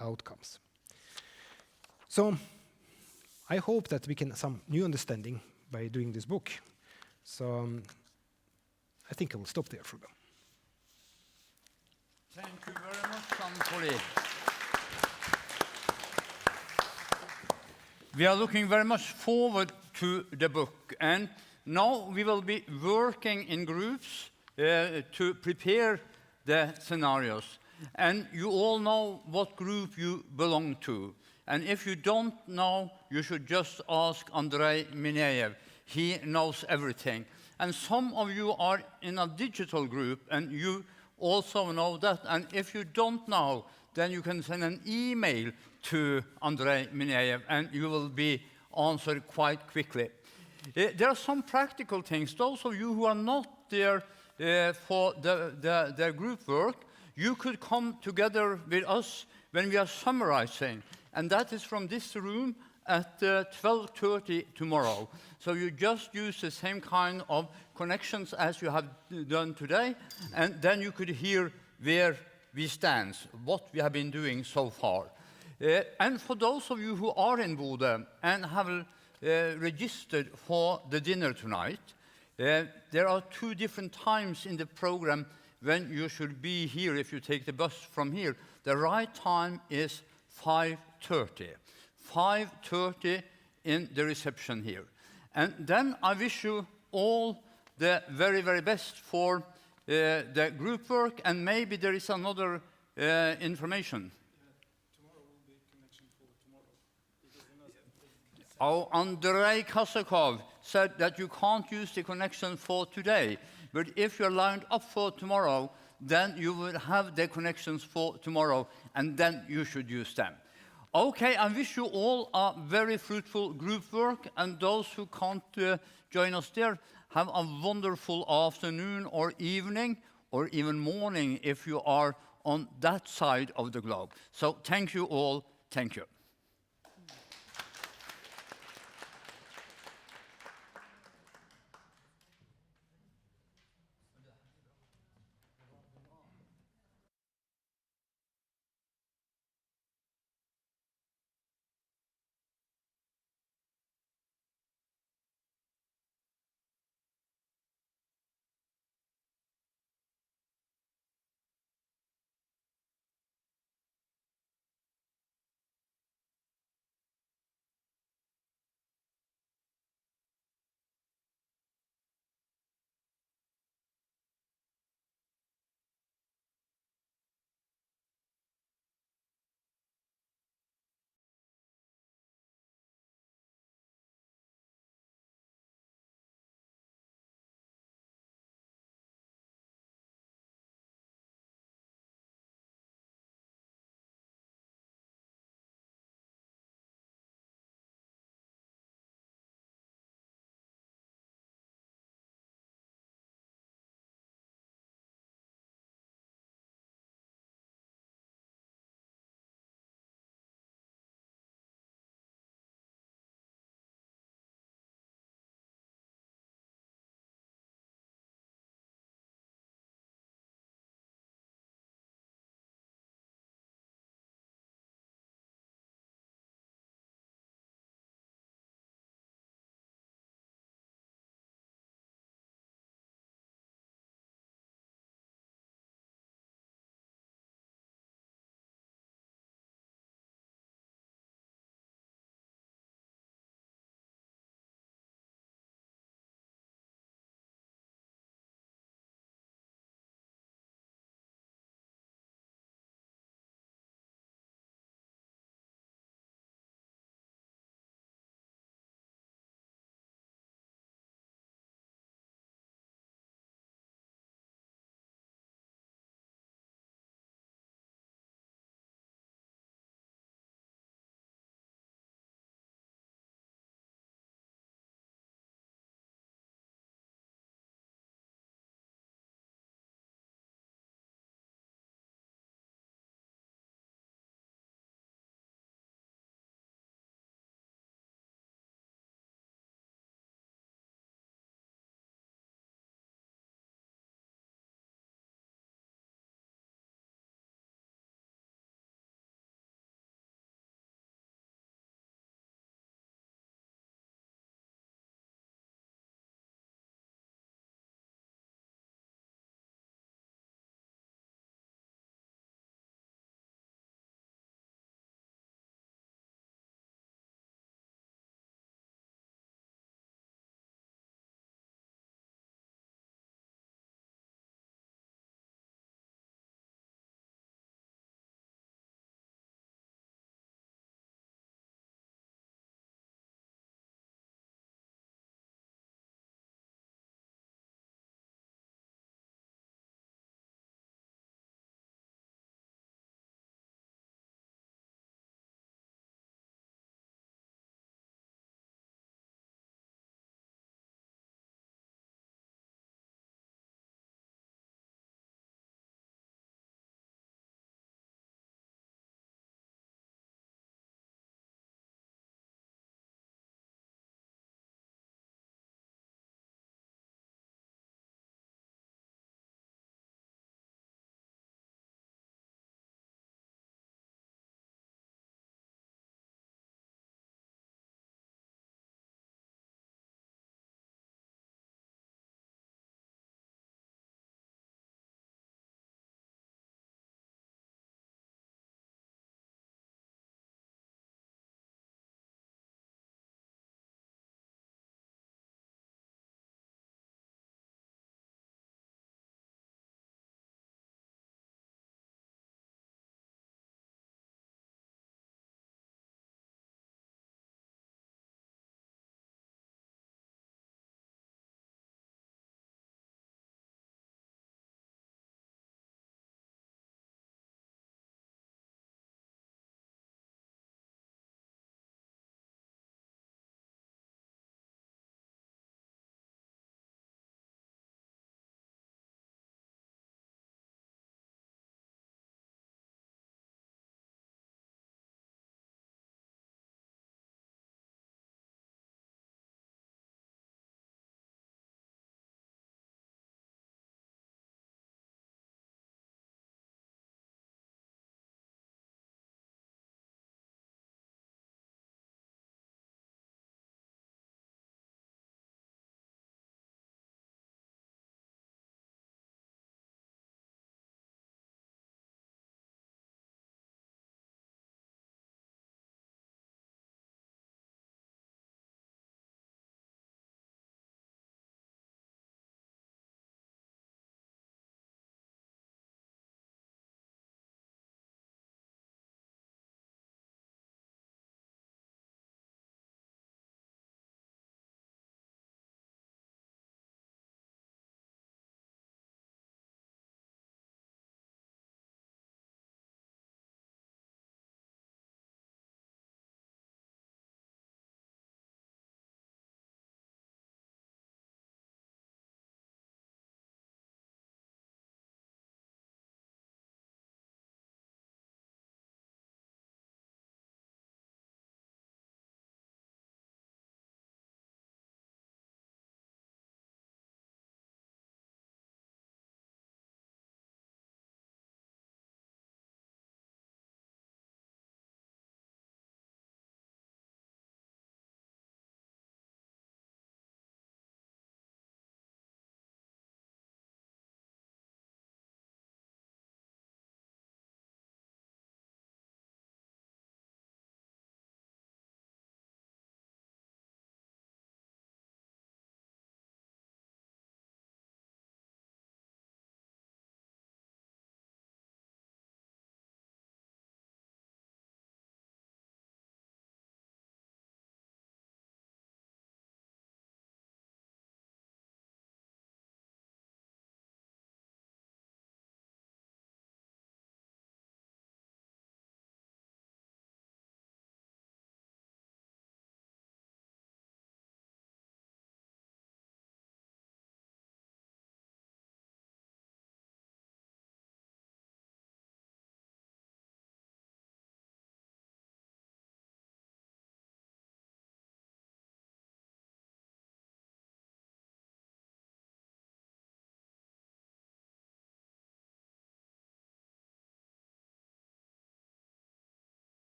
outcomes. So I hope that we can some new understanding by doing this book. So I think I will stop there, Frode. Thank you very much, Sampoli. We are looking very much forward to the book, and now we will be working in groups to prepare the scenarios. And you all know what group you belong to. And if you don't know, you should just ask Andrei Mineyev. He knows everything. And some of you are in a digital group, and you also know that. And if you don't know, then you can send an email to Andrei Mineyev, and you will be answered quite quickly. There are some practical things. Those of you who are not there for the group work, you could come together with us when we are summarizing. And that is from this room at 12:30 tomorrow. So you just use the same kind of connections as you have done today, and then you could hear where we stand, what we have been doing so far. And for those of you who are in Bodø and have registered for the dinner tonight, there are 2 different times in the program when you should be here if you take the bus from here. The right time is 5:30. 5:30 in the reception here. And then I wish you all the very, very best for the group work, and maybe there is another information. Tomorrow will be connection for tomorrow. Oh, Andrei Kasakov said that you can't use the connection for today, but if you're lined up for tomorrow, then you will have the connections for tomorrow, and then you should use them. Okay, I wish you all a very fruitful group work, and those who can't join us there, have a wonderful afternoon or evening, or even morning if you are on that side of the globe. So thank you all. Thank you.